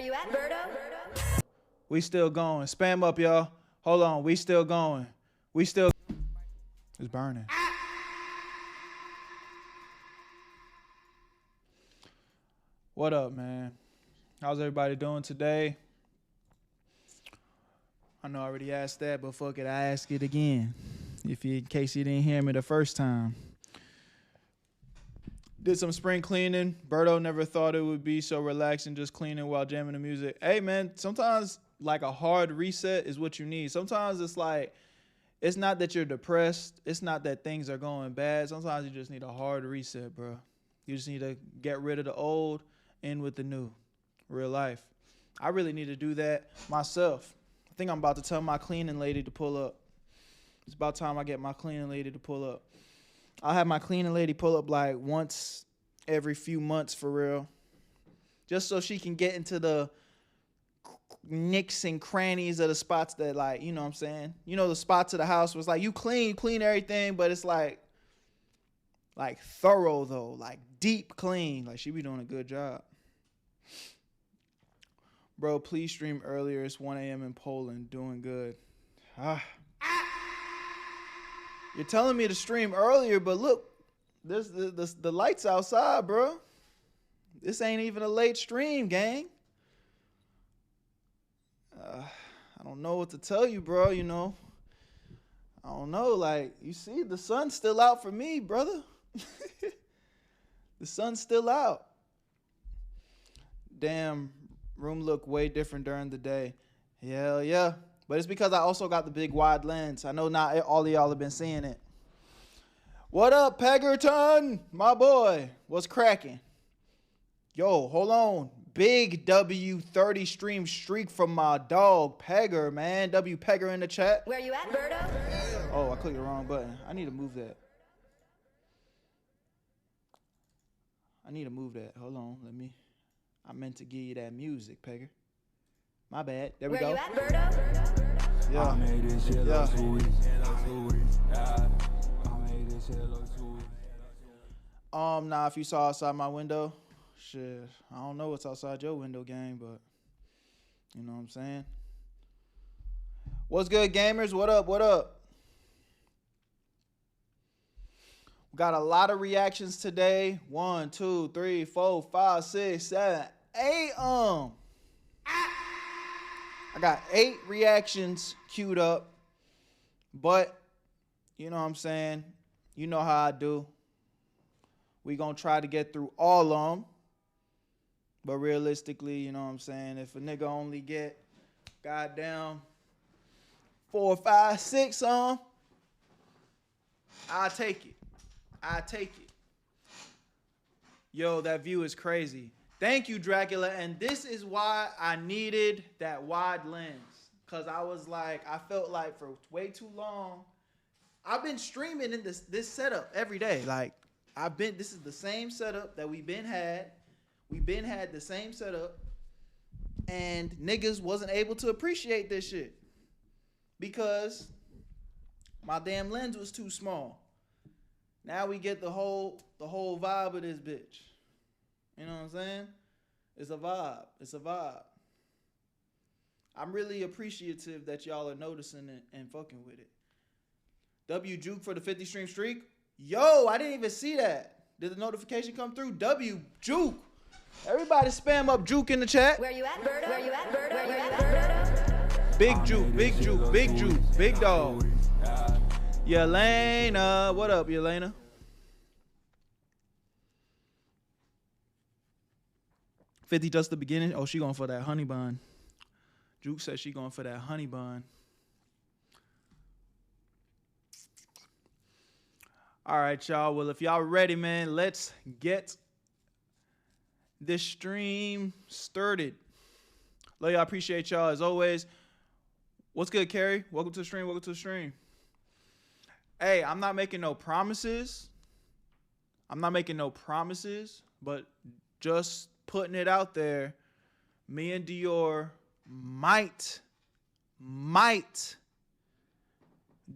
you at, Berto? We still going. Spam up, y'all. Hold on. We still going. We still. It's burning. What up, man? How's everybody doing today? I know I already asked that, but fuck it, I ask it again. In case you didn't hear me the first time. Did some spring cleaning. Berto never thought it would be so relaxing just cleaning while jamming the music. Hey, man, sometimes like a hard reset is what you need. Sometimes it's like, it's not that you're depressed. It's not that things are going bad. Sometimes you just need a hard reset, bro. You just need to get rid of the old, in with the new. Real life. I really need to do that myself. I think I'm about to tell my cleaning lady to pull up. It's about time I get my cleaning lady to pull up. I'll have my cleaning lady pull up like once every few months for real. Just so she can get into the nicks and crannies of the spots that, like, you know what I'm saying? You know, the spots of the house was like, you clean everything, but it's like thorough though, like deep clean. Like she be doing a good job. Bro, please stream earlier. It's 1 a.m. in Poland. Doing good. You're telling me to stream earlier, but look, there's the lights outside, bro. This ain't even a late stream, gang. I don't know what to tell you, bro, you know. I don't know, like, you see, the sun's still out for me, brother. The sun's still out. Damn, room look way different during the day. Hell yeah. But it's because I also got the big wide lens. I know not all of y'all have been seeing it. What up, Peggerton? My boy. What's cracking? Yo, hold on. Big W30 stream streak from my dog, Pegger, man. W Pegger in the chat. Where you at, Berto? Oh, I clicked the wrong button. I need to move that. Hold on, I meant to give you that music, Pegger. My bad. There we go. Where you at, Berto? Yeah. I made this shit look sweet. Nah, if you saw outside my window, shit, I don't know what's outside your window, gang, but you know what I'm saying? What's good, gamers? What up? What up? We got a lot of reactions today. 1, 2, 3, 4, 5, 6, 7, 8. I got 8 reactions queued up, but you know what I'm saying? You know how I do. We gonna try to get through all of them, but realistically, you know what I'm saying? If a nigga only get goddamn 4, 5, 6 on, I'll take it. Yo, that view is crazy. Thank you, Dracula. And this is why I needed that wide lens. Because I felt like for way too long, I've been streaming in this setup every day. Like, this is the same setup that we've been had. We've been had the same setup. And niggas wasn't able to appreciate this shit. Because my damn lens was too small. Now we get the whole vibe of this bitch. You know what I'm saying? It's a vibe. I'm really appreciative that y'all are noticing it and fucking with it. W Juke for the 50 stream streak. Yo, I didn't even see that. Did the notification come through? W Juke. Everybody spam up Juke in the chat. Where you at, Berto? Where you at, Berto? Where you at, Berto? Big Juke, big Juke, big Juke, big dog. Yelena, what up, Yelena? $50 just the beginning. Oh, she going for that honey bun. Juke says she going for that honey bun. All right, y'all. Well, if y'all ready, man, let's get this stream started. Love y'all. Appreciate y'all as always. What's good, Carrie? Welcome to the stream. Hey, I'm not making no promises. But just putting it out there, me and Dior might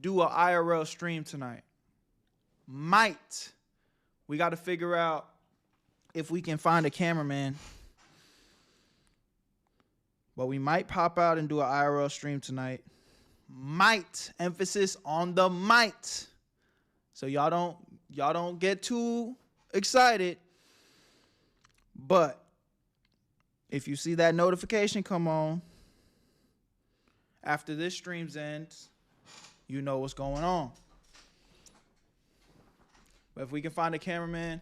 do an IRL stream tonight. Might. We got to figure out if we can find a cameraman. But we might pop out and do an IRL stream tonight. Might. Emphasis on the might. So y'all don't get too excited. But if you see that notification come on after this stream's ends, you know what's going on. But if we can find a cameraman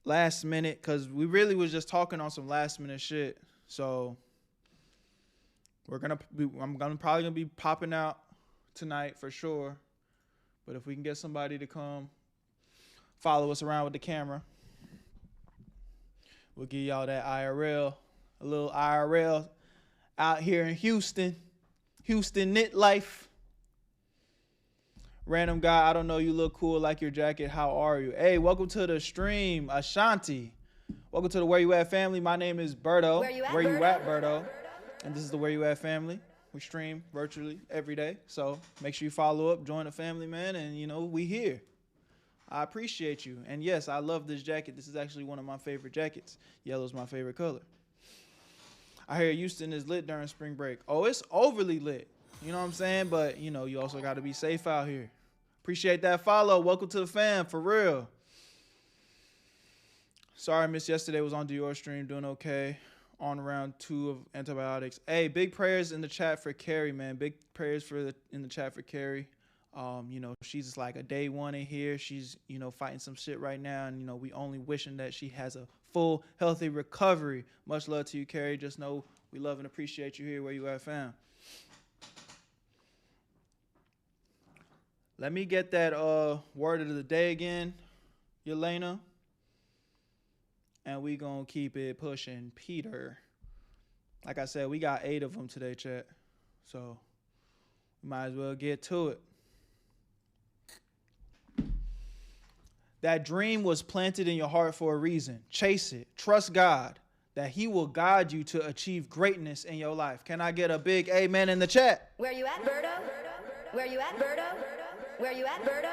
last minute, because we really was just talking on some last minute shit. So I'm probably gonna be popping out tonight for sure. But if we can get somebody to come follow us around with the camera, we'll give y'all that IRL, a little IRL out here in Houston knit life. Random guy, I don't know, you look cool, like your jacket, how are you? Hey, welcome to the stream, Ashanti. Welcome to the Where You At family. My name is Berto. Where you at, Berto? And this is the Where You At family. We stream virtually every day, so make sure you follow up, join the family, man, and you know, we here. I appreciate you. And yes, I love this jacket. This is actually one of my favorite jackets. Yellow's my favorite color. I hear Houston is lit during spring break. Oh, it's overly lit. You know what I'm saying? But, you know, you also got to be safe out here. Appreciate that follow. Welcome to the fam, for real. Sorry I missed yesterday. Was on Dior stream, doing okay. On round 2 of antibiotics. Hey, big prayers in the chat for Carrie, man. Big prayers in the chat for Carrie. You know, she's like a day one in here. She's, you know, fighting some shit right now. And, you know, we only wishing that she has a full, healthy recovery. Much love to you, Carrie. Just know we love and appreciate you here where you at, fam. Let me get that word of the day again, Yelena. And we gonna keep it pushing. Peter. Like I said, we got 8 of them today, chat. So we might as well get to it. That dream was planted in your heart for a reason. Chase it. Trust God that he will guide you to achieve greatness in your life. Can I get a big amen in the chat? Where you at, Berto? Where you at, Berto? Where you at, Berto?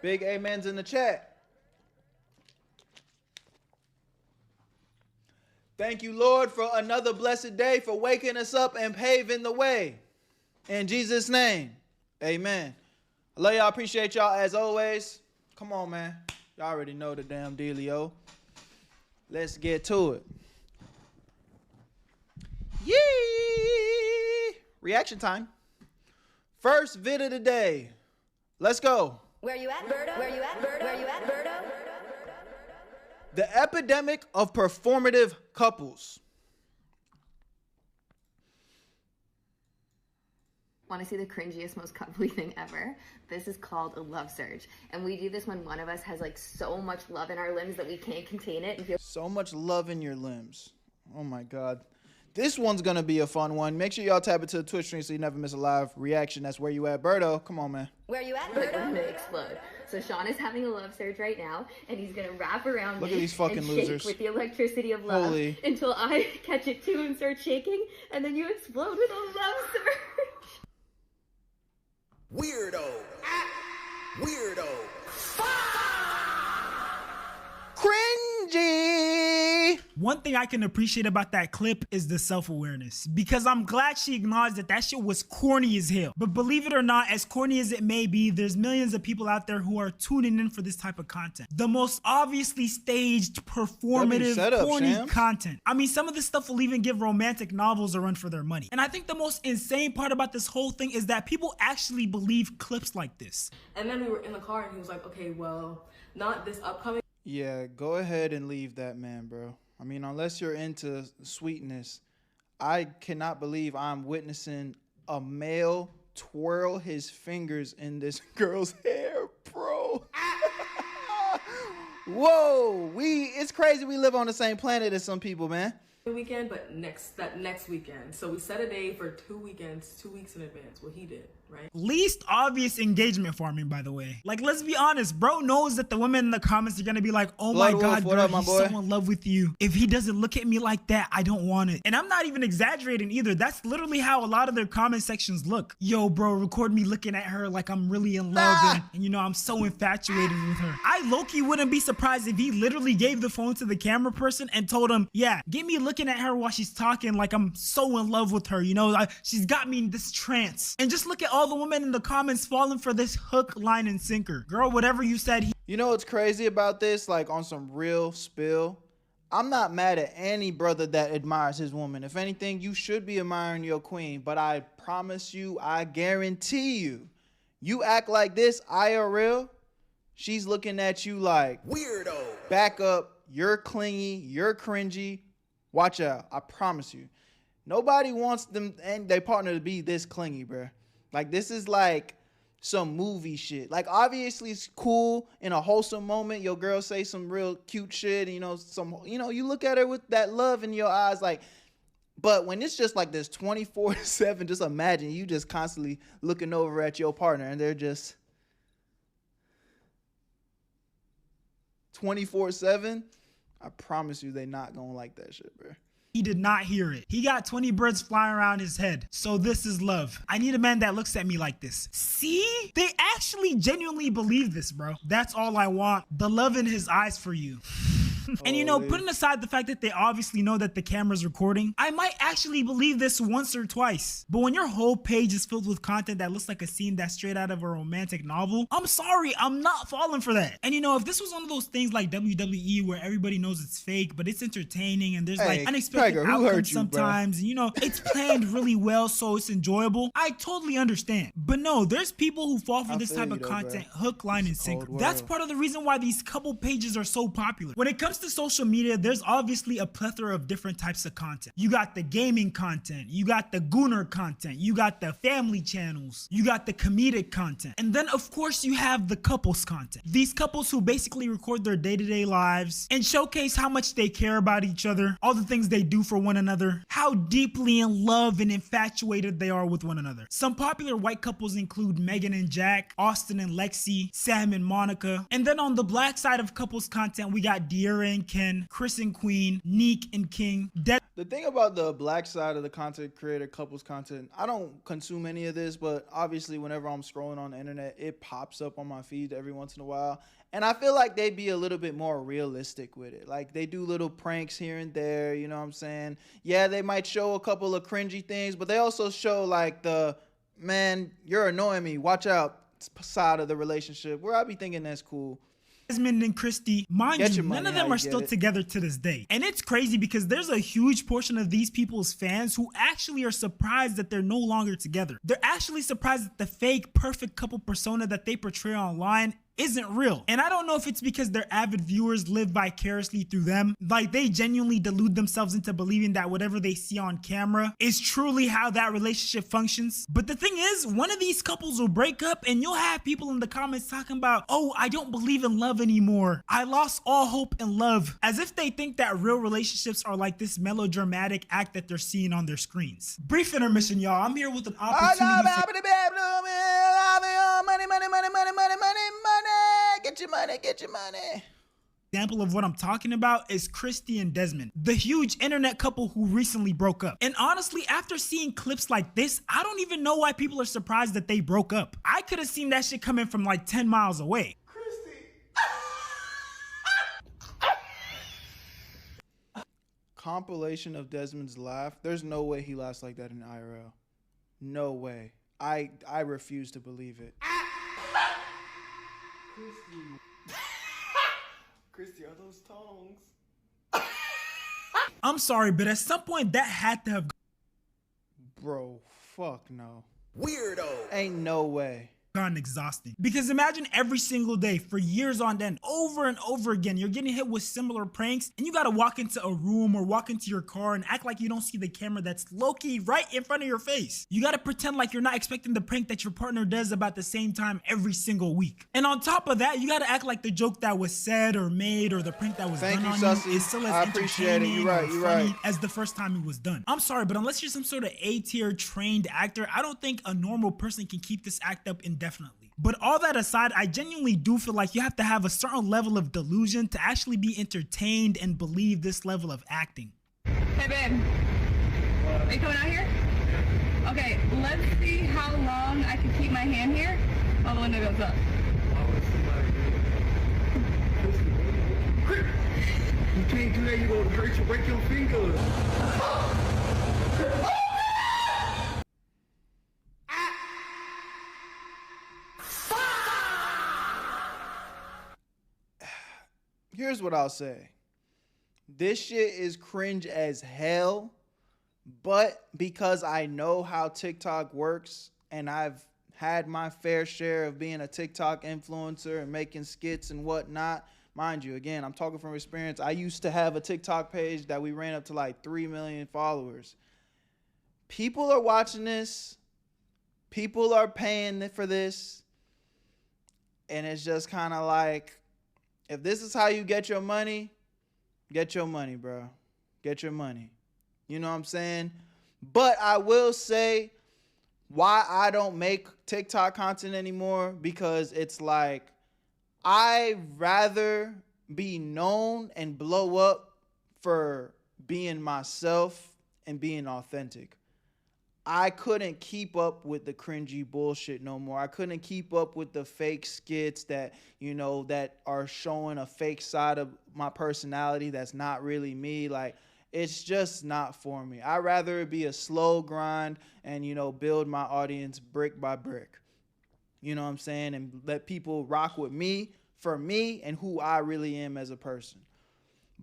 Big amens in the chat. Thank you, Lord, for another blessed day, for waking us up and paving the way. In Jesus' name, amen. I love y'all. Appreciate y'all as always. Come on, man. Y'all already know the damn dealio. Let's get to it. Yee! Reaction time. First vid of the day. Let's go. Where you at, Berto? Where you at, Berto? Where you at, Berto? The epidemic of performative couples. Want to see the cringiest, most coupley thing ever? This is called a love surge. And we do this when one of us has like so much love in our limbs that we can't contain it. So much love in your limbs. Oh my God. This one's going to be a fun one. Make sure y'all tap into the Twitch stream so you never miss a live reaction. That's Where You At, Berto. Come on, man. Where you at, Like, Berto? we're gonna explode. So Sean is having a love surge right now, and he's gonna wrap around Look me at these fucking and losers. shake with the electricity of love Holy. until I catch it too and start shaking, and then you explode with a love surge. Weirdo. Weirdo. Cringy. One thing I can appreciate about that clip is the self-awareness, because I'm glad she acknowledged that that shit was corny as hell. But believe it or not, as corny as it may be, there's millions of people out there who are tuning in for this type of content. The most obviously staged, performative, setup, corny Shams. content. I mean, some of this stuff will even give romantic novels a run for their money. And I think the most insane part about this whole thing is that people actually believe clips like this. And then we were in the car and he was like, okay, well, not this upcoming Yeah, go ahead and leave that man, bro. I mean, unless you're into sweetness, I cannot believe I'm witnessing a male twirl his fingers in this girl's hair, bro. Whoa, it's crazy we live on the same planet as some people, man. weekend, but next weekend. So we set a day for 2 weekends, 2 weeks in advance. Well, he did, right? Least obvious engagement farming, by the way. Like, let's be honest, bro knows that the women in the comments are gonna be like, oh Blood my Wolf, god, what girl, up, my he's boy? so in love with you. If he doesn't look at me like that, I don't want it. And I'm not even exaggerating either. That's literally how a lot of their comment sections look. Yo, bro, record me looking at her like I'm really in love and you know, I'm so infatuated with her. I low-key wouldn't be surprised if he literally gave the phone to the camera person and told him, yeah, get me looking at her while she's talking like I'm so in love with her, you know, she's got me in this trance. And just look at all the women in the comments falling for this hook, line, and sinker. Girl, whatever you said, You know what's crazy about this? Like, on some real spill, I'm not mad at any brother that admires his woman. If anything, you should be admiring your queen. But I promise you, I guarantee you, you act like this IRL, she's looking at you like, Weirdo. back up, you're clingy, you're cringy. Watch out. I promise you. Nobody wants them and their partner to be this clingy, bro. Like, this is like some movie shit. Like, obviously it's cool in a wholesome moment. Your girl say some real cute shit, and, you look at her with that love in your eyes, like, but when it's just like this 24/7, just imagine you just constantly looking over at your partner and they're just 24/7. I promise you they not gonna like that shit, bro. he did not hear it. He got 20 birds flying around his head. So this is love. I need a man that looks at me like this. See? They actually genuinely believe this, bro. That's all I want. The love in his eyes for you. And you know, putting aside the fact that they obviously know that the camera's recording, I might actually believe this once or twice. But when your whole page is filled with content that looks like a scene that's straight out of a romantic novel, I'm sorry, I'm not falling for that. And you know, if this was one of those things like WWE where everybody knows it's fake, but it's entertaining and there's like unexpected Tiger, who hurt outcomes you, sometimes, and you know, it's planned really well, so it's enjoyable, I totally understand. But no, there's people who fall for this feel type you of though, content, bro. hook, line, and It's a sinker. cold That's world. part of the reason why these couple pages are so popular. When it comes to social media, there's obviously a plethora of different types of content. You got the gaming content, you got the gooner content, you got the family channels, you got the comedic content, and then of course you have the couples content. These couples who basically record their day-to-day lives and showcase how much they care about each other, all the things they do for one another, how deeply in love and infatuated they are with one another. Some popular white couples include Megan and Jack, Austin and Lexi, Sam and Monica, and then on the black side of couples content, we got De'Ara and Ken, Chris and Queen, Neek and King, The thing about the black side of the content creator couples content, I don't consume any of this, but obviously whenever I'm scrolling on the internet, it pops up on my feed every once in a while. And I feel like they'd be a little bit more realistic with it. Like, they do little pranks here and there, you know what I'm saying? Yeah, they might show a couple of cringy things, but they also show like the, man, you're annoying me, watch out side of the relationship, where I be thinking that's cool. Desmond and Christy, mind Get you, your none money of how them you are still get it. together to this day. And it's crazy because there's a huge portion of these people's fans who actually are surprised that they're no longer together. They're actually surprised that the fake perfect couple persona that they portray online isn't real. And I don't know if it's because their avid viewers live vicariously through them. Like, they genuinely delude themselves into believing that whatever they see on camera is truly how that relationship functions. But the thing is, one of these couples will break up and you'll have people in the comments talking about, oh, I don't believe in love anymore. I lost all hope in love. As if they think that real relationships are like this melodramatic act that they're seeing on their screens. Brief intermission, y'all. I'm here with an opportunity Get your money. Example of what I'm talking about is Christy and Desmond, the huge internet couple who recently broke up. And honestly, after seeing clips like this, I don't even know why people are surprised that they broke up. I could have seen that shit coming from like 10 miles away. Compilation of Desmond's laugh. There's no way he laughs like that in IRL. No way. I refuse to believe it. Christy, are those tongues? I'm sorry, but at some point that had to have. Bro, fuck no. Weirdo. Ain't no way. gotten exhausting. Because imagine every single day for years on end, over and over again, you're getting hit with similar pranks and you gotta walk into a room or walk into your car and act like you don't see the camera that's low-key right in front of your face. You gotta pretend like you're not expecting the prank that your partner does about the same time every single week. And on top of that, you gotta act like the joke that was said or made or the prank that was done on you is still as entertaining or funny as the first time it was done. I'm sorry, but unless you're some sort of A-tier trained actor, I don't think a normal person can keep this act up indefinitely. But all that aside, I genuinely do feel like you have to have a certain level of delusion to actually be entertained and believe this level of acting. Hey babe, are you coming out here? Okay, let's see how long I can keep my hand here while the window goes up. You can't do that, you're gonna hurt you, break your fingers. Here's what I'll say. This shit is cringe as hell, but because I know how TikTok works and I've had my fair share of being a TikTok influencer and making skits and whatnot, mind you, again, I'm talking from experience. I used to have a TikTok page that we ran up to like 3 million followers. People are watching this. People are paying for this. And it's just kind of like, if this is how you get your money, bro. Get your money. You know what I'm saying? But I will say why I don't make TikTok content anymore, because it's like I'd rather be known and blow up for being myself and being authentic. I couldn't keep up with the cringy bullshit no more. I couldn't keep up with the fake skits that, you know, that are showing a fake side of my personality that's not really me. Like, it's just not for me. I'd rather it be a slow grind and, you know, build my audience brick by brick. You know what I'm saying? And let people rock with me for me and who I really am as a person.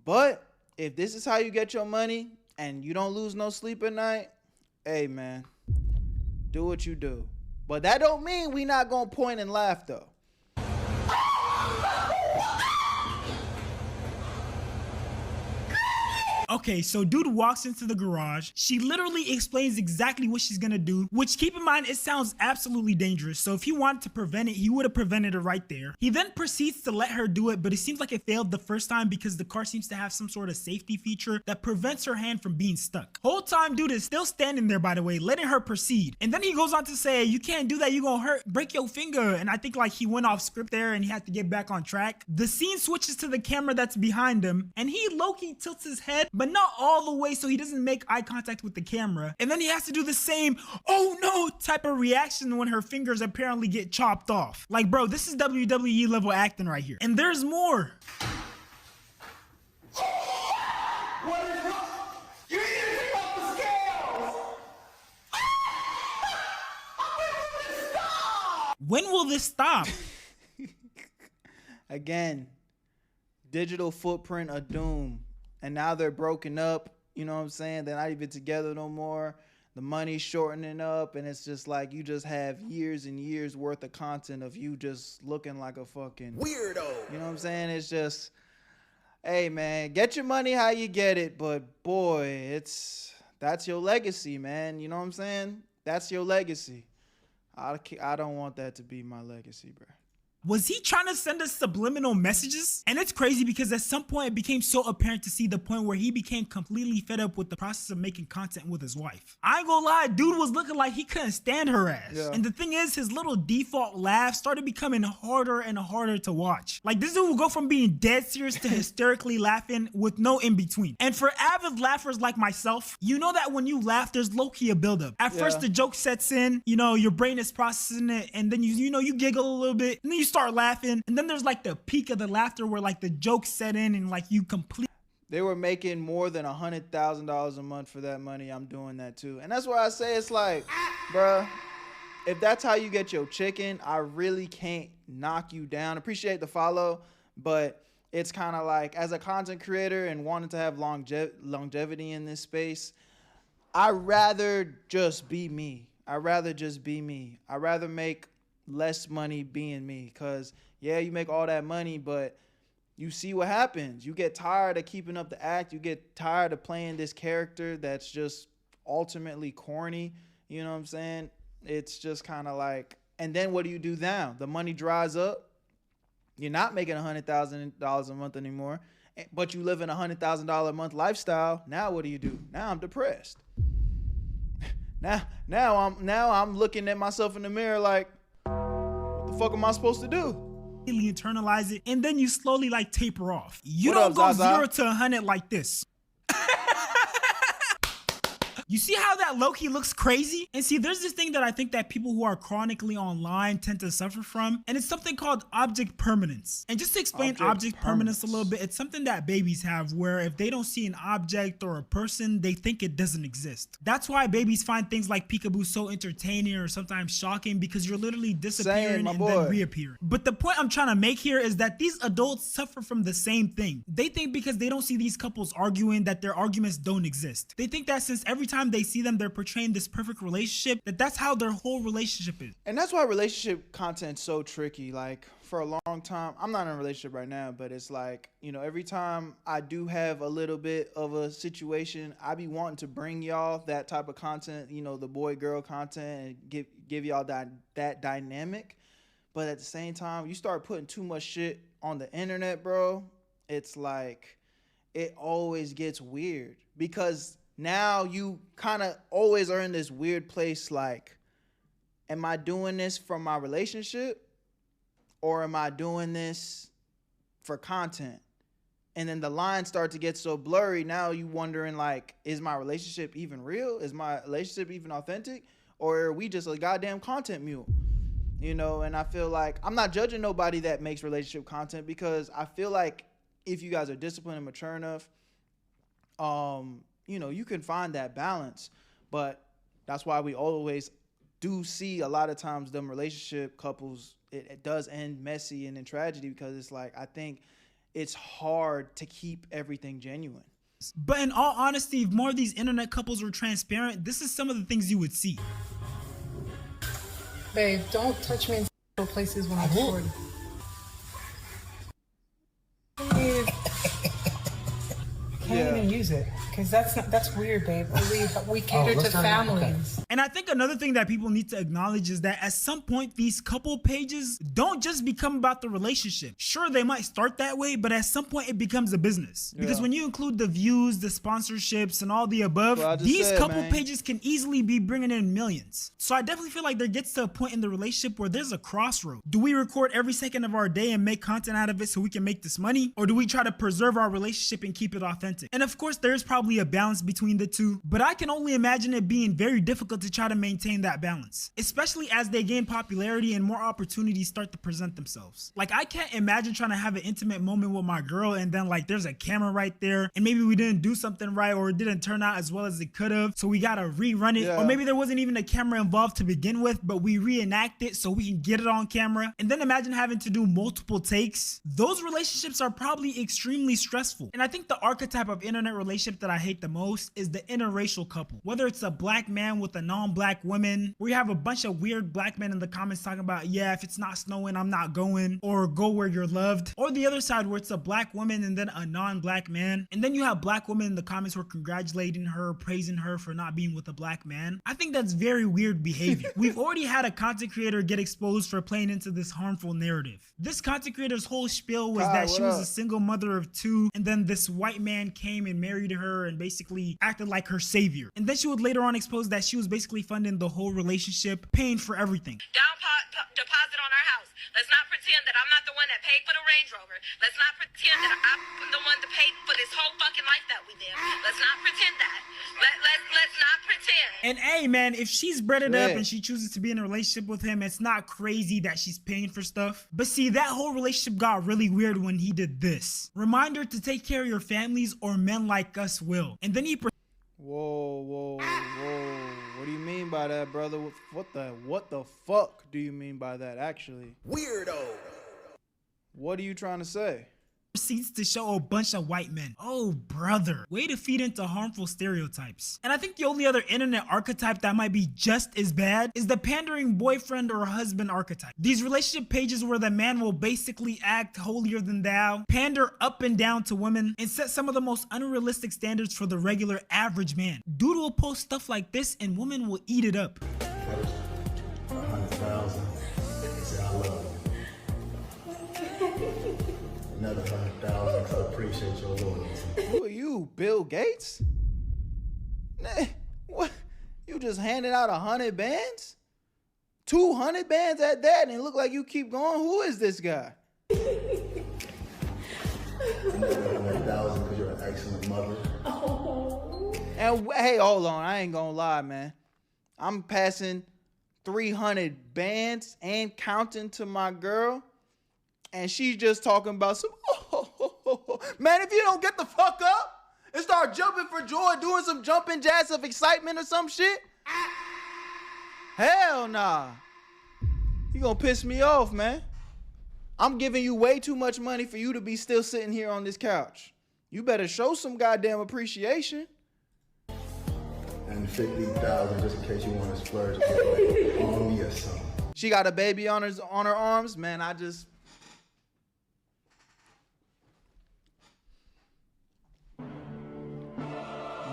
But if this is how you get your money and you don't lose no sleep at night, hey man, do what you do. But that don't mean we not gonna point and laugh though. Okay, so dude walks into the garage. She literally explains exactly what she's gonna do, which, keep in mind, it sounds absolutely dangerous. So if he wanted to prevent it, he would have prevented it right there. He then proceeds to let her do it, but it seems like it failed the first time because the car seems to have some sort of safety feature that prevents her hand from being stuck. Whole time dude is still standing there, by the way, letting her proceed. And then he goes on to say, you can't do that, you're gonna break your finger. And I think like he went off script there and he had to get back on track. The scene switches to the camera that's behind him and he low-key tilts his head, but not all the way so he doesn't make eye contact with the camera. And then he has to do the same, oh no, type of reaction when her fingers apparently get chopped off. Like, bro, this is WWE level acting right here. And there's more. What is wrong? You need to take off the scales! When will this stop? Again, digital footprint of doom. And now they're broken up, you know what I'm saying? They're not even together no more. The money's shortening up, and it's just like you just have years and years worth of content of you just looking like a fucking weirdo. You know what I'm saying? It's just, hey man, get your money how you get it, but boy, that's your legacy, man. You know what I'm saying? That's your legacy. I don't want that to be my legacy, bro. Was he trying to send us subliminal messages? And it's crazy because at some point it became so apparent to see the point where he became completely fed up with the process of making content with his wife. I ain't gonna lie, dude was looking like he couldn't stand her ass. Yeah. And the thing is, his little default laugh started becoming harder and harder to watch. Like, this dude will go from being dead serious to hysterically laughing with no in between. And for avid laughers like myself, you know that when you laugh, there's low-key a buildup. At first the joke sets in, you know, your brain is processing it, and then you giggle a little bit, and then you start laughing, and then there's like the peak of the laughter where like the jokes set in and like you complete. They were making more than $100,000 a month for that money. I'm doing that too. And that's why I say it's like, bruh, if that's how you get your chicken, I really can't knock you down. Appreciate the follow, but it's kind of like, as a content creator and wanting to have longevity in this space, I'd rather just be me. I'd rather just be me. I'd rather make less money being me. Cause yeah, you make all that money, but you see what happens. You get tired of keeping up the act. You get tired of playing this character that's just ultimately corny. You know what I'm saying? It's just kind of like, and then what do you do now? The money dries up. You're not making $100,000 a month anymore, but you live in $100,000 a month lifestyle. Now what do? Now I'm depressed. Now I'm looking at myself in the mirror like, what the fuck am I supposed to do? Internalize it, and then you slowly like taper off. You What don't up, go Zaza? 0 to 100 like this. You see how that low-key looks crazy? And see, there's this thing that I think that people who are chronically online tend to suffer from, and it's something called object permanence. And just to explain object permanence a little bit, it's something that babies have where if they don't see an object or a person, they think it doesn't exist. That's why babies find things like peekaboo so entertaining or sometimes shocking, because you're literally disappearing and then reappearing. But the point I'm trying to make here is that these adults suffer from the same thing. They think because they don't see these couples arguing that their arguments don't exist. They think that since every time they see them, they're portraying this perfect relationship, that's how their whole relationship is. And that's why relationship content's so tricky. Like, for a long time, I'm not in a relationship right now, but it's like, you know, every time I do have a little bit of a situation, I be wanting to bring y'all that type of content, you know, the boy-girl content, and give y'all that dynamic. But at the same time, you start putting too much shit on the internet, bro, it's like, it always gets weird. Because now you kind of always are in this weird place like, am I doing this for my relationship or am I doing this for content? And then the lines start to get so blurry. Now you wondering like, is my relationship even real? Is my relationship even authentic? Or are we just a goddamn content mule? You know, and I feel like I'm not judging nobody that makes relationship content, because I feel like if you guys are disciplined and mature enough, you know, you can find that balance. But that's why we always do see a lot of times them relationship couples, it does end messy and in tragedy, because it's like, I think it's hard to keep everything genuine. But in all honesty, if more of these internet couples were transparent, this is some of the things you would see. Babe, don't touch me in places when I'm recording. Can't even use it, because that's weird, babe. We cater to families. Okay. And I think another thing that people need to acknowledge is that at some point these couple pages don't just become about the relationship. Sure, they might start that way, but at some point it becomes a business. Because when you include the views, the sponsorships, and all the above, these couple pages can easily be bringing in millions. So I definitely feel like there gets to a point in the relationship where there's a crossroad. Do we record every second of our day and make content out of it so we can make this money? Or do we try to preserve our relationship and keep it authentic? And of course, there's probably a balance between the two, but I can only imagine it being very difficult to try to maintain that balance, especially as they gain popularity and more opportunities start to present themselves. Like, I can't imagine trying to have an intimate moment with my girl and then like there's a camera right there and maybe we didn't do something right or it didn't turn out as well as it could have, so we gotta rerun it. Or maybe there wasn't even a camera involved to begin with, but we reenact it so we can get it on camera. And then imagine having to do multiple takes. Those relationships are probably extremely stressful. And I think the archetype of internet relationship that I hate the most is the interracial couple. Whether it's a black man with a non-black woman, where you have a bunch of weird black men in the comments talking about, yeah, if it's not snowing, I'm not going, or go where you're loved. Or the other side where it's a black woman and then a non-black man. And then you have black women in the comments who are congratulating her, praising her for not being with a black man. I think that's very weird behavior. We've already had a content creator get exposed for playing into this harmful narrative. This content creator's whole spiel was that she was a single mother of 2, and then this white man came and married her and basically acted like her savior. And then she would later on expose that she was basically funding the whole relationship, paying for everything. Deposit on our house. Let's not pretend that I'm not the one that paid for the Range Rover. Let's not pretend that I'm the one that paid for this whole fucking life that we live. Let's not pretend that. Let's not pretend. And hey, man, if she's breaded up and she chooses to be in a relationship with him, it's not crazy that she's paying for stuff. But see, that whole relationship got really weird when he did this. Reminder to take care of your families or men like us will. And then he Whoa. What do you mean by that, brother? What the fuck do you mean by that, actually? Weirdo. What are you trying to say? proceeds to show a bunch of white men. Oh brother, way to feed into harmful stereotypes. And I think the only other internet archetype that might be just as bad is the pandering boyfriend or husband archetype. These relationship pages where the man will basically act holier than thou, pander up and down to women, and set some of the most unrealistic standards for the regular average man. Dude will post stuff like this and women will eat it up. First, 100,000. They say I love you. Another 100,000 to appreciate your loyalty. Who are you, Bill Gates? Nah, what? You just handed out 100 bands? 200 bands at that, and it look like you keep going? Who is this guy? Another 100,000 because you're an excellent mother. And hey, hold on, I ain't gonna lie, man. I'm passing 300 bands and counting to my girl, and she's just talking about some, man, if you don't get the fuck up and start jumping for joy, doing some jumping jacks of excitement or some shit, hell nah. You gonna piss me off, man. I'm giving you way too much money for you to be still sitting here on this couch. You better show some goddamn appreciation. And 50,000 just in case you want to splurge on me or something. She got a baby on her arms, man.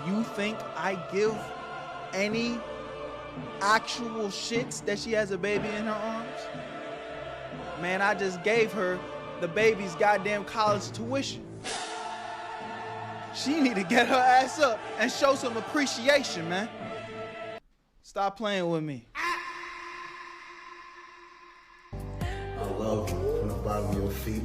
You think I give any actual shits that she has a baby in her arms? Man, I just gave her the baby's goddamn college tuition. She need to get her ass up and show some appreciation, man. Stop playing with me. I love you from the bottom of your feet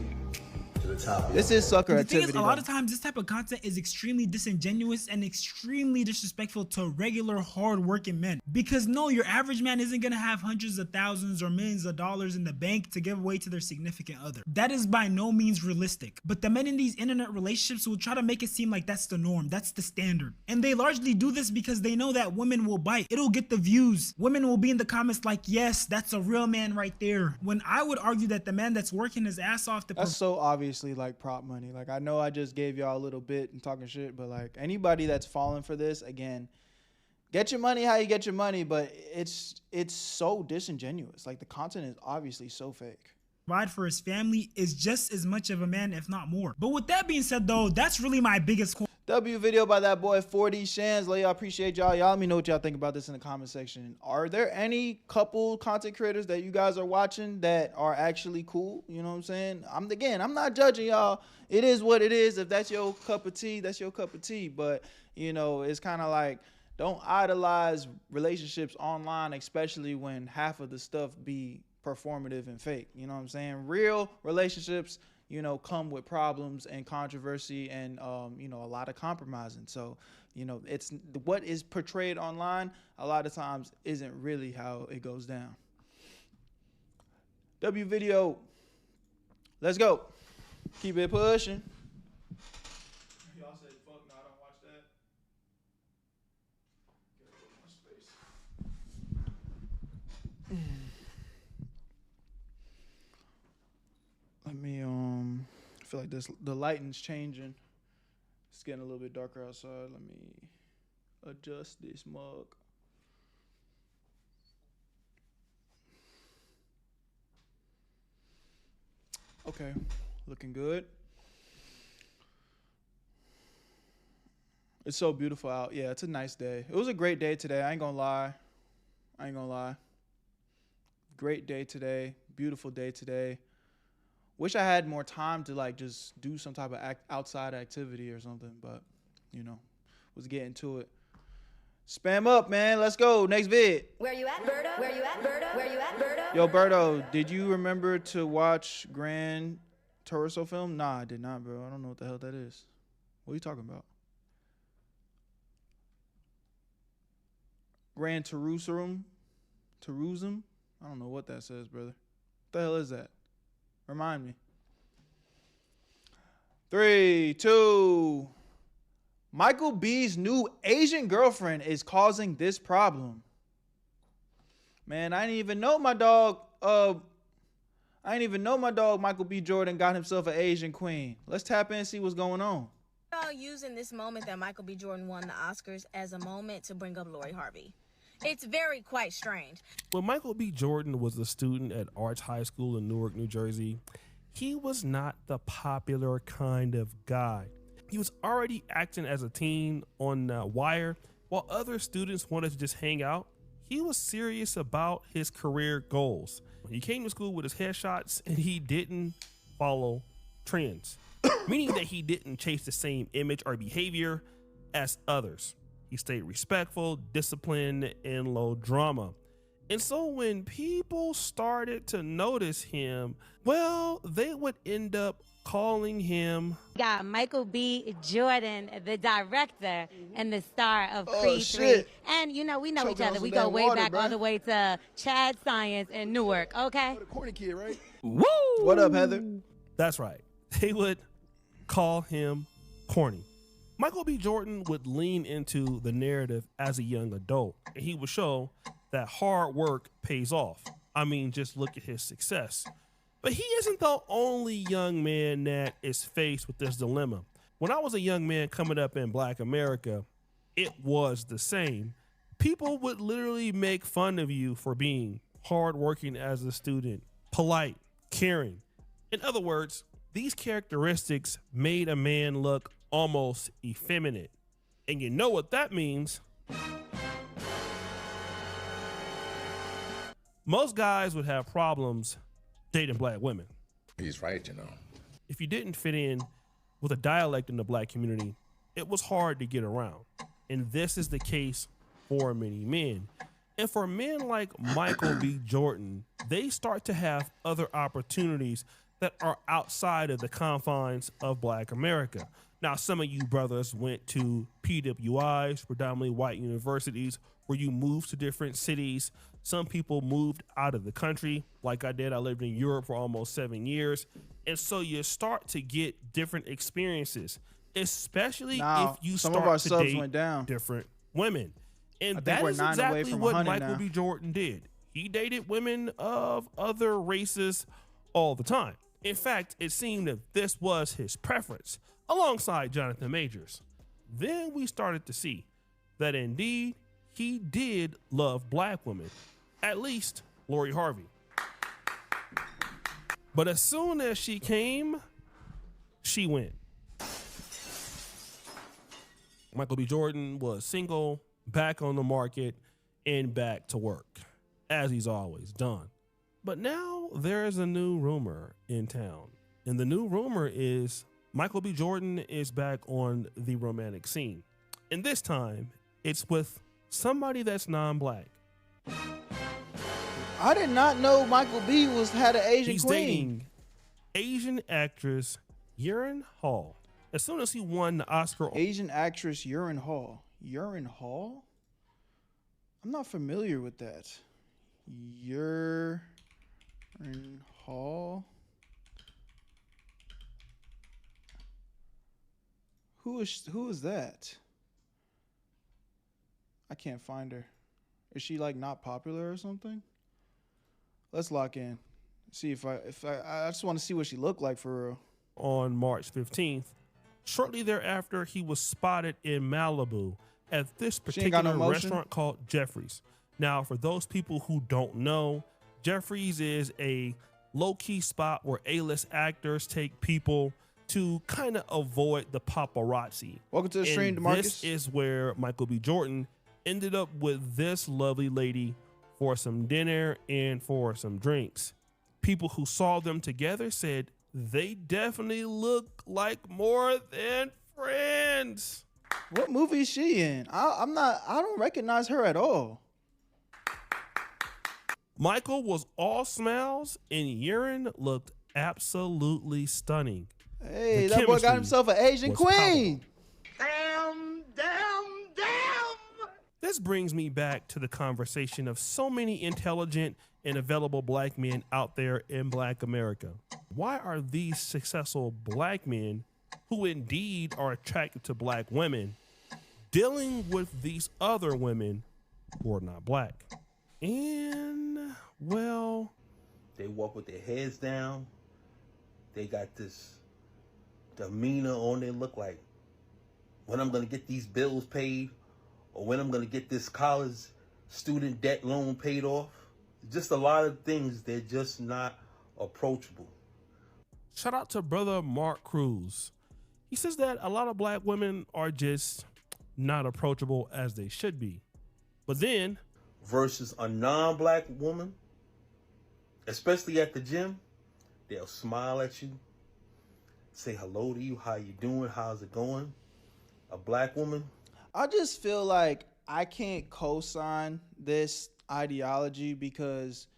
to the top of your This is sucker The thing activity. is, a lot of times this type of content is extremely disingenuous and extremely disrespectful to regular hard-working men. Because no, your average man isn't gonna have hundreds of thousands or millions of dollars in the bank to give away to their significant other. That is by no means realistic. But the men in these internet relationships will try to make it seem like that's the norm, that's the standard. And they largely do this because they know that women will bite. It'll get the views. Women will be in the comments like, yes, that's a real man right there. When I would argue that the man that's working his ass off to That's so obviously like prop money. Like, I know I just gave y'all a little bit and talking shit, but like anybody that's falling for this, again, get your money how you get your money, but it's so disingenuous. Like, the content is obviously so fake. Provide for his family is just as much of a man, if not more. But with that being said though, that's really my biggest W video by that boy 40 Shans. Y'all appreciate y'all. Y'all let me know what y'all think about this in the comment section. Are there any couple content creators that you guys are watching that are actually cool? You know what I'm saying? I'm not judging y'all. It is what it is. If that's your cup of tea, that's your cup of tea. But you know, it's kind of like, don't idolize relationships online, especially when half of the stuff be performative and fake. You know what I'm saying? Real relationships, you know, come with problems and controversy and, you know, a lot of compromising. So, you know, it's what is portrayed online a lot of times isn't really how it goes down. W video. Let's go. Keep it pushing. Y'all said, fuck no, I don't watch that. Let me I feel like the lighting's changing. It's getting a little bit darker outside. Let me adjust this mug. Okay, looking good. It's so beautiful out. Yeah, it's a nice day. It was a great day today. I ain't gonna lie. Great day today. Beautiful day today. Wish I had more time to like just do some type of outside activity or something, but you know, was getting to it. Spam up, man. Let's go. Next vid. Where you at, Berto? Where you at, Berto? Where you at, Berto? Yo, Berto, did you remember to watch Gran Turismo film? Nah, I did not, bro. I don't know what the hell that is. What are you talking about? Gran Turismo? I don't know what that says, brother. What the hell is that? Remind me. 3, 2. Michael B's new Asian girlfriend is causing this problem. Man, I didn't even know my dog. I I didn't even know my dog Michael B. Jordan got himself an Asian queen. Let's tap in and see what's going on. All using this moment that Michael B. Jordan won the Oscars as a moment to bring up Lori Harvey. It's very quite strange. When Michael B. Jordan was a student at Arts High School in Newark, New Jersey, he was not the popular kind of guy. He was already acting as a teen on Wire, while other students wanted to just hang out. He was serious about his career goals. He came to school with his headshots and he didn't follow trends, meaning that he didn't chase the same image or behavior as others. He stayed respectful, disciplined, and low drama. And so when people started to notice him, well, they would end up calling him got Michael B. Jordan, the director and the star of Creed 3. And you know, we know each other. We go way back all the way to Chad Science in Newark, okay? The corny kid, right? Woo! What up, Heather? That's right. They would call him corny. Michael B. Jordan would lean into the narrative as a young adult, and he would show that hard work pays off. I mean, just look at his success. But he isn't the only young man that is faced with this dilemma. When I was a young man coming up in Black America, it was the same. People would literally make fun of you for being hardworking as a student, polite, caring. In other words, these characteristics made a man look almost effeminate. And you know what that means? Most guys would have problems dating black women. He's right, you know. If you didn't fit in with a dialect in the black community, it was hard to get around. And this is the case for many men. And for men like Michael B. Jordan, they start to have other opportunities that are outside of the confines of Black America. Now, some of you brothers went to PWIs, predominantly white universities, where you moved to different cities. Some people moved out of the country, like I did. I lived in Europe for almost 7 years. And so you start to get different experiences, especially if you start to date different women. And that is exactly what Michael B. Jordan did. He dated women of other races all the time. In fact, it seemed that this was his preference, alongside Jonathan Majors. Then we started to see that indeed he did love black women, at least Lori Harvey. But as soon as she came, she went. Michael B. Jordan was single, back on the market, and back to work, as he's always done. But now there is a new rumor in town. And the new rumor is Michael B. Jordan is back on the romantic scene. And this time, it's with somebody that's non-black. I did not know Michael B. had an Asian He's queen. Dating Asian actress Urine Hall. As soon as he won the Oscar. Asian actress Urine Hall. Urine Hall? I'm not familiar with that. Urine Hall. Who is that? I can't find her. Is she like not popular or something? Let's lock in. See if I just want to see what she looked like for real. On March 15th, shortly thereafter, he was spotted in Malibu at this particular restaurant called Jeffrey's. Now, for those people who don't know, Jeffrey's is a low-key spot where A-list actors take people to kind of avoid the paparazzi. Welcome to the stream, DeMarcus. This is where Michael B. Jordan ended up with this lovely lady for some dinner and for some drinks. People who saw them together said they definitely look like more than friends. What movie is she in? I don't recognize her at all. Michael was all smiles and Urine looked absolutely stunning. Hey, that boy got himself an Asian queen. Damn. This brings me back to the conversation of so many intelligent and available black men out there in Black America. Why are these successful black men, who indeed are attracted to black women, dealing with these other women who are not black? And, well, They walk with their heads down. They got this demeanor on their look like, when I'm going to get these bills paid, or when I'm going to get this college student debt loan paid off. Just a lot of things, they're just not approachable. Shout out to brother Mark Cruz. He says that a lot of black women are just not approachable as they should be. But then, versus a non-black woman, especially at the gym, they'll smile at you, say hello to you, how you doing, how's it going? A black woman. I just feel like I can't co-sign this ideology because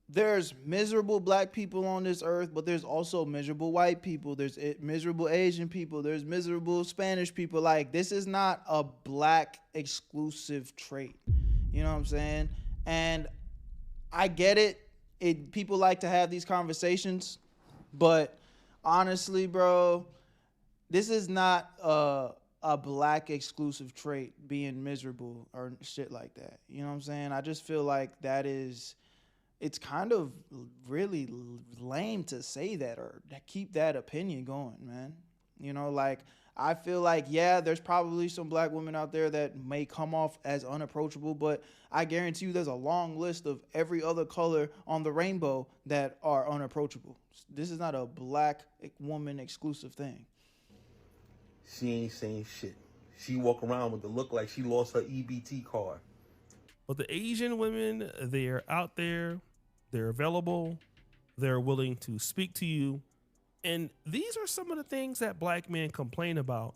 there's miserable black people on this earth, but there's also miserable white people. There's miserable Asian people. There's miserable Spanish people. Like, this is not a black exclusive trait. You know what I'm saying? And I get it. People like to have these conversations, but honestly, bro, this is not a black exclusive trait, being miserable or shit like that. You know what I'm saying? I just feel like it's kind of really lame to say that or keep that opinion going, man. You know, like, I feel like, yeah, there's probably some black women out there that may come off as unapproachable, but I guarantee you there's a long list of every other color on the rainbow that are unapproachable. This is not a black woman exclusive thing. She ain't saying shit. She walk around with the look like she lost her EBT card. but the Asian women, they're out there, they're available, they're willing to speak to you. And these are some of the things that black men complain about.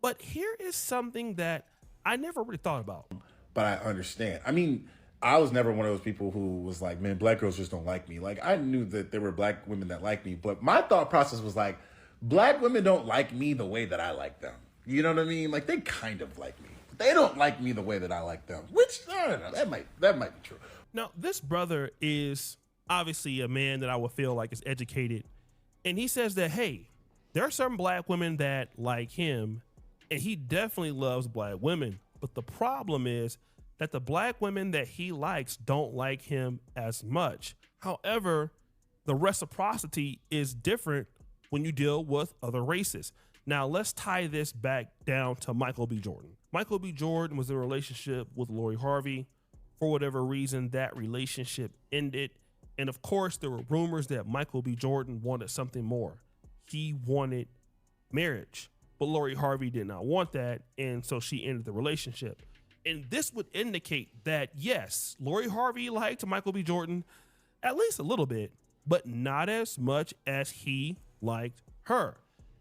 But here is something that I never really thought about. But I understand. I mean, I was never one of those people who was like, man, black girls just don't like me. Like, I knew that there were black women that liked me, but my thought process was like, black women don't like me the way that I like them. You know what I mean? Like, they kind of like me. They don't like me the way that I like them, which, I don't know, that might be true. Now, this brother is obviously a man that I would feel like is educated. And he says that, hey, there are some black women that like him, and he definitely loves black women. But the problem is that the black women that he likes don't like him as much. However, the reciprocity is different when you deal with other races. Now, let's tie this back down to Michael B. Jordan. Michael B. Jordan was in a relationship with Lori Harvey. For whatever reason, that relationship ended. And of course, there were rumors that Michael B. Jordan wanted something more. He wanted marriage, but Lori Harvey did not want that. And so she ended the relationship. And this would indicate that, yes, Lori Harvey liked Michael B. Jordan at least a little bit, but not as much as he liked her.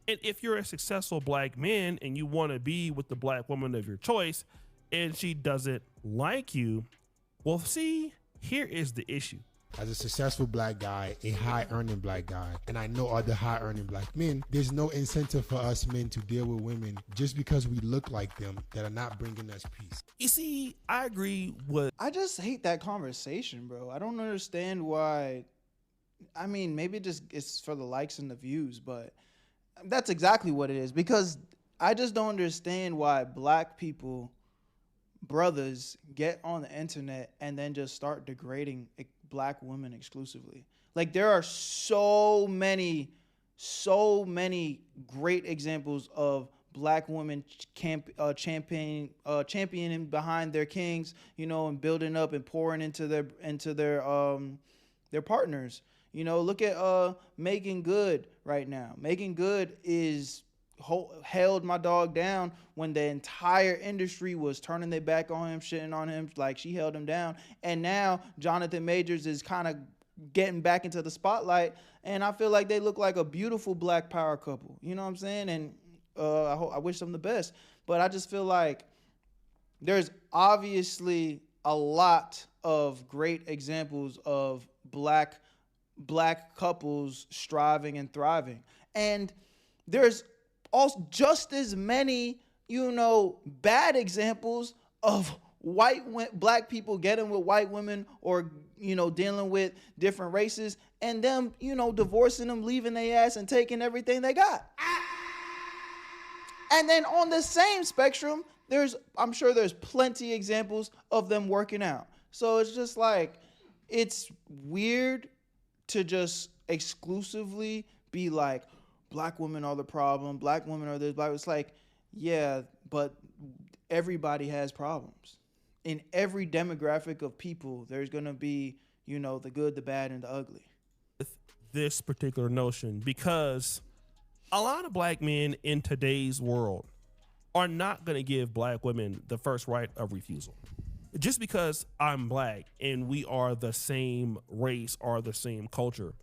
And if you're a successful black man and you want to be with the black woman of your choice and she doesn't like you, well, see, here is the issue. As a successful black guy, a high-earning black guy, and I know other high-earning black men, there's no incentive for us men to deal with women just because we look like them that are not bringing us peace. You see, I agree with... I just hate that conversation, bro. I don't understand why... I mean, maybe just it's for the likes and the views, but that's exactly what it is. Because I just don't understand why black people, brothers, get on the internet and then just start degrading black women exclusively. Like, there are so many great examples of black women championing behind their kings, you know, and building up and pouring into their partners. You know, look at Megan Good right now. Megan Good is held my dog down when the entire industry was turning their back on him, shitting on him. Like, she held him down. And now Jonathan Majors is kind of getting back into the spotlight. And I feel like they look like a beautiful black power couple. You know what I'm saying? And I wish them the best. But I just feel like there's obviously a lot of great examples of black couples striving and thriving. And there's also just as many, you know, bad examples of black people getting with white women or, you know, dealing with different races and them, you know, divorcing them, leaving their ass and taking everything they got. And then on the same spectrum, I'm sure there's plenty examples of them working out. So it's just like, it's weird to just exclusively be like, black women are the problem, black women are this, black. It's like, yeah, but everybody has problems. In every demographic of people, there's gonna be, you know, the good, the bad, and the ugly. This particular notion, because a lot of black men in today's world are not going to give black women the first right of refusal. Just because I'm black and we are the same race or the same culture,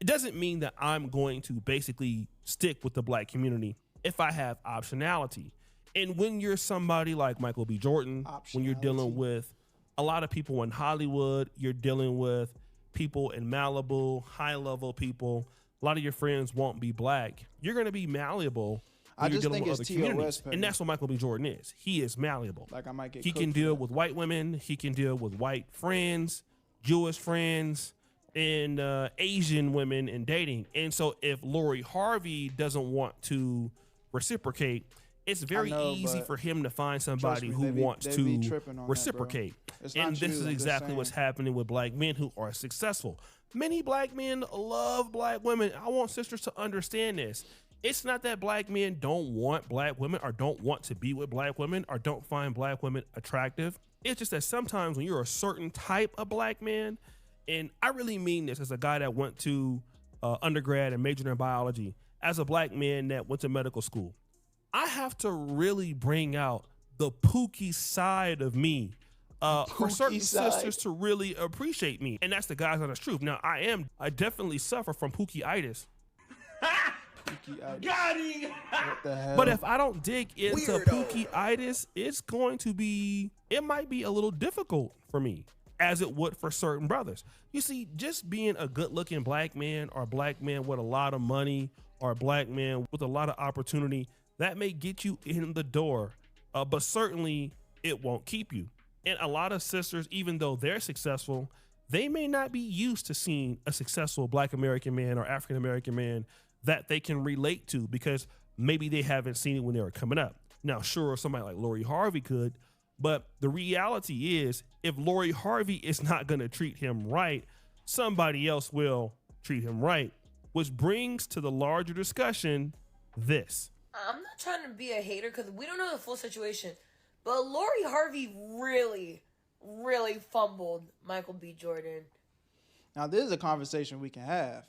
it doesn't mean that I'm going to basically stick with the black community if I have optionality. And when you're somebody like Michael B. Jordan, when you're dealing with a lot of people in Hollywood, you're dealing with people in Malibu, high level people, a lot of your friends won't be black. You're going to be malleable when you're dealing with other communities. And that's what Michael B. Jordan is. He is malleable. Like I might get he can deal with white women. He can deal with white friends, Jewish friends, and Asian women in dating. And so if Lori Harvey doesn't want to reciprocate, it's very easy for him to find somebody who wants to reciprocate. And this is exactly what's happening with black men who are successful. Many black men love black women. I want sisters to understand this. It's not that black men don't want black women or don't want to be with black women or don't find black women attractive. It's just that sometimes when you're a certain type of black man, and I really mean this as a guy that went to undergrad and majored in biology, as a black man that went to medical school, I have to really bring out the Pookie side of me for certain sisters to really appreciate me. And that's the God's honest truth. Now, I definitely suffer from Pookie-itis. Got him! What the hell? But if I don't dig into Pookie-itis, it might be a little difficult for me, as it would for certain brothers. You see, just being a good-looking black man or a black man with a lot of money or a black man with a lot of opportunity, that may get you in the door, but certainly it won't keep you. And a lot of sisters, even though they're successful, they may not be used to seeing a successful black American man or African American man that they can relate to because maybe they haven't seen it when they were coming up. Now, sure, somebody like Lori Harvey could, but the reality is if Lori Harvey is not going to treat him right, somebody else will treat him right, which brings to the larger discussion this. I'm not trying to be a hater because we don't know the full situation, but Lori Harvey really, really fumbled Michael B. Jordan. Now, this is a conversation we can have.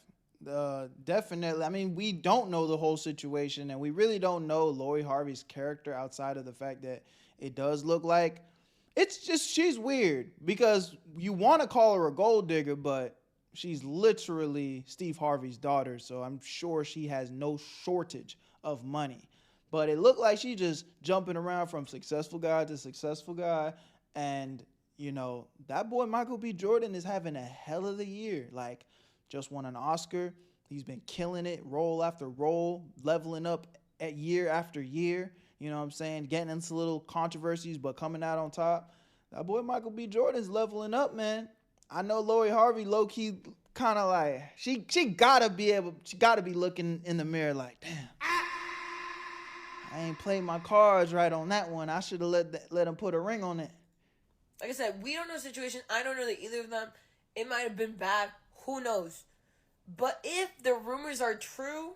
Definitely. I mean, we don't know the whole situation, and we really don't know Lori Harvey's character outside of the fact that it does look like she's weird because you want to call her a gold digger, but she's literally Steve Harvey's daughter, so I'm sure she has no shortage of money. But it looked like she just jumping around from successful guy to successful guy, and you know, that boy Michael B. Jordan is having a hell of a year. Like, just won an Oscar. He's been killing it role after role, leveling up at year after year. You know what I'm saying? Getting into little controversies, but coming out on top. That boy Michael B. Jordan's leveling up, man. I know Lori Harvey low-key kind of like, she gotta be looking in the mirror like, damn, I ain't played my cards right on that one. I should have let him put a ring on it. Like I said, we don't know the situation. I don't know that either of them. It might have been bad. Who knows? But if the rumors are true,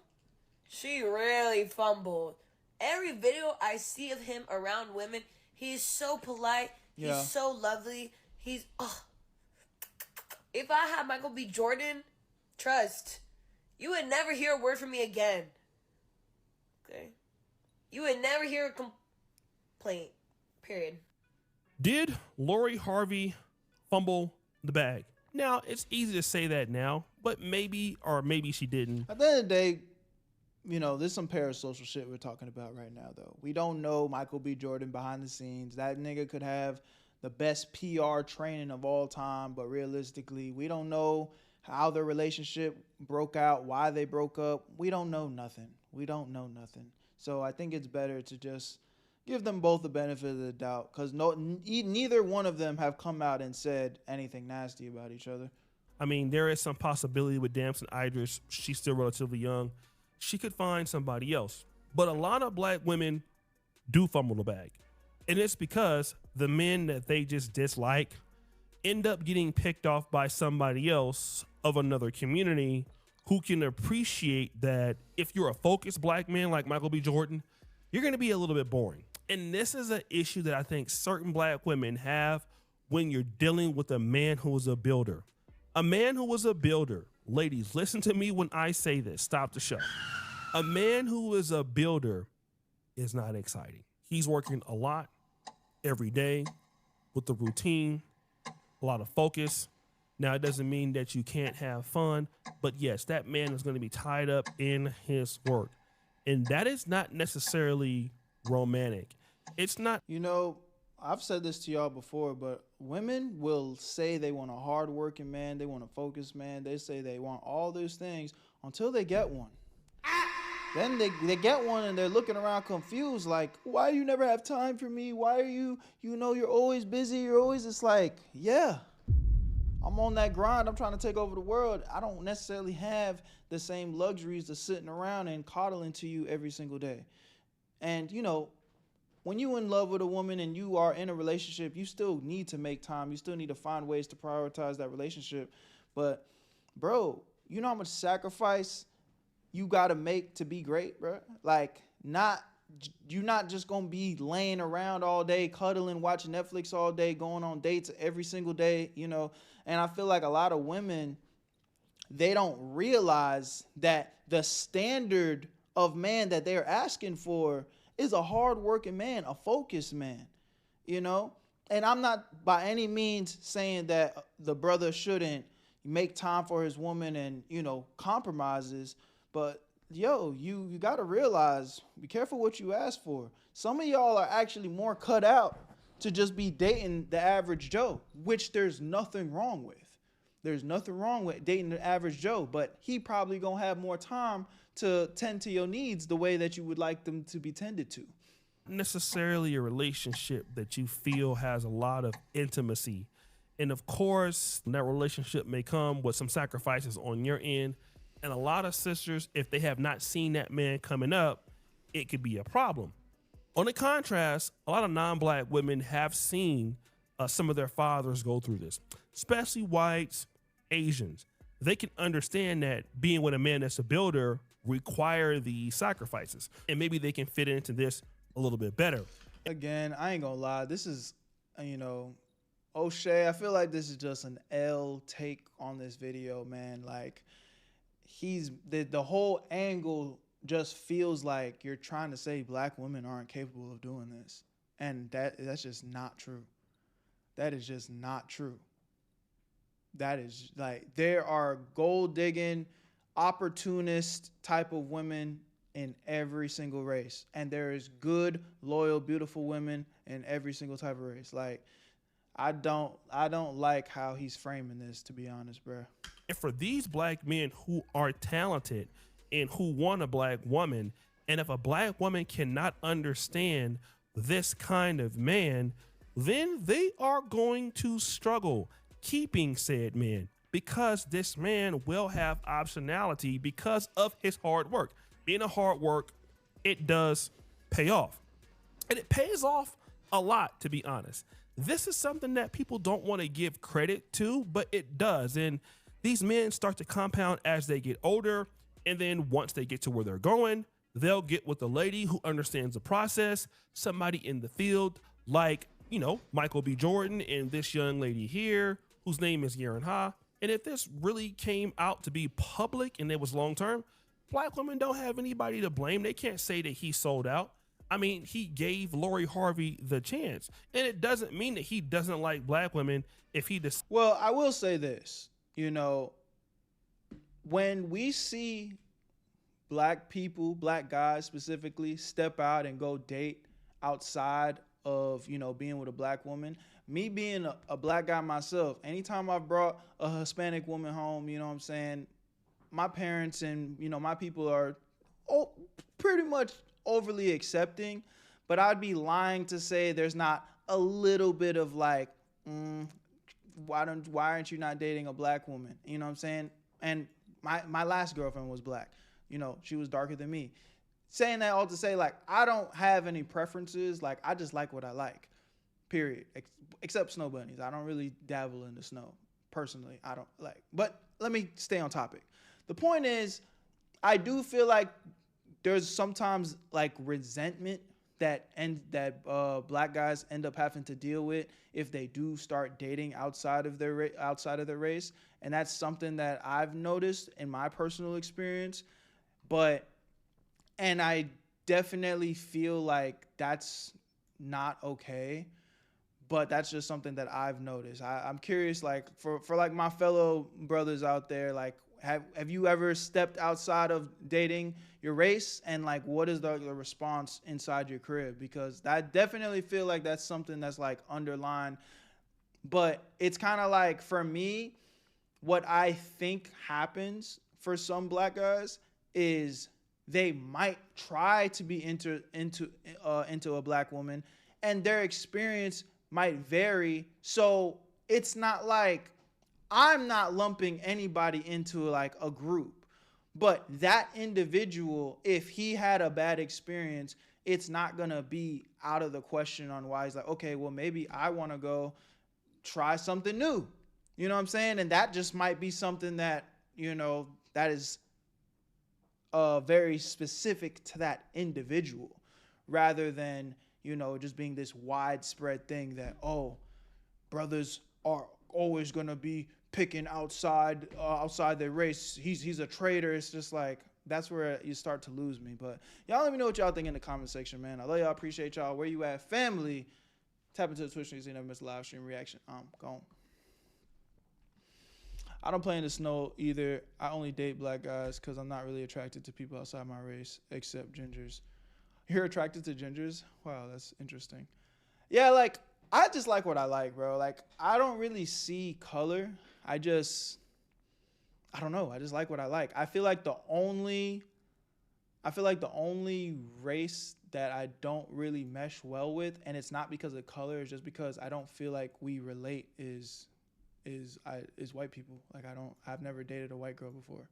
she really fumbled. Every video I see of him around women, he's so polite. Yeah. He's so lovely. He's, If I had Michael B. Jordan, trust, you would never hear a word from me again. Okay? You would never hear a complaint. Period. Did Lori Harvey fumble the bag? Now, it's easy to say that now, but maybe she didn't. At the end of the day, you know, there's some parasocial shit we're talking about right now, though. We don't know Michael B. Jordan behind the scenes. That nigga could have the best PR training of all time, but realistically, we don't know how their relationship broke out, why they broke up. We don't know nothing. So I think it's better to just give them both the benefit of the doubt, because neither one of them have come out and said anything nasty about each other. I mean, there is some possibility with Damson Idris. She's still relatively young. She could find somebody else. But a lot of black women do fumble the bag. And it's because the men that they just dislike end up getting picked off by somebody else of another community who can appreciate that if you're a focused black man like Michael B. Jordan, you're going to be a little bit boring. And this is an issue that I think certain black women have when you're dealing with a man who is a builder. A man who is a builder, ladies, listen to me when I say this, stop the show. A man who is a builder is not exciting. He's working a lot every day with the routine, a lot of focus. Now, it doesn't mean that you can't have fun, but yes, that man is going to be tied up in his work. And that is not necessarily romantic. It's not. You know, I've said this to y'all before, but women will say they want a hard-working man, they want a focused man, they say they want all those things until they get one. Then they get one and they're looking around confused, like, why do you never have time for me? Why are you know, you're always busy, you're always, it's like, yeah. I'm on that grind. I'm trying to take over the world. I don't necessarily have the same luxuries of sitting around and coddling to you every single day. And, you know, when you're in love with a woman and you are in a relationship, you still need to make time. You still need to find ways to prioritize that relationship. But, bro, you know how much sacrifice you got to make to be great, bro? Like, you're not just going to be laying around all day, cuddling, watching Netflix all day, going on dates every single day, you know. And I feel like a lot of women, they don't realize that the standard of man that they're asking for is a hard-working man, a focused man, you know. And I'm not by any means saying that the brother shouldn't make time for his woman and, you know, compromises, but yo, you got to realize, be careful what you ask for. Some of y'all are actually more cut out to just be dating the average Joe, which there's nothing wrong with. There's nothing wrong with dating the average Joe, but he probably gonna have more time to tend to your needs the way that you would like them to be tended to. Necessarily a relationship that you feel has a lot of intimacy. And of course, that relationship may come with some sacrifices on your end. And a lot of sisters, if they have not seen that man coming up, it could be a problem. On the contrast, a lot of non-black women have seen some of their fathers go through this, especially whites, Asians. They can understand that being with a man that's a builder require the sacrifices, and maybe they can fit into this a little bit better. Again, I ain't gonna lie. This is, you know, O'Shea, I feel like this is just an L take on this video, man. Like, the whole angle just feels like you're trying to say black women aren't capable of doing this. And that's just not true. That is just not true. That is like, there are gold digging, opportunist type of women in every single race. And there is good, loyal, beautiful women in every single type of race. Like, I don't like how he's framing this, to be honest, bro. And for these black men who are talented and who want a black woman, and if a black woman cannot understand this kind of man, then they are going to struggle keeping said man, because this man will have optionality because of his hard work. Being a hard work, it does pay off. And it pays off a lot, to be honest. This is something that people don't want to give credit to, but it does. And these men start to compound as they get older. And then once they get to where they're going, they'll get with a lady who understands the process, somebody in the field like, you know, Michael B. Jordan and this young lady here, whose name is Yerin Ha. And if this really came out to be public and it was long-term, black women don't have anybody to blame. They can't say that he sold out. I mean, he gave Lori Harvey the chance. And it doesn't mean that he doesn't like black women if he just... Well, I will say this, you know, when we see black people, black guys specifically, step out and go date outside of, you know, being with a black woman, me being a black guy myself, anytime I've brought a Hispanic woman home, you know what I'm saying, my parents and, you know, my people are pretty much overly accepting, but I'd be lying to say there's not a little bit of like, why aren't you not dating a black woman? You know what I'm saying? And my last girlfriend was black. You know, she was darker than me. Saying that all to say, like, I don't have any preferences. Like, I just like what I like, period. Except snow bunnies. I don't really dabble in the snow. Personally, I don't like. But let me stay on topic. The point is, I do feel like there's sometimes like resentment that black guys end up having to deal with if they do start dating outside of their race, and that's something that I've noticed in my personal experience. And I definitely feel like that's not okay, but that's just something that I've noticed. I'm curious, like for like my fellow brothers out there, like have you ever stepped outside of dating your race, and like what is the response inside your crib? Because I definitely feel like that's something that's like underlined, but it's kind of like, for me, what I think happens for some black guys is they might try to be into a black woman, and their experience might vary. So it's not like I'm not lumping anybody into like a group, but that individual, if he had a bad experience, it's not gonna be out of the question on why he's like, okay, well, maybe I want to go try something new. You know what I'm saying? And that just might be something that, you know, that is very specific to that individual, rather than, you know, just being this widespread thing that, oh, brothers are always gonna be picking outside their race. He's a traitor. It's just like, that's where you start to lose me. But y'all let me know what y'all think in the comment section, man. I love y'all. Appreciate y'all. Where you at, family? Tap into the Twitch stream so you never miss a live stream reaction. Gone. I don't play in the snow either. I only date black guys because I'm not really attracted to people outside my race except gingers. You're attracted to gingers? Wow, that's interesting. Yeah, like, I just like what I like, bro. Like, I don't really see color. I don't know. I just like what I like. I feel like the only race that I don't really mesh well with, and it's not because of color, it's just because I don't feel like we relate, is white people. Like, I've never dated a white girl before.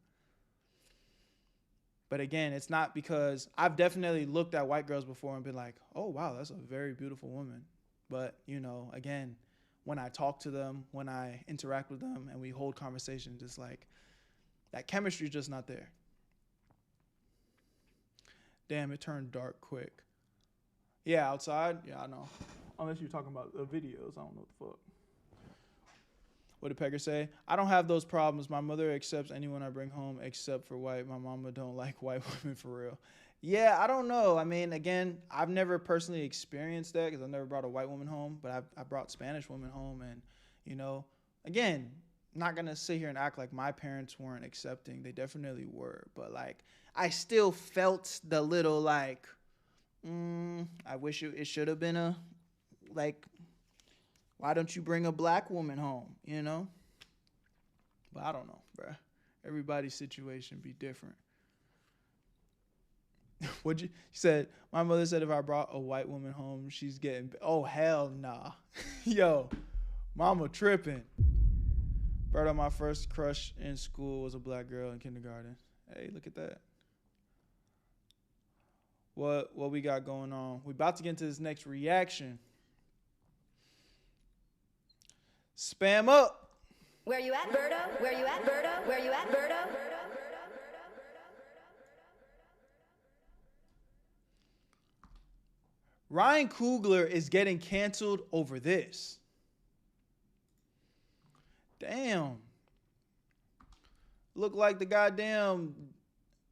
But again, it's not because I've definitely looked at white girls before and been like, oh wow, that's a very beautiful woman. But, you know, again, when I talk to them, when I interact with them and we hold conversations, it's like that chemistry is just not there. Damn, it turned dark quick. Yeah, outside? Yeah, I know. Unless you're talking about the videos, I don't know what the fuck. What did Pecker say? I don't have those problems. My mother accepts anyone I bring home except for white. My mama don't like white women for real. Yeah, I don't know. I mean, again, I've never personally experienced that because I've never brought a white woman home, but I brought Spanish women home. And, you know, again, I'm not going to sit here and act like my parents weren't accepting. They definitely were. But, like, I still felt the little, like, I wish it should have been a, like, why don't you bring a black woman home, you know? But I don't know, bruh. Everybody's situation be different. You said, my mother said if I brought a white woman home, she's getting, oh, hell nah. Yo, mama tripping. Berto, my first crush in school was a black girl in kindergarten. Hey, look at that. What we got going on? We about to get into this next reaction. Spam up. Where you at, Berto? Where you at, Berto? Where you at, Berto? Ryan Coogler is getting canceled over this. Damn. Look like the goddamn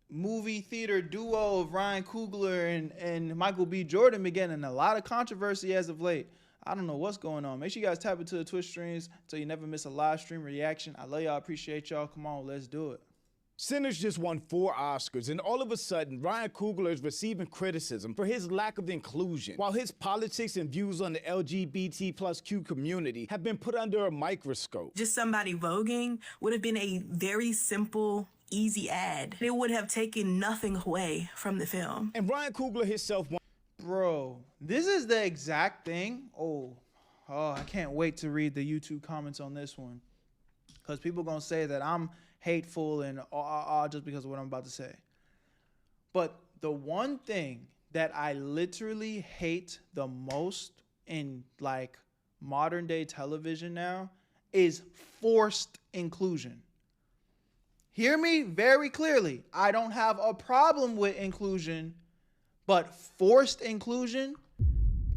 movie theater duo of Ryan Coogler and Michael B. Jordan been getting a lot of controversy as of late. I don't know what's going on. Make sure you guys tap into the Twitch streams so you never miss a live stream reaction. I love y'all. Appreciate y'all. Come on, let's do it. Sinners just won 4 Oscars, and all of a sudden, Ryan Coogler is receiving criticism for his lack of inclusion, while his politics and views on the LGBT+Q community have been put under a microscope. Just somebody voguing would have been a very simple, easy ad. It would have taken nothing away from the film. And Ryan Coogler himself... Bro, this is the exact thing. Oh, I can't wait to read the YouTube comments on this one. Because people going to say that I'm hateful and just because of what I'm about to say. But the one thing that I literally hate the most in like modern day television now is forced inclusion. Hear me very clearly. I don't have a problem with inclusion, but forced inclusion,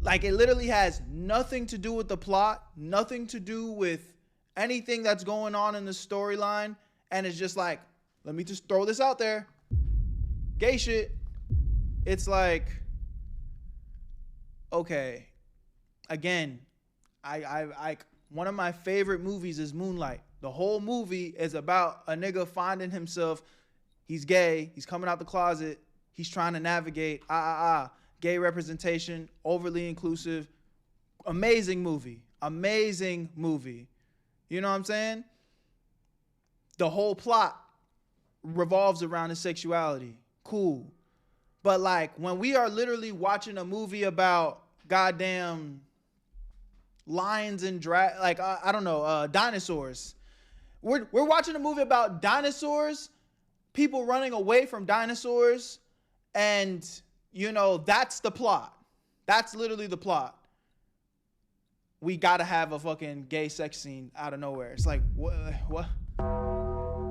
like it literally has nothing to do with the plot, nothing to do with anything that's going on in the storyline, and it's just like, let me just throw this out there. Gay shit. It's like, okay, again, I one of my favorite movies is Moonlight. The whole movie is about a nigga finding himself. He's gay. He's coming out the closet. He's trying to navigate. Gay representation, overly inclusive. Amazing movie. Amazing movie. You know what I'm saying? The whole plot revolves around his sexuality. Cool. But like when we are literally watching a movie about goddamn lions and I don't know, dinosaurs. We're watching a movie about dinosaurs, people running away from dinosaurs, and you know, that's the plot. That's literally the plot. We gotta have a fucking gay sex scene out of nowhere. It's like, what?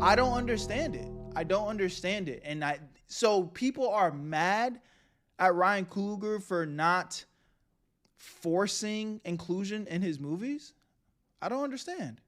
I don't understand it. I don't understand it. And so people are mad at Ryan Coogler for not forcing inclusion in his movies? I don't understand.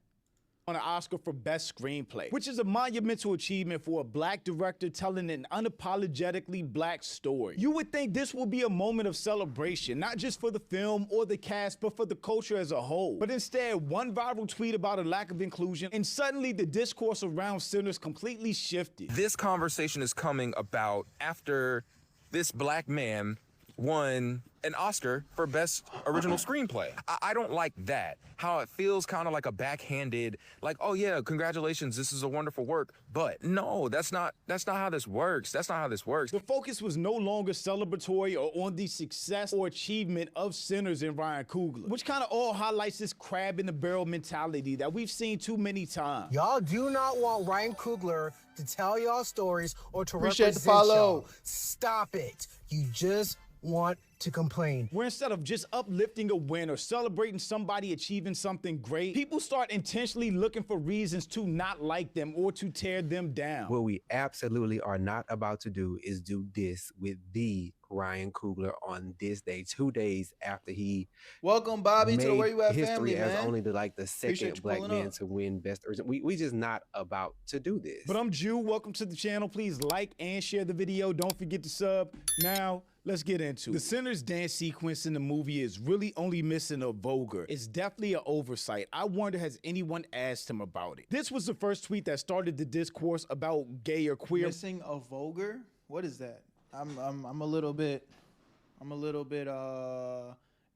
On an Oscar for Best Screenplay, which is a monumental achievement for a black director telling an unapologetically black story. You would think this will be a moment of celebration, not just for the film or the cast, but for the culture as a whole. But instead, one viral tweet about a lack of inclusion, and suddenly the discourse around Sinners completely shifted. This conversation is coming about after this black man won an Oscar for Best Original Screenplay. I don't like that. How it feels kind of like a backhanded, like, oh yeah, congratulations, this is a wonderful work. But no, that's not how this works. That's not how this works. The focus was no longer celebratory or on the success or achievement of Sinners and Ryan Coogler, which kind of all highlights this crab in the barrel mentality that we've seen too many times. Y'all do not want Ryan Coogler to tell y'all stories or to Appreciate the represent follow. y'all. Stop it. You just want to complain. Where instead of just uplifting a win or celebrating somebody achieving something great, people start intentionally looking for reasons to not like them or to tear them down. What we absolutely are not about to do is do this with the Ryan Coogler on this day, 2 days after he welcome Bobby to the Where You At history family, as man. only the second black man up. to win Best Original. We just not about to do this. But I'm Jew. Welcome to the channel. Please like and share the video. Don't forget to sub. Now, let's get into it. The Sinners dance sequence in the movie is really only missing a vulgar. It's definitely an oversight. I wonder, has anyone asked him about it? This was the first tweet that started the discourse about gay or queer. Missing a vulgar? What is that? I'm a little bit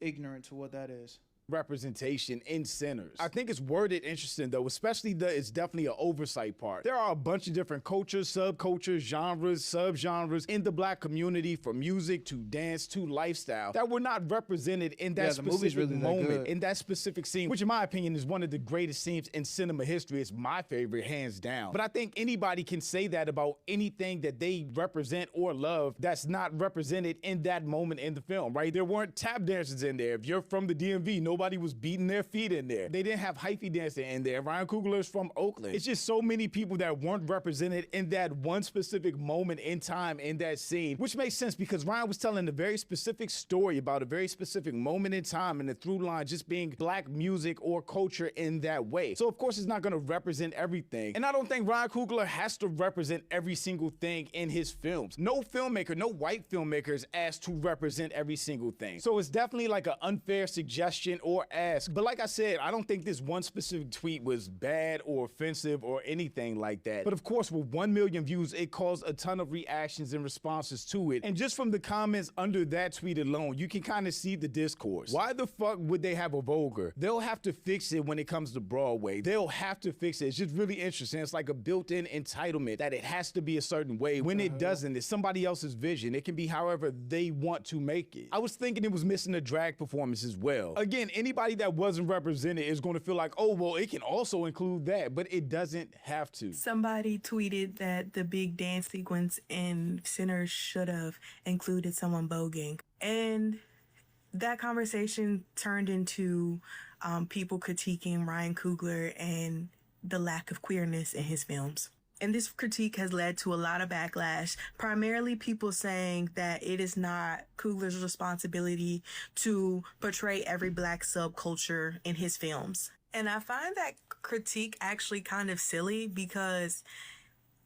ignorant to what that is. Representation in Sinners. I think it's worded interesting though, especially it's definitely an oversight part. There are a bunch of different cultures, subcultures, genres, subgenres in the black community, from music to dance to lifestyle, that were not represented in that specific moment, in that specific scene, which in my opinion is one of the greatest scenes in cinema history. It's my favorite, hands down. But I think anybody can say that about anything that they represent or love that's not represented in that moment in the film, right? There weren't tap dancers in there. If you're from the DMV, nobody was beating their feet in there. They didn't have hyphy dancing in there. Ryan Coogler is from Oakland. It's just so many people that weren't represented in that one specific moment in time in that scene, which makes sense because Ryan was telling a very specific story about a very specific moment in time, and the through line just being black music or culture in that way. So of course it's not gonna represent everything. And I don't think Ryan Coogler has to represent every single thing in his films. No filmmaker, no white filmmaker is asked to represent every single thing. So it's definitely like an unfair suggestion or ask. But like I said, I don't think this one specific tweet was bad or offensive or anything like that. But of course, with 1 million views, it caused a ton of reactions and responses to it. And just from the comments under that tweet alone, you can kind of see the discourse. Why the fuck would they have a vulgar? They'll have to fix it when it comes to Broadway. They'll have to fix it. It's just really interesting. It's like a built-in entitlement that it has to be a certain way. When it doesn't, it's somebody else's vision. It can be however they want to make it. I was thinking it was missing a drag performance as well. Again, anybody that wasn't represented is going to feel like, oh, well, it can also include that, but it doesn't have to. Somebody tweeted that the big dance sequence in Sinners should have included someone voguing. And that conversation turned into people critiquing Ryan Coogler and the lack of queerness in his films. And this critique has led to a lot of backlash, primarily people saying that it is not Coogler's responsibility to portray every black subculture in his films. And I find that critique actually kind of silly because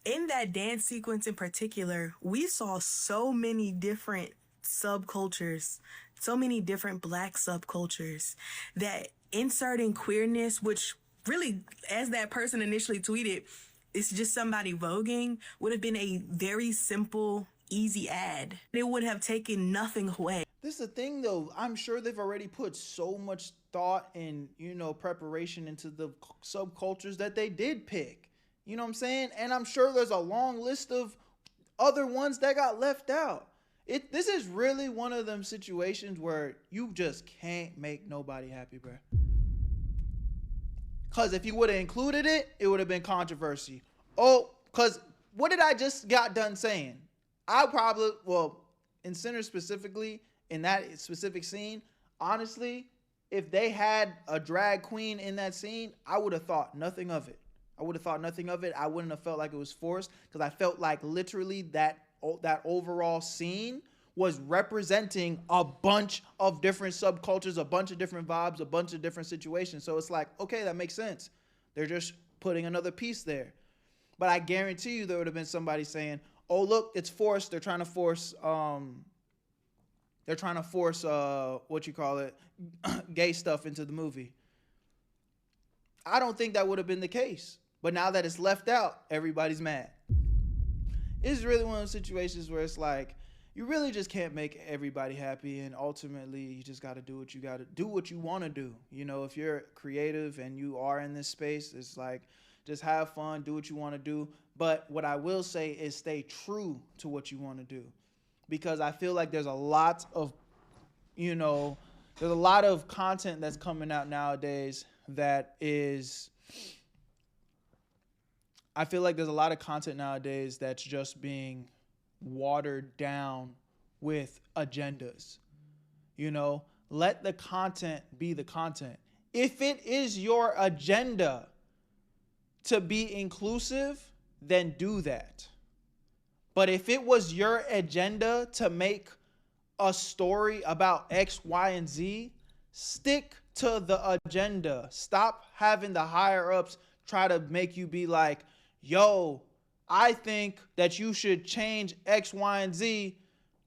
in that dance sequence in particular, we saw so many different subcultures, so many different black subcultures, that inserting queerness, which really, as that person initially tweeted, it's just somebody voguing, would have been a very simple, easy ad. It would have taken nothing away. This is the thing though, I'm sure they've already put so much thought and, you know, preparation into the subcultures that they did pick. You know what I'm saying? And I'm sure there's a long list of other ones that got left out. This is really one of them situations where you just can't make nobody happy, bro. Because if you would have included it, it would have been controversy. Oh, because what did I just got done saying? I probably, well, in Center specifically, in that specific scene, honestly, if they had a drag queen in that scene, I would have thought nothing of it. I would have thought nothing of it. I wouldn't have felt like it was forced because I felt like literally that overall scene was representing a bunch of different subcultures, a bunch of different vibes, a bunch of different situations. So it's like, okay, that makes sense. They're just putting another piece there. But I guarantee you there would have been somebody saying, oh, look, it's forced. They're trying to force, what you call it, gay stuff into the movie. I don't think that would have been the case. But now that it's left out, everybody's mad. It's really one of those situations where it's like, you really just can't make everybody happy, and ultimately you just got to do what you got to do, what you want to do. You know, if you're creative and you are in this space, it's like just have fun, do what you want to do. But what I will say is stay true to what you want to do, because I feel like there's a lot of, you know, there's a lot of content that's coming out nowadays that is, I feel like there's a lot of content nowadays that's just being watered down with agendas. You know, let the content be the content. If it is your agenda to be inclusive, then do that. But if it was your agenda to make a story about X, Y, and Z, stick to the agenda. Stop having the higher ups try to make you be like, yo, I think that you should change X, Y, and Z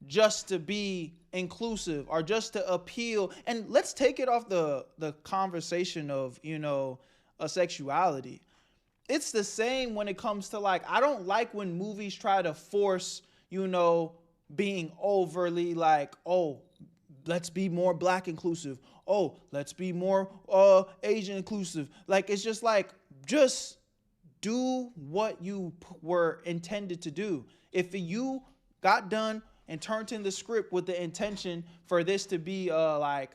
just to be inclusive or just to appeal. And let's take it off the conversation of, you know, a sexuality. It's the same when it comes to, like, I don't like when movies try to force, you know, being overly like, oh, let's be more black inclusive. Oh, let's be more Asian inclusive. Like, it's just like, just do what you were intended to do. If you got done and turned in the script with the intention for this to be like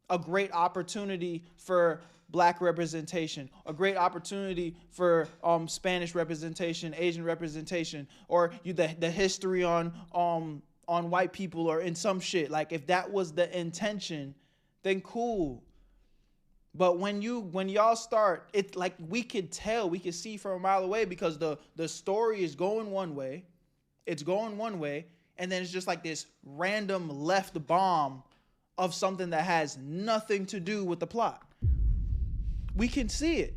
a great opportunity for black representation, a great opportunity for Spanish representation, Asian representation, or the history on white people or in some shit, like if that was the intention, then cool. But when y'all start, it like we could tell, we could see from a mile away, because the story is going one way, and then it's just like this random left bomb of something that has nothing to do with the plot. We can see it.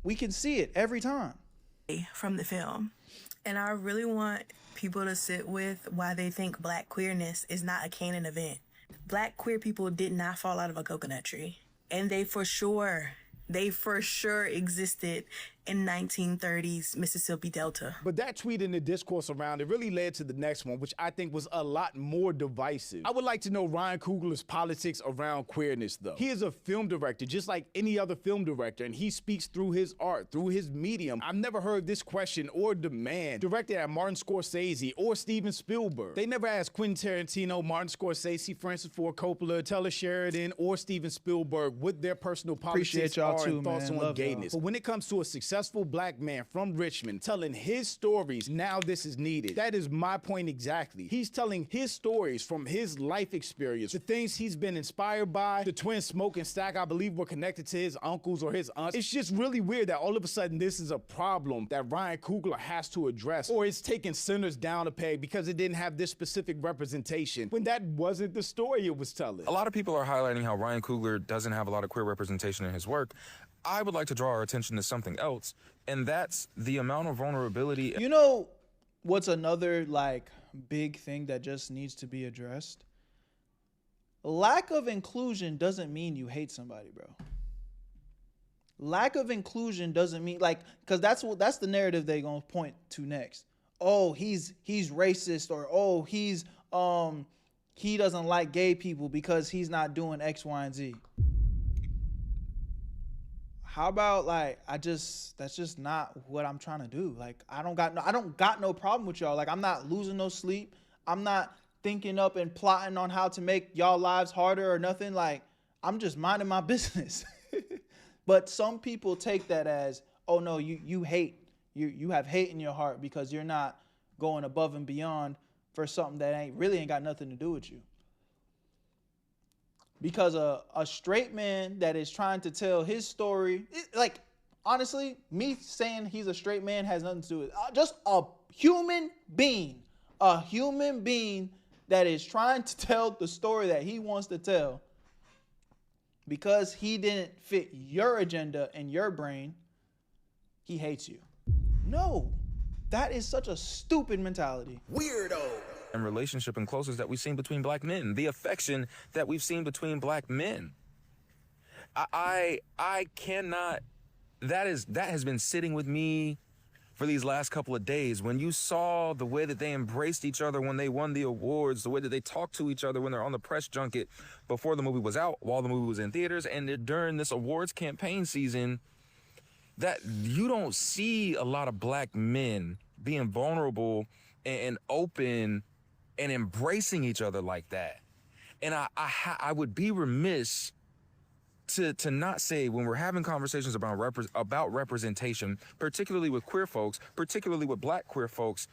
We can see it every time. From the film. And I really want people to sit with why they think black queerness is not a canon event. Black queer people did not fall out of a coconut tree. And they for sure existed in 1930s Mississippi Delta. But that tweet and the discourse around it really led to the next one, which I think was a lot more divisive. I would like to know Ryan Coogler's politics around queerness, though. He is a film director, just like any other film director, and he speaks through his art, through his medium. I've never heard this question or demand directed at Martin Scorsese or Steven Spielberg. They never asked Quentin Tarantino, Martin Scorsese, Francis Ford Coppola, Taylor Sheridan, or Steven Spielberg what their personal politics are and thoughts on gayness. But when it comes to a successful successful black man from Richmond telling his stories, now this is needed. That is my point exactly. He's telling his stories from his life experience, the things he's been inspired by. The twins Smoke and Stack, I believe, were connected to his uncles or his aunts. It's just really weird that all of a sudden this is a problem that Ryan Coogler has to address, or it's taking sinners down a peg because it didn't have this specific representation, when that wasn't the story it was telling. A lot of people are highlighting how Ryan Coogler doesn't have a lot of queer representation in his work. I would like to draw our attention to something else, and that's the amount of vulnerability. You know what's another like big thing that just needs to be addressed? Lack of inclusion doesn't mean you hate somebody, bro. Lack of inclusion doesn't mean, like, because that's the narrative they're gonna point to next. Oh, he's racist, or oh, he doesn't like gay people because he's not doing X, Y, and Z. How about, like, that's just not what I'm trying to do. Like, I don't got no problem with y'all. Like, I'm not losing no sleep. I'm not thinking up and plotting on how to make y'all lives harder or nothing. Like, I'm just minding my business. But some people take that as, oh no, you hate. You have hate in your heart because you're not going above and beyond for something that really ain't got nothing to do with you. Because a straight man that is trying to tell his story, like, honestly, me saying he's a straight man has nothing to do with it. Just a human being that is trying to tell the story that he wants to tell, because he didn't fit your agenda and your brain, he hates you. No, that is such a stupid mentality. Weirdo. And relationship and closeness that we've seen between black men, the affection that we've seen between black men. I cannot, that has been sitting with me for these last couple of days. When you saw the way that they embraced each other when they won the awards, the way that they talked to each other when they're on the press junket before the movie was out, while the movie was in theaters, and during this awards campaign season, that you don't see a lot of black men being vulnerable and open and embracing each other like that. And I would be remiss to not say, when we're having conversations about representation, particularly with queer folks, particularly with black queer folks,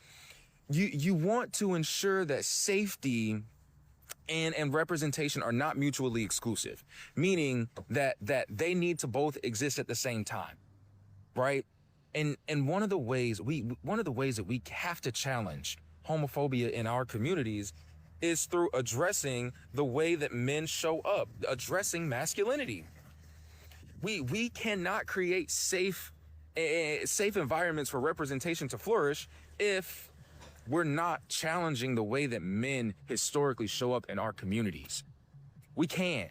you want to ensure that safety and representation are not mutually exclusive, meaning that they need to both exist at the same time, right? And one of the ways that we have to challenge homophobia in our communities is through addressing the way that men show up, addressing masculinity. We cannot create safe environments for representation to flourish if we're not challenging the way that men historically show up in our communities. We can't.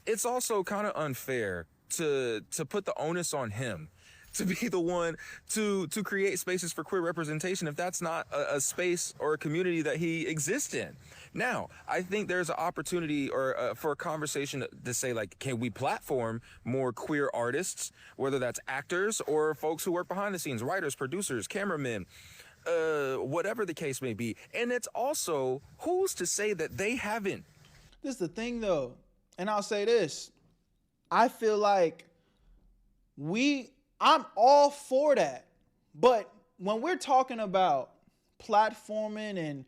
It's also kind of unfair to put the onus on him to be the one to create spaces for queer representation if that's not a space or a community that he exists in. Now, I think there's an opportunity for a conversation to say, like, can we platform more queer artists, whether that's actors or folks who work behind the scenes, writers, producers, cameramen, whatever the case may be. And it's also, who's to say that they haven't? This is the thing, though, and I'll say this. I feel like I'm all for that. But when we're talking about platforming and,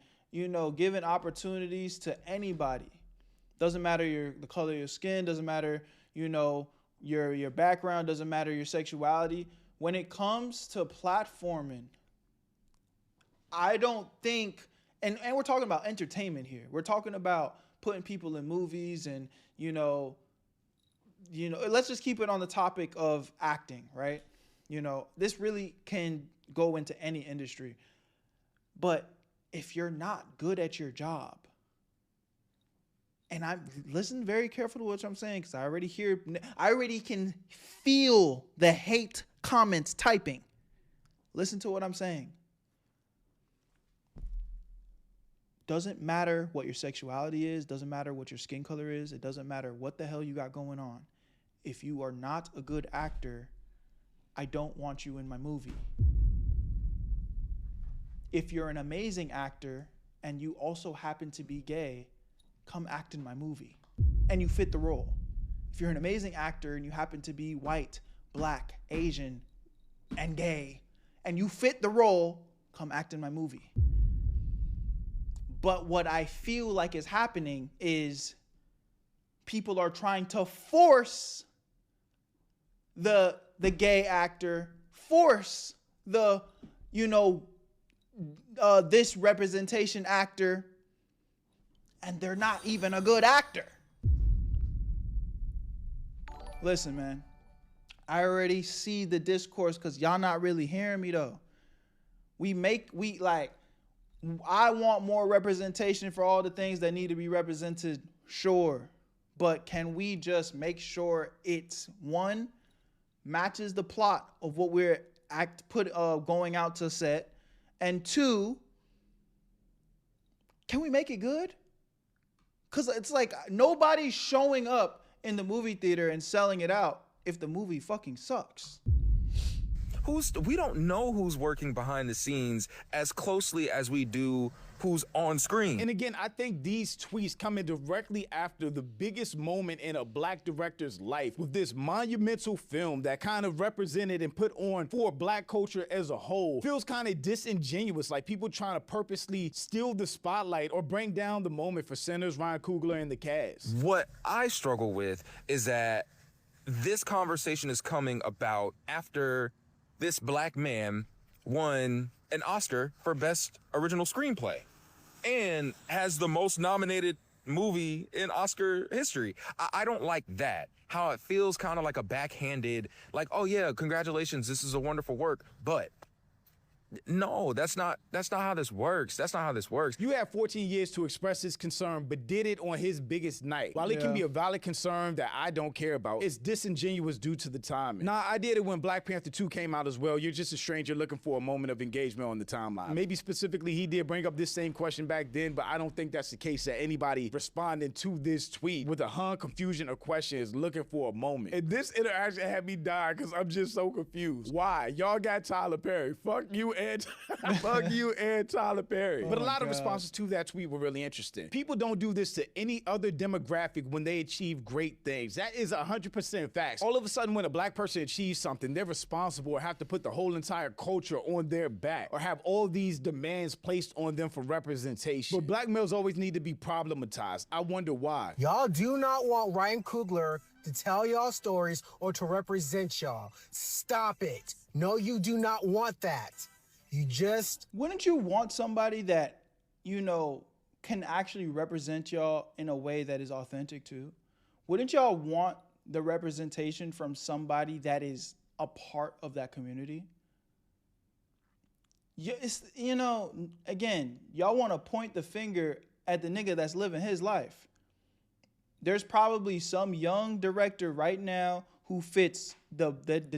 giving opportunities to anybody, doesn't matter the color of your skin, doesn't matter, your background, doesn't matter your sexuality. When it comes to platforming, I don't think, and we're talking about entertainment here. We're talking about putting people in movies and, let's just keep it on the topic of acting, right? This really can go into any industry. But if you're not good at your job, and listen very carefully to what I'm saying, because I already can feel the hate comments typing. Listen to what I'm saying. Doesn't matter what your sexuality is, doesn't matter what your skin color is, it doesn't matter what the hell you got going on. If you are not a good actor, I don't want you in my movie. If you're an amazing actor and you also happen to be gay, come act in my movie. And you fit the role. If you're an amazing actor and you happen to be white, black, Asian, and gay and you fit the role, come act in my movie. But what I feel like is happening is people are trying to force the gay actor, force the, this representation actor, and they're not even a good actor. Listen, man, I already see the discourse because y'all not really hearing me though. I want more representation for all the things that need to be represented, sure. But can we just make sure it's, one, matches the plot of what we're going out to set, and two, can we make it good? Because it's like nobody's showing up in the movie theater and selling it out if the movie fucking sucks. We don't know who's working behind the scenes as closely as we do who's on screen. And again, I think these tweets come in directly after the biggest moment in a black director's life with this monumental film that kind of represented and put on for black culture as a whole. Feels kind of disingenuous, like people trying to purposely steal the spotlight or bring down the moment for Sinners, Ryan Coogler, and the cast. What I struggle with is that this conversation is coming about after this black man won an Oscar for Best Original Screenplay and has the most nominated movie in Oscar history. I don't like that. How it feels kind of like a backhanded, like, oh yeah, congratulations, this is a wonderful work, but no, that's not how this works. That's not how this works. You had 14 years to express his concern, but did it on his biggest night. While it can be a valid concern that I don't care about, it's disingenuous due to the timing. Nah, I did it when Black Panther 2 came out as well. You're just a stranger looking for a moment of engagement on the timeline. Maybe specifically he did bring up this same question back then, but I don't think that's the case that anybody responding to this tweet with a confusion or question is looking for a moment. And this interaction had me dying because I'm just so confused. Why? Y'all got Tyler Perry. Fuck you and fuck you and Tyler Perry. But a lot of responses to that tweet were really interesting. People don't do this to any other demographic when they achieve great things. That is 100% facts. All of a sudden, when a black person achieves something, they're responsible or have to put the whole entire culture on their back or have all these demands placed on them for representation. But black males always need to be problematized. I wonder why. Y'all do not want Ryan Coogler to tell y'all stories or to represent y'all. Stop it. No, you do not want that. You just... Wouldn't you want somebody that, can actually represent y'all in a way that is authentic too? Wouldn't y'all want the representation from somebody that is a part of that community? Again, y'all want to point the finger at the nigga that's living his life. There's probably some young director right now who fits the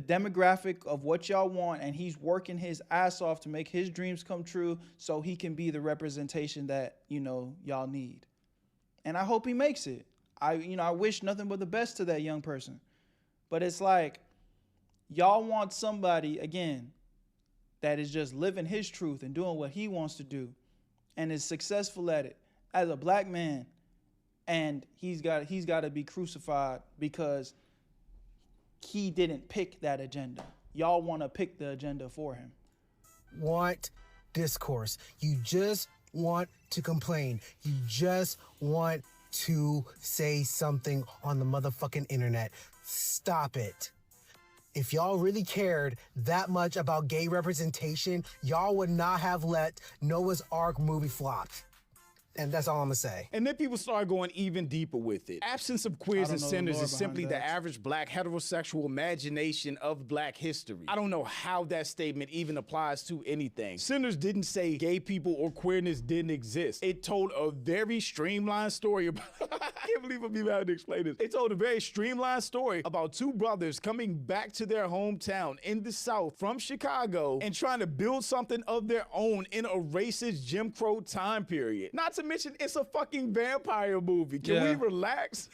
demographic of what y'all want, and he's working his ass off to make his dreams come true so he can be the representation that, y'all need. And I hope he makes it. I wish nothing but the best to that young person. But it's like, y'all want somebody, again, that is just living his truth and doing what he wants to do and is successful at it as a black man, and he's got to be crucified because he didn't pick that agenda. Y'all want to pick the agenda for him. Want discourse. You just want to complain. You just want to say something on the motherfucking internet. Stop it. If y'all really cared that much about gay representation, y'all would not have let Noah's Ark movie flop. And that's all I'm gonna say. And then people start going even deeper with it. Absence of queers and sinners is simply the average black heterosexual imagination of black history. I don't know how that statement even applies to anything. Sinners didn't say gay people or queerness didn't exist. It told a very streamlined story about I can't believe I'm even having to explain this. It told a very streamlined story about two brothers coming back to their hometown in the South from Chicago and trying to build something of their own in a racist Jim Crow time period. Not to to mention it's a fucking vampire movie. Can we Yeah. relax?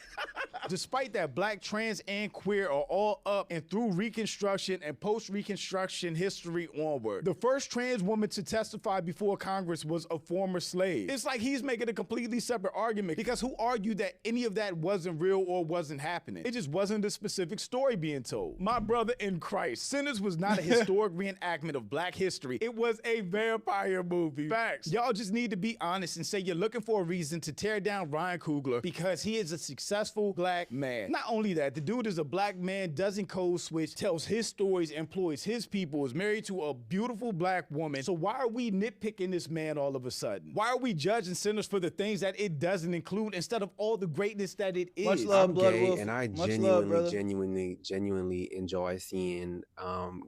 Despite that, black, trans, and queer are all up and through Reconstruction and post-Reconstruction history onward. The first trans woman to testify before Congress was a former slave. It's like he's making a completely separate argument because who argued that any of that wasn't real or wasn't happening? It just wasn't a specific story being told. My brother in Christ, Sinners was not a historic reenactment of black history. It was a vampire movie. Facts. Y'all just need to be honest and say you're looking for a reason to tear down Ryan Coogler because he is a successful black man. Not only that, the dude is a black man, doesn't code switch, tells his stories, employs his people, is married to a beautiful black woman. So why are we nitpicking this man all of a sudden? Why are we judging Sinners for the things that it doesn't include instead of all the greatness that it is? Much love, I'm Blood gay, Wolf. and I Much love, brother. genuinely enjoy seeing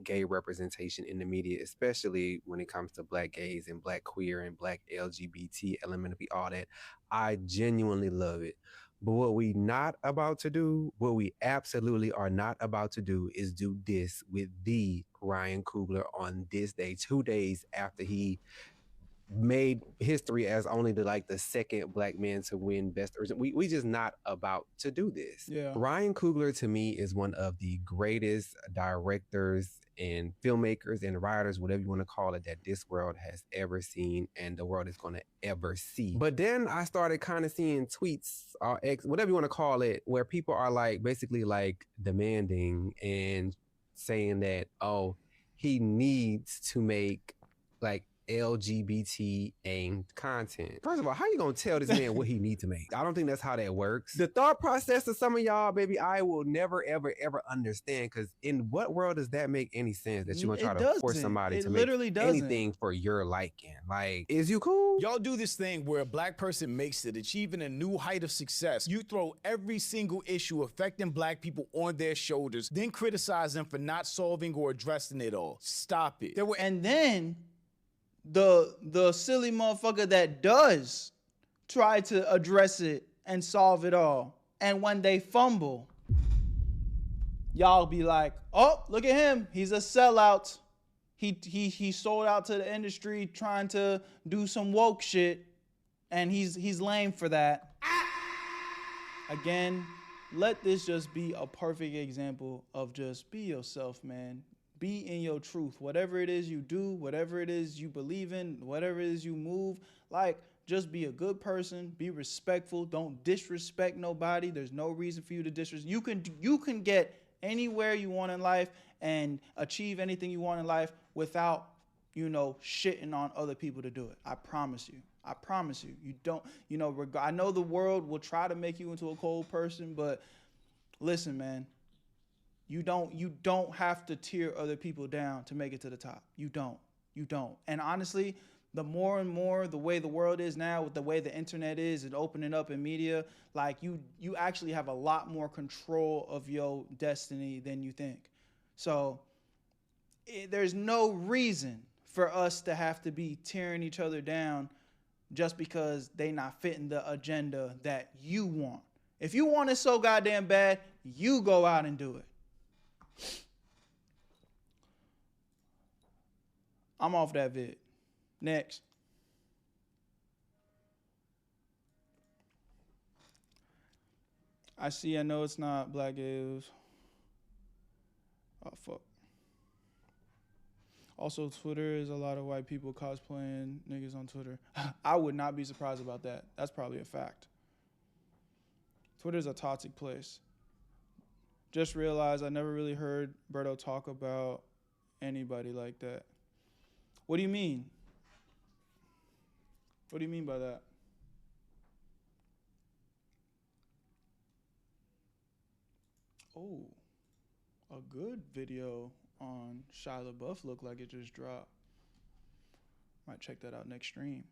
gay representation in the media, especially when it comes to black gays and black queer and black LGBT, LMNOP, all that. I genuinely love it. But what we not about to do, what we absolutely are not about to do, is do this with the Ryan Coogler on this day, 2 days after he made history as only the second black man to win Best Original. We just not about to do this. Yeah. Ryan Coogler to me is one of the greatest directors and filmmakers and writers, whatever you want to call it, that this world has ever seen and the world is going to ever see. But then I started kind of seeing tweets or whatever you want to call it, where people are basically demanding and saying that, oh, he needs to make LGBT aimed content. First of all, how you gonna tell this man what he needs to make? I don't think that's how that works. The thought process of some of y'all, baby, I will never, ever, ever understand, because in what world does that make any sense that you're gonna try to force somebody to make anything for your liking? Is you cool? Y'all do this thing where a black person makes it, achieving a new height of success. You throw every single issue affecting black people on their shoulders, then criticize them for not solving or addressing it all. Stop it. And then the silly motherfucker that does try to address it and solve it all, and when they fumble, y'all be like, oh, look at him, he's a sellout. He sold out to the industry trying to do some woke shit, and he's lame for that. Again, let this just be a perfect example of just be yourself, man. Be in your truth. Whatever it is you do, whatever it is you believe in, whatever it is you move, just be a good person, be respectful, don't disrespect nobody. There's no reason for you to disrespect. You can get anywhere you want in life and achieve anything you want in life without, shitting on other people to do it. I promise you. I promise you. You don't, I know the world will try to make you into a cold person, but listen, man. You don't have to tear other people down to make it to the top. You don't. And honestly, the more and more the way the world is now, with the way the internet is and opening up in media, you actually have a lot more control of your destiny than you think. So there's no reason for us to have to be tearing each other down just because they not fitting the agenda that you want. If you want it so goddamn bad, you go out and do it. I'm off that vid. Next. I know it's not black gays. Oh, fuck. Also, Twitter is a lot of white people cosplaying niggas on Twitter. I would not be surprised about that. That's probably a fact. Twitter's a toxic place. Just realized I never really heard Berto talk about anybody like that. What do you mean? What do you mean by that? Oh, a good video on Shia LaBeouf looked like it just dropped. Might check that out next stream.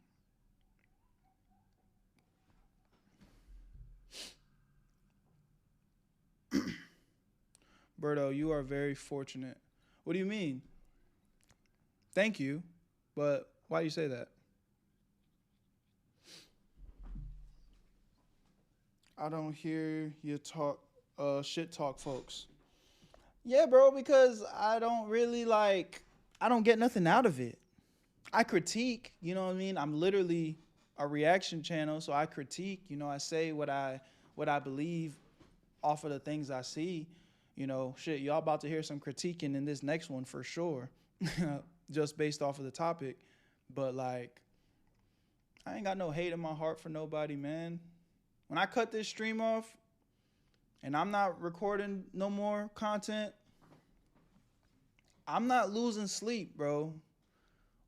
Berto, you are very fortunate. What do you mean? Thank you, but why do you say that? I don't hear you talk, shit talk, folks. Yeah, bro, because I don't really I don't get nothing out of it. I critique, you know what I mean? I'm literally a reaction channel, so I critique. You know, I say what I believe off of the things I see. You know, shit, y'all about to hear some critiquing in this next one for sure, just based off of the topic. But like, I ain't got no hate in my heart for nobody, man. When I cut this stream off and I'm not recording no more content, I'm not losing sleep, bro,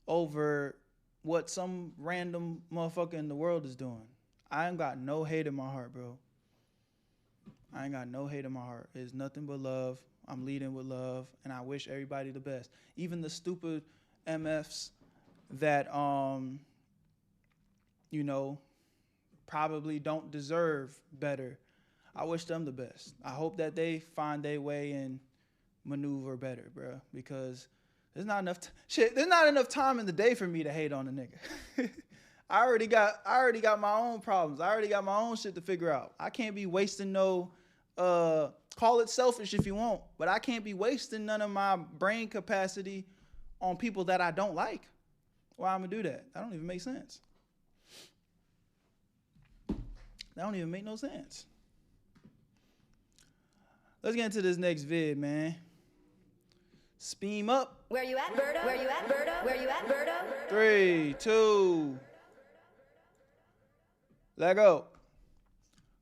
over what some random motherfucker in the world is doing. I ain't got no hate in my heart, bro. I ain't got no hate in my heart. It's nothing but love. I'm leading with love, and I wish everybody the best. Even the stupid MFs that, you know, probably don't deserve better. I wish them the best. I hope that they find their way and maneuver better, bro, because there's not enough there's not enough time in the day for me to hate on a nigga. I already got my own problems. I already got my own shit to figure out. I can't be wasting no call it selfish if you want, but I can't be wasting none of my brain capacity on people that I don't like. Why I'm gonna do that? That don't even make sense. That don't even make no sense. Let's get into this next vid, man. Speam up. Where you at, Berto? Where you at, Berto? Where you at, Berto? 3, 2. Let go.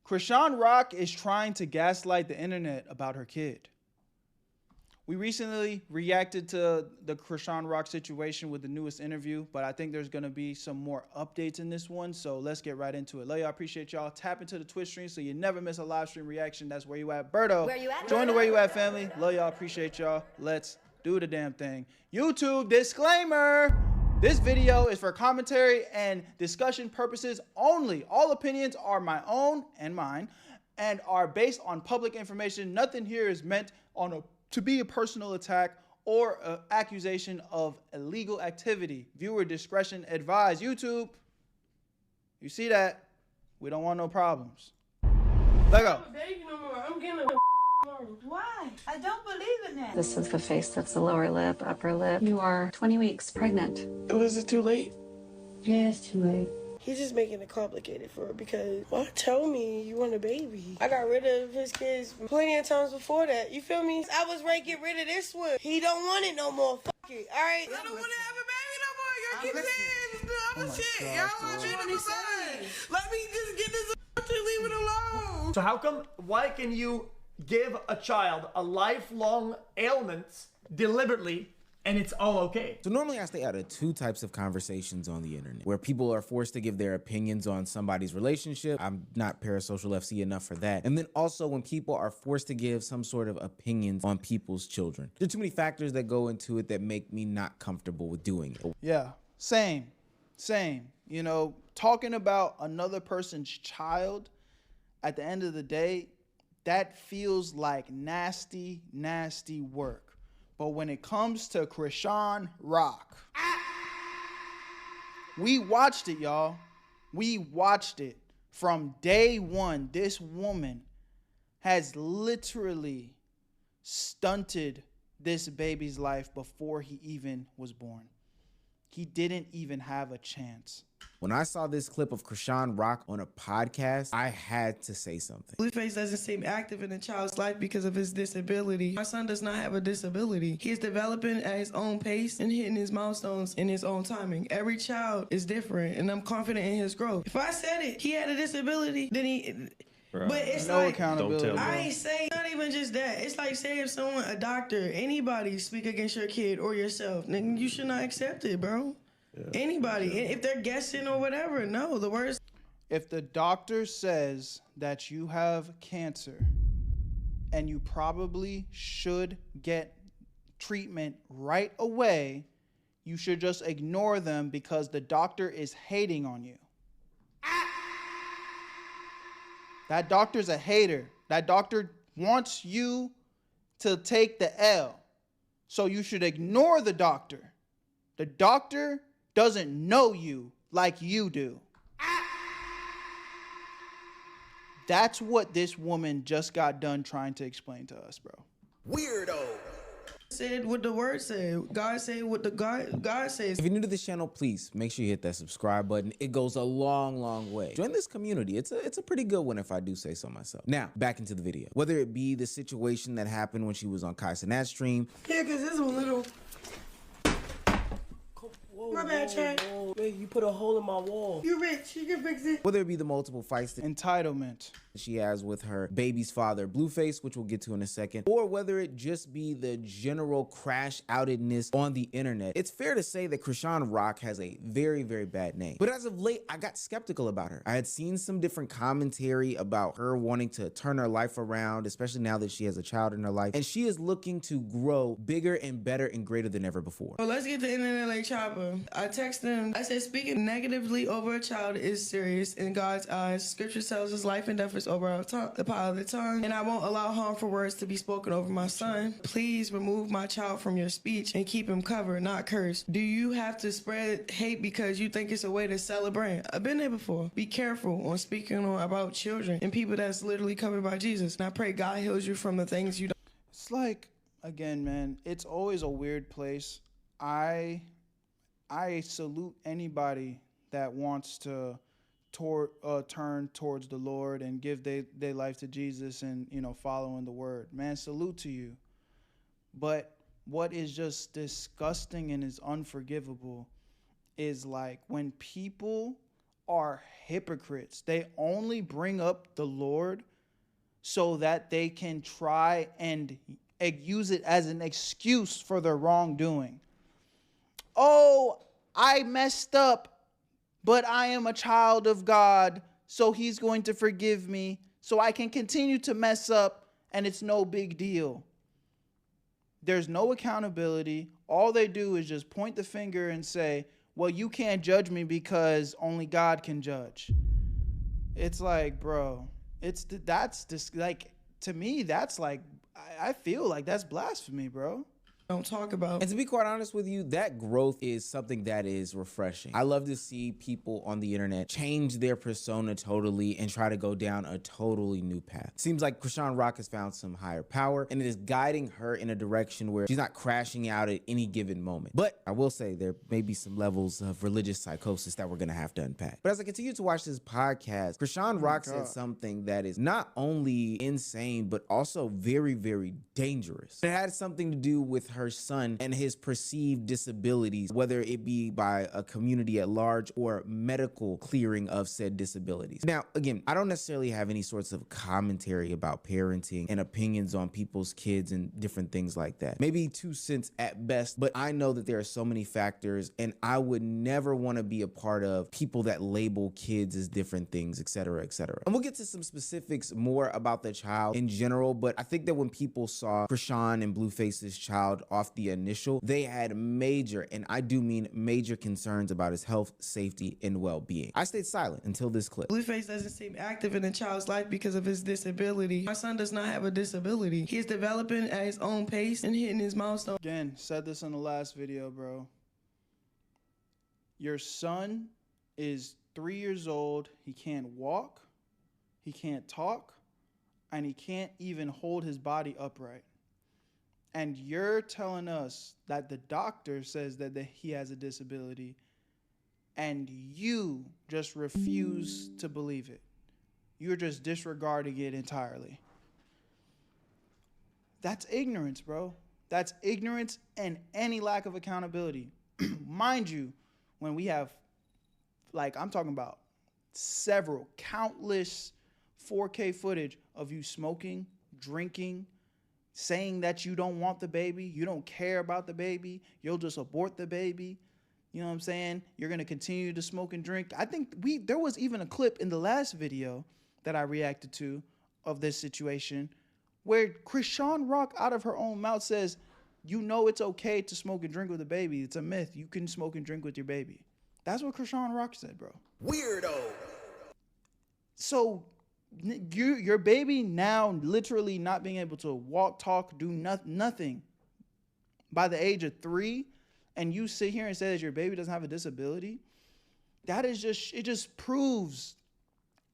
Krishan Rock is trying to gaslight the internet about her kid. We recently reacted to the Krishan Rock situation with the newest interview, but I think there's going to be some more updates in this one, so let's get right into it. Love y'all, appreciate y'all. Tap into the Twitch stream so you never miss a live stream reaction. That's Where You At, Berto. Where you at, Join the Berto? Where You At family. Love y'all, appreciate y'all. Let's do the damn thing. YouTube disclaimer. This video is for commentary and discussion purposes only. All opinions are my own and mine and are based on public information. Nothing here is meant to be a personal attack or an accusation of illegal activity. Viewer discretion advised. YouTube, you see that? We don't want no problems. Let go. I'm getting Why? I don't believe in that. This is the face, that's the lower lip, upper lip. You are 20 weeks pregnant. Was it too late? Yeah, it's too late. He's just making it complicated for her because why tell me you want a baby? I got rid of his kids plenty of times before that. You feel me? I was ready to get rid of this one. He don't want it no more. Fuck it. All right. I don't want to have a baby no more. Y'all keep saying the other shit. Y'all want me to be saying. Let me just get this and leave it alone. So how come? Why can you give a child a lifelong ailment deliberately and it's all okay? So normally I stay out of two types of conversations on the internet where people are forced to give their opinions on somebody's relationship. I'm not parasocial FC enough for that. And then also when people are forced to give some sort of opinions on people's children. There are too many factors that go into it that make me not comfortable with doing it. Yeah, same. You know, talking about another person's child, at the end of the day, that feels like nasty, nasty work. But when it comes to Krishan Rock, we watched it, y'all. We watched it from day one. This woman has literally stunted this baby's life before he even was born. He didn't even have a chance. When I saw this clip of Krishan Rock on a podcast, I had to say something. Blueface doesn't seem active in a child's life because of his disability. Our son does not have a disability. He is developing at his own pace and hitting his milestones in his own timing. Every child is different, and I'm confident in his growth. If I said it, he had a disability, then he... Bro. But it's no like, accountability. I ain't saying, not even just that. It's like saying if someone, a doctor, anybody speak against your kid or yourself, then you should not accept it, bro. Yeah. Anybody, if they're guessing or whatever, no, the words. If the doctor says that you have cancer and you probably should get treatment right away, you should just ignore them because the doctor is hating on you. That doctor's a hater. That doctor wants you to take the L. So you should ignore the doctor. The doctor doesn't know you like you do. That's what this woman just got done trying to explain to us, bro. Weirdo. said what the word said. God said what the God says. If you're new to this channel, please make sure you hit that subscribe button. It goes a long way. Join this community. It's a pretty good one if I do say so myself. Now, back into the video. Whether it be the situation that happened when she was on Kai Cenat's stream. Yeah, because this one little. My bad, Chad. Wait, you put a hole in my wall. You rich. You can fix it. Whether it be the multiple fights that Entitlement she has with her baby's father, Blueface, which we'll get to in a second, or whether it just be the general crash outedness on the internet, it's fair to say that Krishan Rock has a very bad name. But as of late, I got skeptical about her. I had seen some different commentary about her wanting to turn her life around, especially now that she has a child in her life, and she is looking to grow bigger and better and greater than ever before. Well, let's get the internet like Chopper. I texted him. I said, speaking negatively over a child is serious in God's eyes. Scripture tells us life and death is over our tongue, the power of the tongue, and I won't allow harmful words to be spoken over my son. Please remove my child from your speech and keep him covered, not cursed. Do you have to spread hate because you think it's a way to sell a brand? I've been there before. Be careful on speaking about children and people that's literally covered by Jesus. And I pray God heals you from the things you don't. It's like, again, man, it's always a weird place. I salute anybody that wants to turn towards the Lord and give their life to Jesus and, you know, following the word. Man, salute to you. But what is just disgusting and is unforgivable is like when people are hypocrites. They only bring up the Lord so that they can try and use it as an excuse for their wrongdoing. Oh, I messed up, but I am a child of God, so he's going to forgive me, so I can continue to mess up, and it's no big deal. There's no accountability. All they do is just point the finger and say, well, you can't judge me because only God can judge. It's like, bro, like, to me, that's like, I feel like that's blasphemy, bro. Don't talk about. And to be quite honest with you, that growth is something that is refreshing. I love to see people on the internet change their persona totally and try to go down a totally new path. Seems like Krishan Rock has found some higher power and it is guiding her in a direction where she's not crashing out at any given moment. But I will say there may be some levels of religious psychosis that we're gonna have to unpack. But as I continue to watch this podcast, Krishan Rock said something that is not only insane, but also very dangerous. It had something to do with her son and his perceived disabilities, whether it be by a community at large or medical clearing of said disabilities. Now, again, I don't necessarily have any sorts of commentary about parenting and opinions on people's kids and different things like that. Maybe 2 cents at best, but I know that there are so many factors and I would never want to be a part of people that label kids as different things, etc., etc. And we'll get to some specifics more about the child in general, but I think that when people saw Krishan and Blueface's child off the initial, they had major, and I do mean major, concerns about his health, safety, and well-being. I stayed silent until this clip. Blueface doesn't seem active in a child's life because of his disability. My son does not have a disability. He is developing at his own pace and hitting his milestone. Again, said this in the last video, bro. Your son is 3 years old. He can't walk, he can't talk, and he can't even hold his body upright. And you're telling us that the doctor says that he has a disability and you just refuse to believe it. You're just disregarding it entirely. That's ignorance, bro. That's ignorance and any lack of accountability. Mind you, when we have, like, I'm talking about countless 4K footage of you smoking, drinking, saying that you don't want the baby, you don't care about the baby, you'll just abort the baby. You know what I'm saying? You're going to continue to smoke and drink. I think there was even a clip in the last video that I reacted to of this situation where Krishan Rock out of her own mouth says, you know it's okay to smoke and drink with a baby. It's a myth. You can smoke and drink with your baby. That's what Krishan Rock said, bro. Weirdo. So your baby now literally not being able to walk, talk, do nothing by the age of 3, and you sit here and say that your baby doesn't have a disability, that is it just proves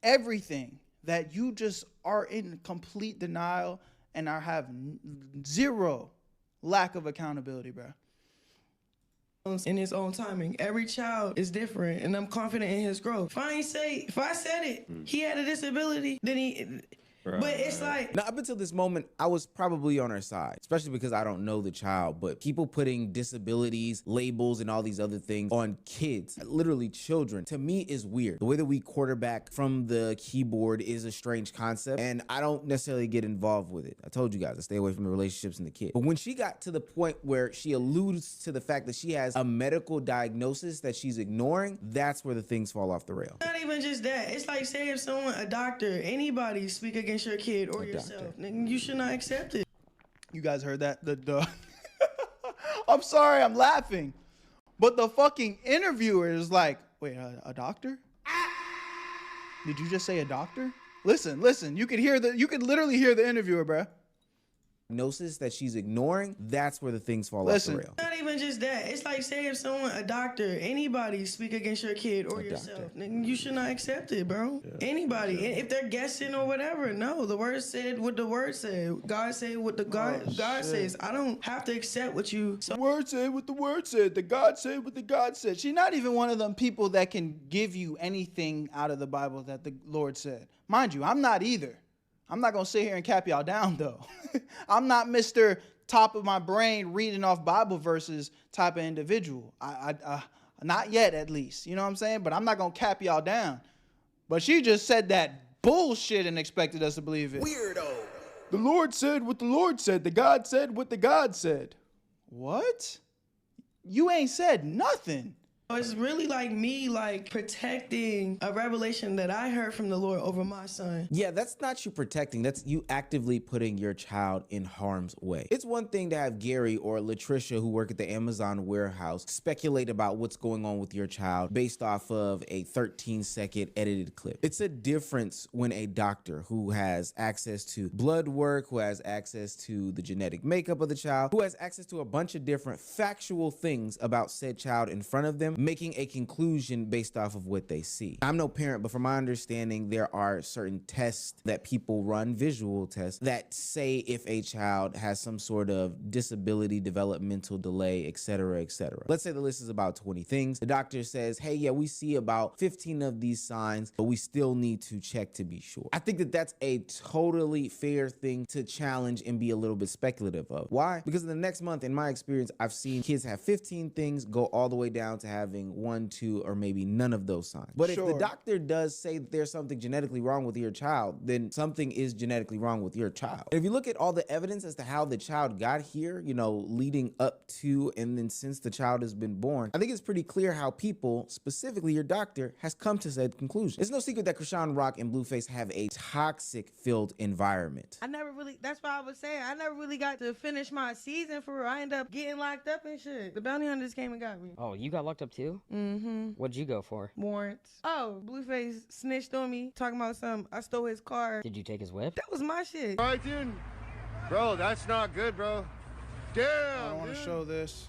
everything, that you just are in complete denial and have zero Lack of accountability, bro. In his own timing. Every child is different, and I'm confident in his growth. If I said it, he had a disability, then he. But it's like, now, up until this moment, I was probably on her side, especially because I don't know the child. But people putting disabilities, labels, and all these other things on kids, literally children, to me is weird. The way that we quarterback from the keyboard is a strange concept, and I don't necessarily get involved with it. I told you guys, I stay away from the relationships and the kid. But when she got to the point where she alludes to the fact that she has a medical diagnosis that she's ignoring, that's where the things fall off the rail. not even just that. It's like, say if someone, a doctor, anybody speak against your kid or yourself, then you should not accept it. You guys heard that? The I'm sorry, I'm laughing. But the fucking interviewer is like, wait, a doctor? Did you just say a doctor? Listen. You could literally hear the interviewer, bruh. Diagnosis that she's ignoring, that's where the things fall off the rail. Not even just that. It's like, say if someone, a doctor, anybody speak against your kid or yourself, then you should not accept it, bro. Anybody. And if they're guessing or whatever, no. The word said what the word said. God said what the God says. I don't have to accept what you. The word said what the word said. The God said what the God said. She's not even one of them people that can give you anything out of the Bible that the Lord said. Mind you, I'm not either. I'm not going to sit here and cap y'all down, though. I'm not Mr. Top of my brain reading off Bible verses type of individual. Not yet, at least. You know what I'm saying? But I'm not going to cap y'all down. But she just said that bullshit and expected us to believe it. Weirdo. The Lord said what the Lord said. The God said what the God said. What? You ain't said nothing. It's really like me, like, protecting a revelation that I heard from the Lord over my son. Yeah, that's not you protecting. That's you actively putting your child in harm's way. It's one thing to have Gary or Latricia, who work at the Amazon warehouse, speculate about what's going on with your child based off of a 13-second edited clip. It's a difference when a doctor who has access to blood work, who has access to the genetic makeup of the child, who has access to a bunch of different factual things about said child in front of them, making a conclusion based off of what they see. I'm no parent, but from my understanding, there are certain tests that people run, visual tests, that say if a child has some sort of disability, developmental delay, etc., etc. Let's say the list is about 20 things. The doctor says, hey, yeah, we see about 15 of these signs, but we still need to check to be sure. I think that that's a totally fair thing to challenge and be a little bit speculative of. Why? Because in the next month, in my experience, I've seen kids have 15 things go all the way down to having 1, 2, or maybe none of those signs. But if the doctor does say that there's something genetically wrong with your child, then something is genetically wrong with your child. If you look at all the evidence as to how the child got here, you know, leading up to and then since the child has been born, I think it's pretty clear how people, specifically your doctor, has come to said conclusion. It's no secret that Krishan Rock and Blueface have a toxic-filled environment. That's why I was saying, I never really got to finish my season for real. I ended up getting locked up and shit. The bounty hunters came and got me. Oh, you got locked up too? Mm-hmm. What'd you go for? Warrants. Oh, Blueface snitched on me, talking about I stole his car. Did you take his whip? That was my shit. All right, dude. Bro, that's not good, bro. Damn, I don't want to show this.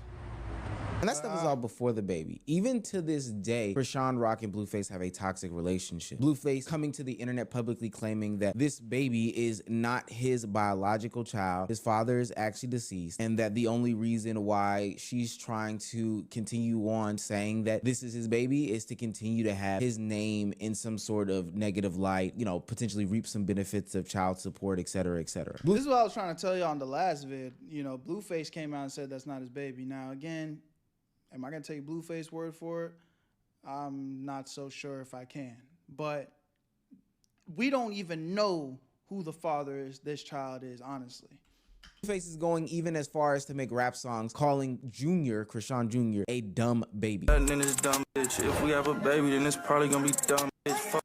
And that stuff is all before the baby. Even to this day, Krishan Rock and Blueface have a toxic relationship. Blueface coming to the internet publicly claiming that this baby is not his biological child. His father is actually deceased, and that the only reason why she's trying to continue on saying that this is his baby is to continue to have his name in some sort of negative light, you know, potentially reap some benefits of child support, etc., etc. This is what I was trying to tell you on the last vid. You know, Blueface came out and said that's not his baby. Now, again, am I going to take Blueface word for it? I'm not so sure if I can. But we don't even know who the father is this child is, honestly. Blueface is going even as far as to make rap songs calling Krishan Jr. a dumb baby. And then it's dumb bitch. If we have a baby, then it's probably going to be dumb bitch. Fuck.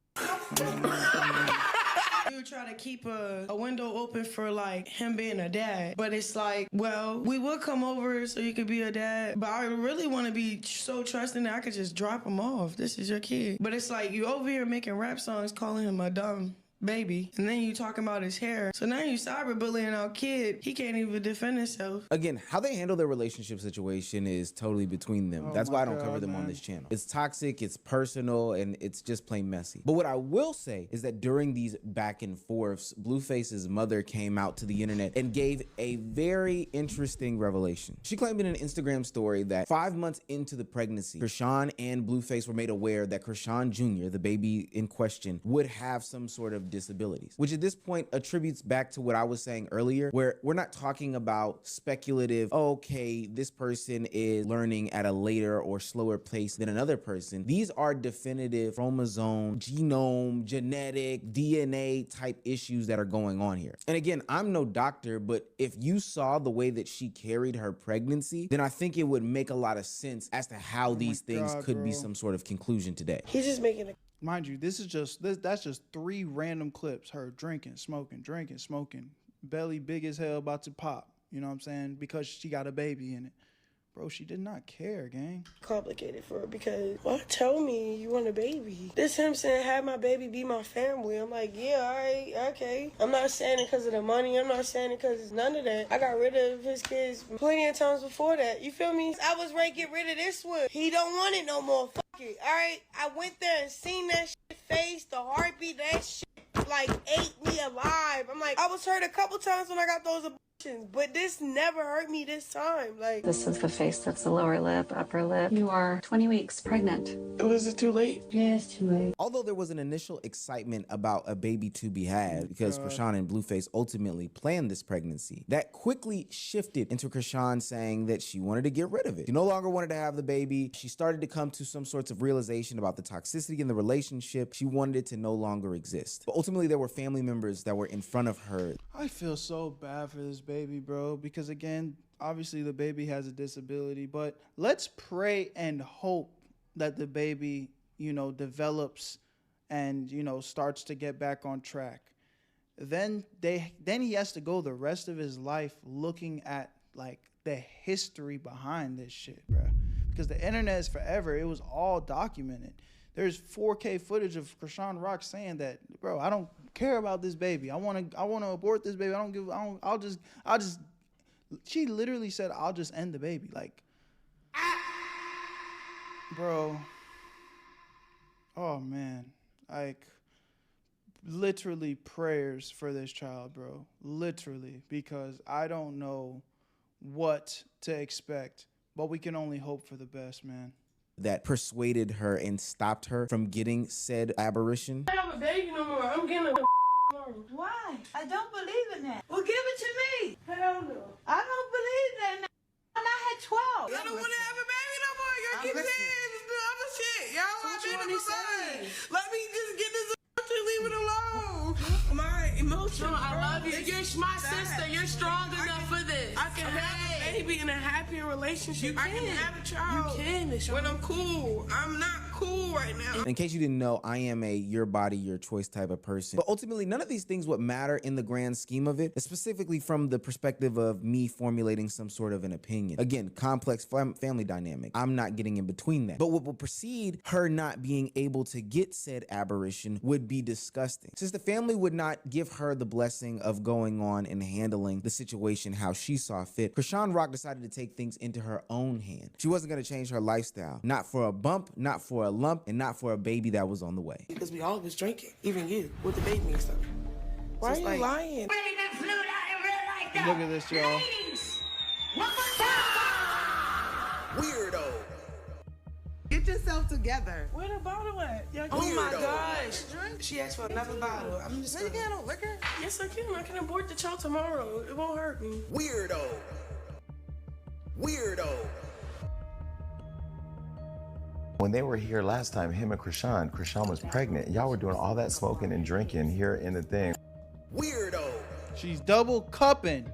We would try to keep a window open for like him being a dad, but it's like, well, we would come over so you could be a dad, but I really want to be so trusting that I could just drop him off. This is your kid. But it's like you over here making rap songs calling him a dumb baby. And then you talking about his hair. So now you cyberbullying our kid. He can't even defend himself. Again, how they handle their relationship situation is totally between them. That's why I don't cover them on this channel. It's toxic, it's personal, and it's just plain messy. But what I will say is that during these back and forths, Blueface's mother came out to the internet and gave a very interesting revelation. She claimed in an Instagram story that 5 months into the pregnancy, Krishan and Blueface were made aware that Krishan Jr., the baby in question, would have some sort of disabilities, which at this point attributes back to what I was saying earlier, where we're not talking about speculative, okay, this person is learning at a later or slower pace than another person. These are definitive chromosome, genome, genetic, DNA type issues that are going on here. And again, I'm no doctor, but if you saw the way that she carried her pregnancy, then I think it would make a lot of sense as to how these things could be some sort of conclusion today. He's just making a... Mind you, this is that's just 3 random clips. Her drinking, smoking, belly big as hell, about to pop. You know what I'm saying? Because she got a baby in it. Bro, she did not care, gang. Complicated for her because why tell me you want a baby? This him saying have my baby be my family. I'm like, yeah, all right, okay. I'm not saying it because of the money. I'm not saying it because it's none of that. I got rid of his kids plenty of times before that. You feel me? I was ready to get rid of this one. He don't want it no more. Fuck it. All right, I went there and seen that shit face, the heartbeat, that shit like ate me alive. I'm like, I was hurt a couple times when I got those abortions, but this never hurt me this time. Like, This is the face, that's the lower lip, upper lip. You are 20 weeks pregnant. Was it too late? Yeah, it's too late. Although there was an initial excitement about a baby to be had because Krishan and Blueface ultimately planned this pregnancy, that quickly shifted into Krishan saying that she wanted to get rid of it. She no longer wanted to have the baby. She started to come to some sorts of realization about the toxicity in the relationship. She wanted it to no longer exist. But ultimately, there were family members that were in front of her. I feel so bad for this baby, bro, because again, obviously the baby has a disability, but let's pray and hope that the baby, you know, develops and, you know, starts to get back on track. Then he has to go the rest of his life looking at like the history behind this shit, bro. Because the internet is forever. It was all documented. There's 4K footage of Krishan Rock saying that, bro, I don't care about this baby. I want to abort this baby. I'll just she literally said, I'll just end the baby. Like, bro. Oh man. Like, literally prayers for this child, bro. Literally, because I don't know what to expect, but we can only hope for the best, man. That persuaded her and stopped her from getting said aberration. I don't have a baby no more. I'm getting a Why? I don't believe in that. Well, give it to me. hell no. I don't believe that. When I had 12. I don't want to have a baby no more. Y'all keep saying this other shit. Y'all want me to provide. Let me just get this and leave it alone. My emotions. I love you. You're my sister. You're strong enough for this. I can have a baby in a happier relationship. I can have a child. You can. When I'm cool. I'm not cool right now. In case you didn't know, I am a your body, your choice type of person. But ultimately, none of these things would matter in the grand scheme of it, specifically from the perspective of me formulating some sort of an opinion. Again, complex family dynamic. I'm not getting in between that. But what will precede her not being able to get said aberration would be disgusting. Since the family would not give her the blessing of going on and handling the situation how she saw fit, Krishan Rock decided to take things into her own hand. She wasn't going to change her lifestyle. Not for a bump, not for a lump, and not for a baby that was on the way. Because we all was drinking, even you, with the baby and stuff. Why are you lying? Look at this, y'all. Weirdo. Get yourself together. Where the bottle at? Oh my gosh. She asked for another bottle. I'm just gonna... You can't liquor? Yes, I can. I can abort the child tomorrow. It won't hurt me. Weirdo. Weirdo. When they were here last time, him and Krishan was pregnant. Y'all were doing all that smoking and drinking here in the thing. Weirdo. She's double cupping.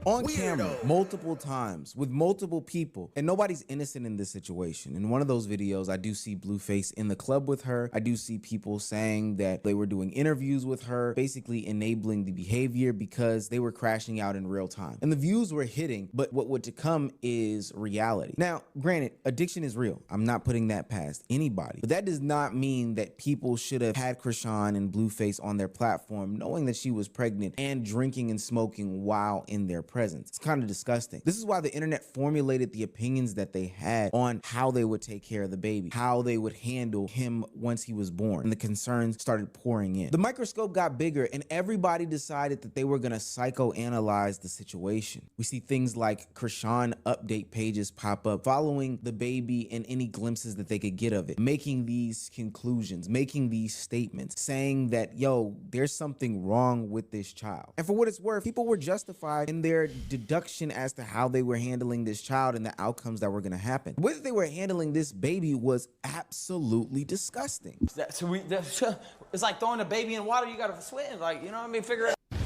on camera multiple times with multiple people, and nobody's innocent in this situation. In one of those videos, I do see Blueface in the club with her. I do see people saying that they were doing interviews with her, basically enabling the behavior because they were crashing out in real time. And the views were hitting, but what would to come is reality. Now, granted, addiction is real. I'm not putting that past anybody, but that does not mean that people should have had Krishan and Blueface on their platform knowing that she was pregnant and drinking and smoking while in their presence. It's kind of disgusting. This is why the internet formulated the opinions that they had on how they would take care of the baby, how they would handle him once he was born, and the concerns started pouring in. The microscope got bigger and everybody decided that they were gonna psychoanalyze the situation. We see things like Krishan update pages pop up following the baby and any glimpses that they could get of it, making these conclusions, making these statements, saying that, yo, there's something wrong with this child. And for what it's worth, people were justified in their deduction as to how they were handling this child and the outcomes that were gonna happen. The way that they were handling this baby was absolutely disgusting. It's like throwing a baby in water, you gotta swim, like, you know what I mean? Figure it out.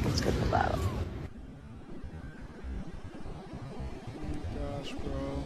Let's get the bottle. Gosh, bro.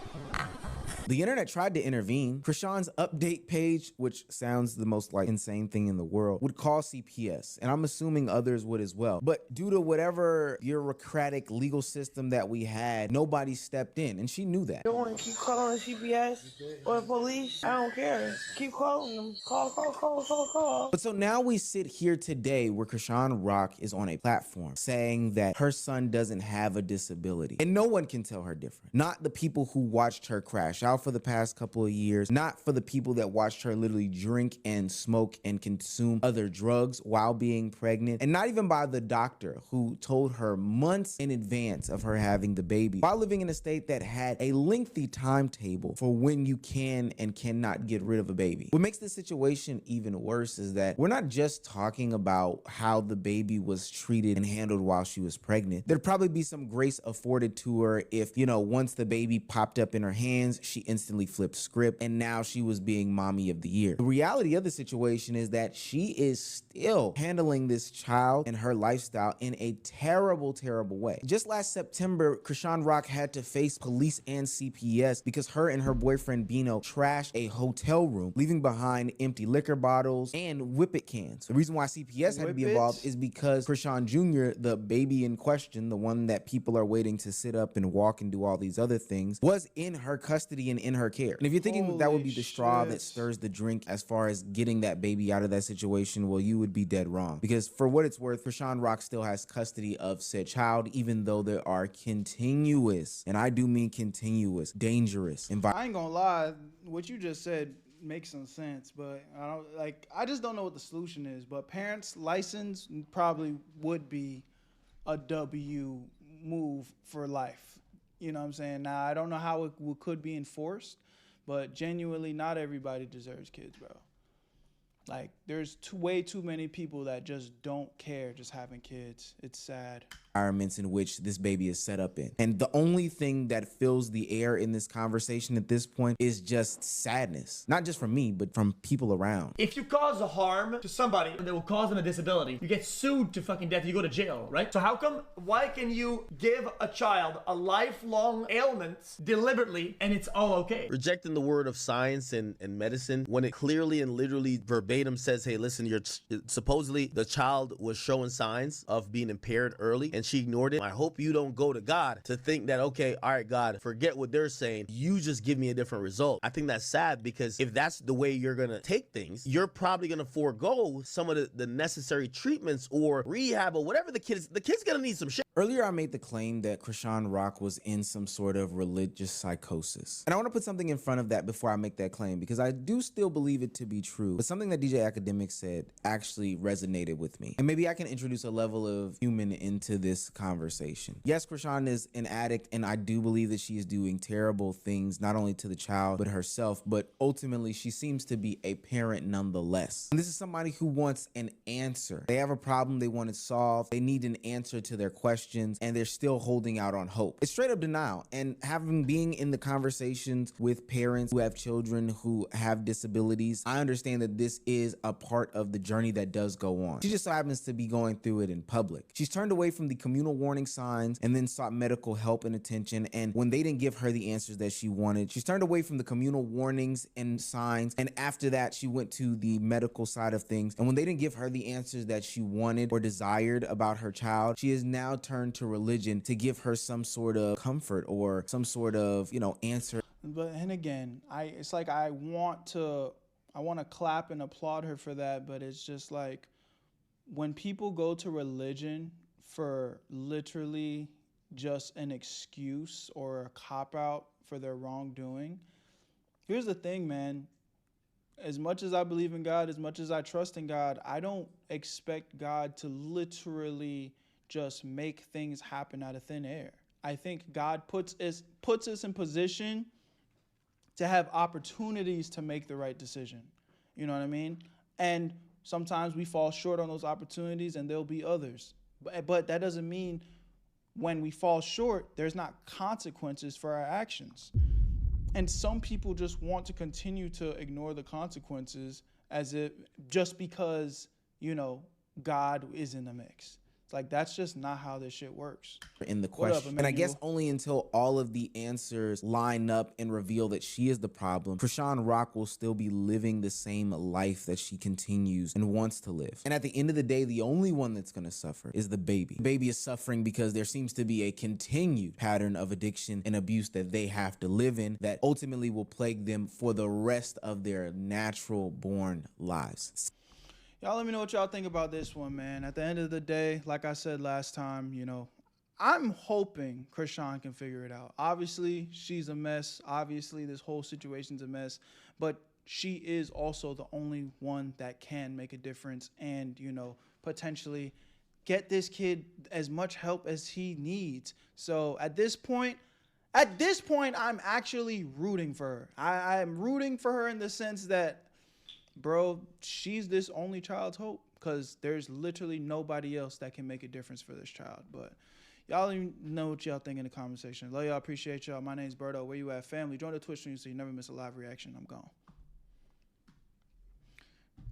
The internet tried to intervene. Krishan's update page, which sounds the most like insane thing in the world, would call CPS, and I'm assuming others would as well. But due to whatever bureaucratic legal system that we had, nobody stepped in, and she knew that. You don't want to keep calling CPS or the police? I don't care. Keep calling them. Call. But so now we sit here today where Krishan Rock is on a platform saying that her son doesn't have a disability, and no one can tell her different. Not the people who watched her crash out for the past couple of years, not for the people that watched her literally drink and smoke and consume other drugs while being pregnant, and not even by the doctor who told her months in advance of her having the baby, while living in a state that had a lengthy timetable for when you can and cannot get rid of a baby. What makes this situation even worse is that we're not just talking about how the baby was treated and handled while she was pregnant. There'd probably be some grace afforded to her if, you know, once the baby popped up in her hands, she instantly flipped script and now she was being mommy of the year. The reality of the situation is that she is still handling this child and her lifestyle in a terrible, terrible way. Just last September, Krishan Rock had to face police and CPS because her and her boyfriend Bino trashed a hotel room, leaving behind empty liquor bottles and whippet cans. The reason why CPS had to be involved is because Krishan Jr., the baby in question, the one that people are waiting to sit up and walk and do all these other things, was in her custody and in her care. And if you're thinking that would be the straw that stirs the drink as far as getting that baby out of that situation, well, you would be dead wrong. Because for what it's worth, Krishan Rock still has custody of said child, even though there are continuous, and I do mean continuous, dangerous I ain't gonna lie, what you just said makes some sense, but I just don't know what the solution is. But parents' license probably would be a W move for life. You know what I'm saying? Now, I don't know how it could be enforced, but genuinely, not everybody deserves kids, bro. Like, there's way too many people that just don't care just having kids. It's sad. Environments in which this baby is set up in. And the only thing that fills the air in this conversation at this point is just sadness. Not just from me, but from people around. If you cause a harm to somebody that will cause them a disability, you get sued to fucking death, you go to jail, right? So how come, why can you give a child a lifelong ailment deliberately and it's all okay? Rejecting the word of science and medicine when it clearly and literally verbatim says, hey, listen, supposedly the child was showing signs of being impaired early and she ignored it. I hope you don't go to God to think that, okay, all right, God, forget what they're saying. You just give me a different result. I think that's sad because if that's the way you're going to take things, you're probably going to forego some of the necessary treatments or rehab or whatever the kid's going to need some shit. Earlier, I made the claim that Krishan Rock was in some sort of religious psychosis. And I want to put something in front of that before I make that claim because I do still believe it to be true. But something that DJ Academic said actually resonated with me. And maybe I can introduce a level of human into this conversation. Yes, Krishan is an addict, and I do believe that she is doing terrible things, not only to the child, but herself. But ultimately, she seems to be a parent nonetheless. And this is somebody who wants an answer. They have a problem they want it solved. They need an answer to their questions, and they're still holding out on hope. It's straight up denial. And being in the conversations with parents who have children who have disabilities, I understand that this is a part of the journey that does go on. She just so happens to be going through it in public. She's turned away from the communal warning signs and then sought medical help and attention. And when they didn't give her the answers that she wanted, she's turned away from the communal warnings and signs. And after that, she went to the medical side of things. And when they didn't give her the answers that she wanted or desired about her child, she has now turned to religion to give her some sort of comfort or some sort of, answer. But and again, it's like I want to clap and applaud her for that, but it's just like when people go to religion for literally just an excuse or a cop out for their wrongdoing. Here's the thing, man. As much as I believe in God, as much as I trust in God, I don't expect God to literally just make things happen out of thin air. I think God puts us in position to have opportunities to make the right decision. You know what I mean? And sometimes we fall short on those opportunities and there'll be others. But that doesn't mean when we fall short, there's not consequences for our actions. And some people just want to continue to ignore the consequences as if just because, God is in the mix. Like, that's just not how this shit works. In the question. And I guess only until all of the answers line up and reveal that she is the problem, Krishan Rock will still be living the same life that she continues and wants to live. And at the end of the day, the only one that's going to suffer is the baby. The baby is suffering because there seems to be a continued pattern of addiction and abuse that they have to live in that ultimately will plague them for the rest of their natural born lives. Y'all let me know what y'all think about this one, man. At the end of the day, like I said last time, I'm hoping Krishan can figure it out. Obviously, she's a mess. Obviously, this whole situation's a mess. But she is also the only one that can make a difference and, potentially get this kid as much help as he needs. So at this point, I'm actually rooting for her. I am rooting for her in the sense that, bro, she's this only child's hope because there's literally nobody else that can make a difference for this child. But y'all let me know what y'all think in the comment section. Love y'all. Appreciate y'all. My name's Berto. Where you at, family? Join the Twitch stream so you never miss a live reaction. I'm gone.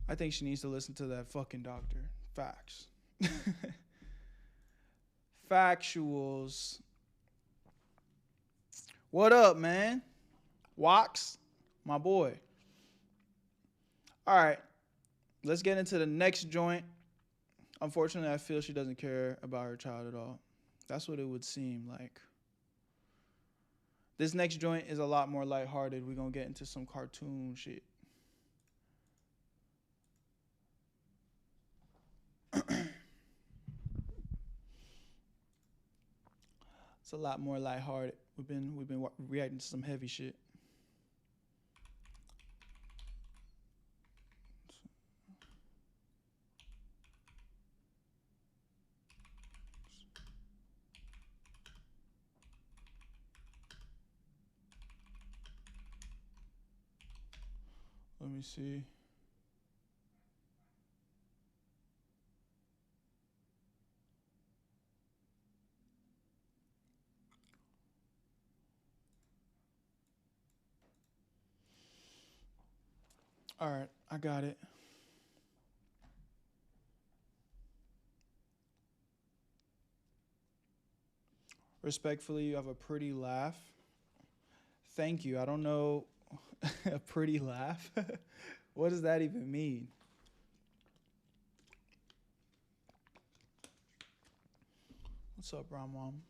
I think she needs to listen to that fucking doctor. Facts. Factuals. What up, man? Wox, my boy. All right, let's get into the next joint. Unfortunately, I feel she doesn't care about her child at all. That's what it would seem like. This next joint is a lot more lighthearted. We're going to get into some cartoon shit. It's a lot more lighthearted. We've been reacting to some heavy shit. Let me see. All right, I got it. Respectfully, you have a pretty laugh. Thank you. I don't know. A pretty laugh? What does that even mean? What's up, Ron Mom?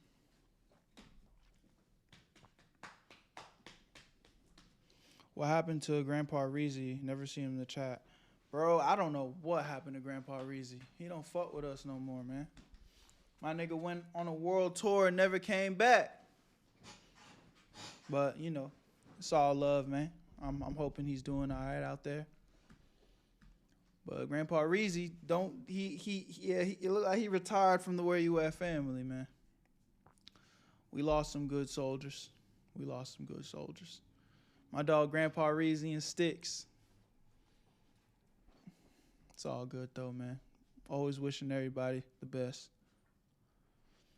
What happened to Grandpa Reezy? Never seen him in the chat. Bro, I don't know what happened to Grandpa Reezy. He don't fuck with us no more, man. My nigga went on a world tour and never came back. But, it's all love, man. I'm hoping he's doing all right out there. But Grandpa Reezy, he look like he retired from the Where You At family, man. We lost some good soldiers. My dog Grandpa Reezy and Sticks. It's all good though, man. Always wishing everybody the best.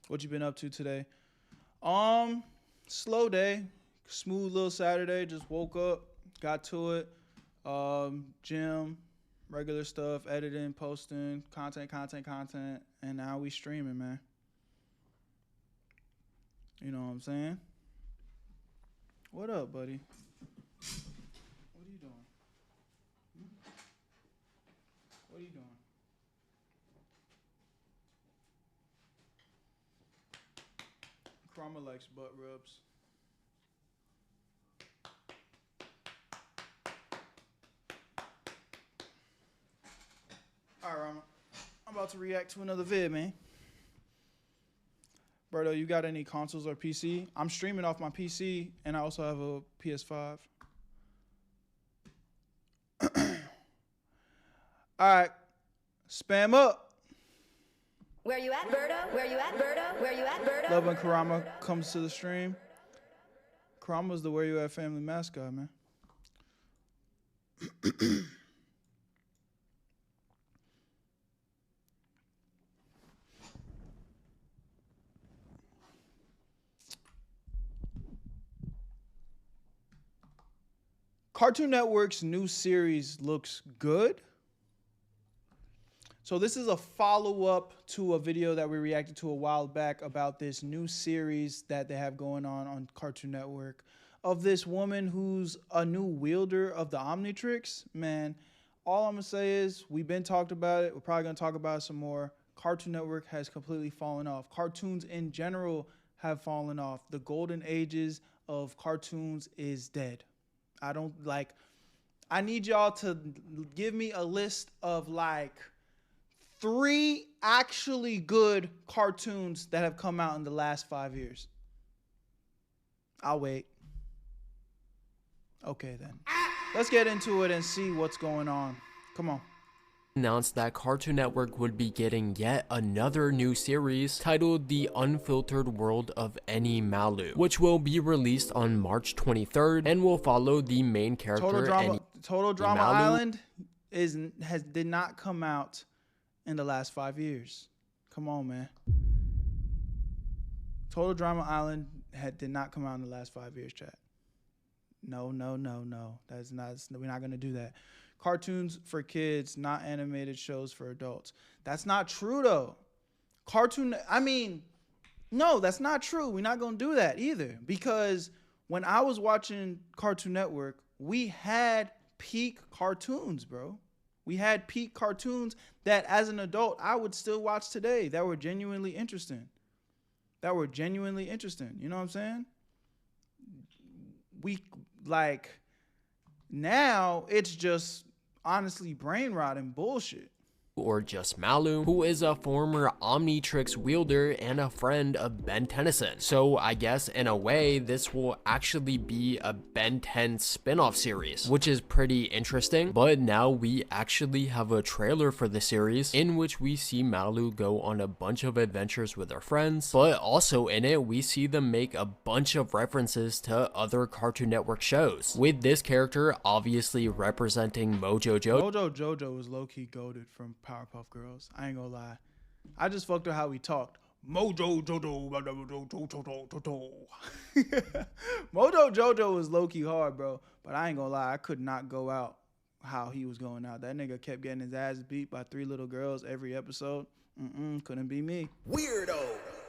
What you been up to today? Slow day. Smooth little Saturday. Just woke up, got to it. Gym, regular stuff, editing, posting, content, and now we streaming, man. You know what I'm saying? What up, buddy? What are you doing? What are you doing? Chroma likes butt rubs. All right, Rama. I'm about to react to another vid, man. Berto, you got any consoles or PC? I'm streaming off my PC, and I also have a PS5. All right, spam up. Where you at, Berto? Where you at, Berto? Where you at, Berto? Love when Karama comes to the stream. Karama's the Where You At family mascot, man. Cartoon Network's new series looks good. So this is a follow-up to a video that we reacted to a while back about this new series that they have going on Cartoon Network of this woman who's a new wielder of the Omnitrix. Man, all I'm going to say is we've been talked about it. We're probably going to talk about it some more. Cartoon Network has completely fallen off. Cartoons in general have fallen off. The golden ages of cartoons is dead. I need y'all to give me a list of like 3 actually good cartoons that have come out in the last 5 years. I'll wait. Okay, then. Let's get into it and see what's going on. Come on. Announced that Cartoon Network would be getting yet another new series titled The Unfiltered World of Any Malu, which will be released on March 23rd and will follow the main character Total Drama Island did not come out in the last 5 years. Come on, man. Total Drama Island did not come out in the last 5 years, chat. No. That's not. We're not gonna do that. Cartoons for kids, not animated shows for adults. That's not true though. No, that's not true. We're not gonna do that either. Because when I was watching Cartoon Network, we had peak cartoons, bro. We had peak cartoons that as an adult, I would still watch today that were genuinely interesting. You know what I'm saying? Now it's just honestly brain rot and bullshit. Or just Malu, who is a former Omnitrix wielder and a friend of Ben Tennyson. So I guess in a way, this will actually be a Ben 10 spin-off series, which is pretty interesting. But now we actually have a trailer for the series in which we see Malu go on a bunch of adventures with her friends, but also in it, we see them make a bunch of references to other Cartoon Network shows, with this character obviously representing Mojo Jojo. Mojo Jojo was low-key goated from Powerpuff Girls. I ain't gonna lie. I just fucked with how he talked. Mojo Jojo. Mojo Jojo was low-key hard, bro. But I ain't gonna lie. I could not go out how he was going out. That nigga kept getting his ass beat by 3 little girls every episode. Couldn't be me. Weirdo.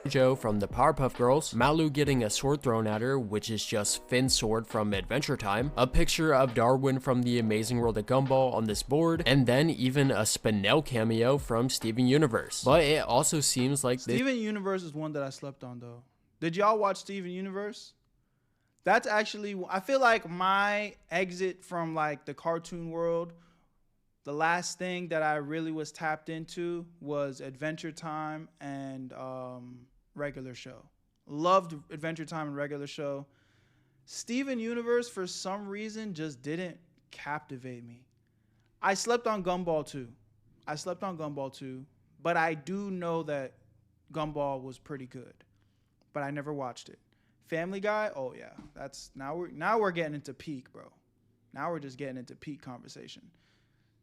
Joe from the Powerpuff Girls, Malu getting a sword thrown at her, which is just Finn's sword from Adventure Time, a picture of Darwin from The Amazing World of Gumball on this board, and then even a Spinel cameo from Steven Universe. But it also seems like Steven Universe is one that I slept on though. Did y'all watch Steven Universe? That's actually, I feel like my exit from like the cartoon world, the last thing that I really was tapped into was Adventure Time and Regular Show. Loved Adventure Time and Regular Show. Steven Universe, for some reason, just didn't captivate me. I slept on Gumball 2. But I do know that Gumball was pretty good. But I never watched it. Family Guy, oh yeah. That's now we're getting into peak, bro. Now we're just getting into peak conversation.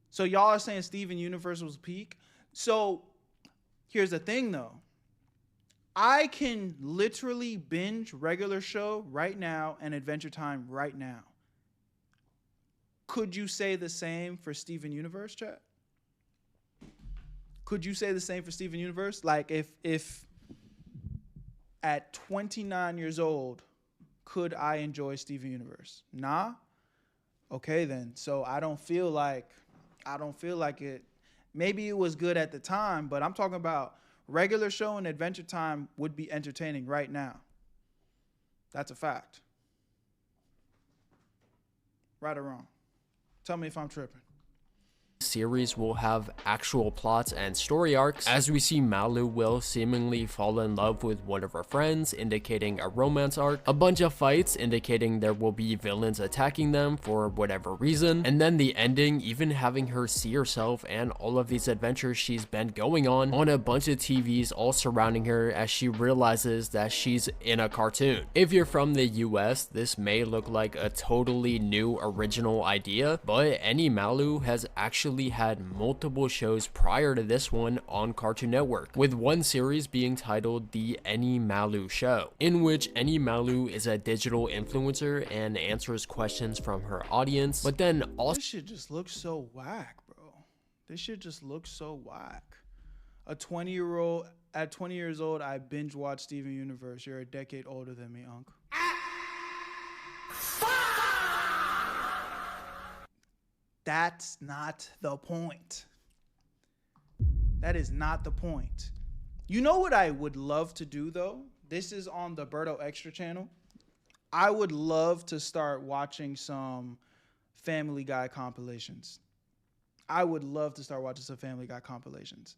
So y'all are saying Steven Universe was peak? So here's the thing though. I can literally binge Regular Show right now and Adventure Time right now. Could you say the same for Steven Universe, chat? Could you say the same for Steven Universe? Like if at 29 years old, could I enjoy Steven Universe? Nah. Okay, then. So I don't feel like it. Maybe it was good at the time, but I'm talking about regular show and Adventure Time would be entertaining right now. That's a fact. Right or wrong? Tell me if I'm tripping. Series will have actual plots and story arcs, as we see Malu will seemingly fall in love with one of her friends, indicating a romance arc, a bunch of fights indicating there will be villains attacking them for whatever reason, and then the ending even having her see herself and all of these adventures she's been going on a bunch of TVs all surrounding her as she realizes that she's in a cartoon. If you're from the US, this may look like a totally new original idea, but Any Malu has actually had multiple shows prior to this one on Cartoon Network, with one series being titled The Any Malu Show, in which Any Malu is a digital influencer and answers questions from her audience, but then also— This shit just looks so whack, bro. This shit just looks so whack. A 20-year-old, at 20 years old, I binge watch Steven Universe. You're a decade older than me, Unc. That's not the point. That is not the point. You know what I would love to do, though? This is on the BERTO Extra channel. I would love to start watching some Family Guy compilations. I would love to start watching some Family Guy compilations.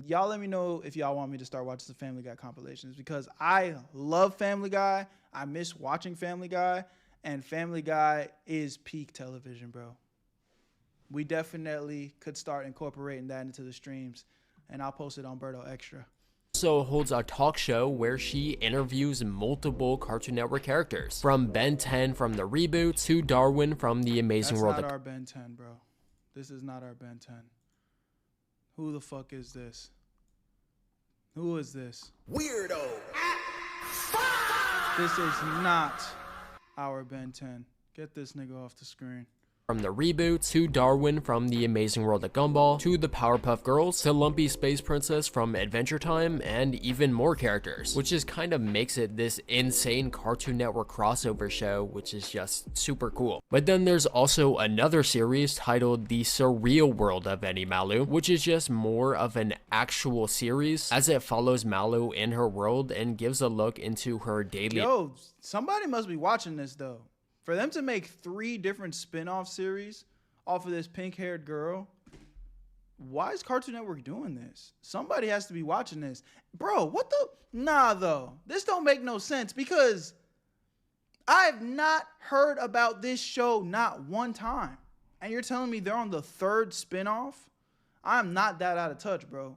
Y'all let me know if y'all want me to start watching some Family Guy compilations, because I love Family Guy. I miss watching Family Guy, and Family Guy is peak television, bro. We definitely could start incorporating that into the streams, and I'll post it on BERTO Extra. Also holds a talk show where she interviews multiple Cartoon Network characters, from Ben 10 from the reboot to Darwin from The Amazing World. That's not our Ben 10, bro. This is not our Ben 10. Who the fuck is this? Who is this? Weirdo. This is not our Ben 10. Get this nigga off the screen. From the reboot to Darwin from The Amazing World of Gumball to the Powerpuff Girls to Lumpy Space Princess from Adventure Time, and even more characters, which just kind of makes it this insane Cartoon Network crossover show, which is just super cool. But then there's also another series titled The Surreal World of Any Malu, which is just more of an actual series as it follows Malu in her world and gives a look into her daily— Yo, somebody must be watching this, though. For them to make 3 different spin-off series off of this pink-haired girl, why is Cartoon Network doing this? Somebody has to be watching this. Bro, what the? Nah, though. This don't make no sense, because I've not heard about this show not one time. And you're telling me they're on the 3rd spin-off? I'm not that out of touch, bro.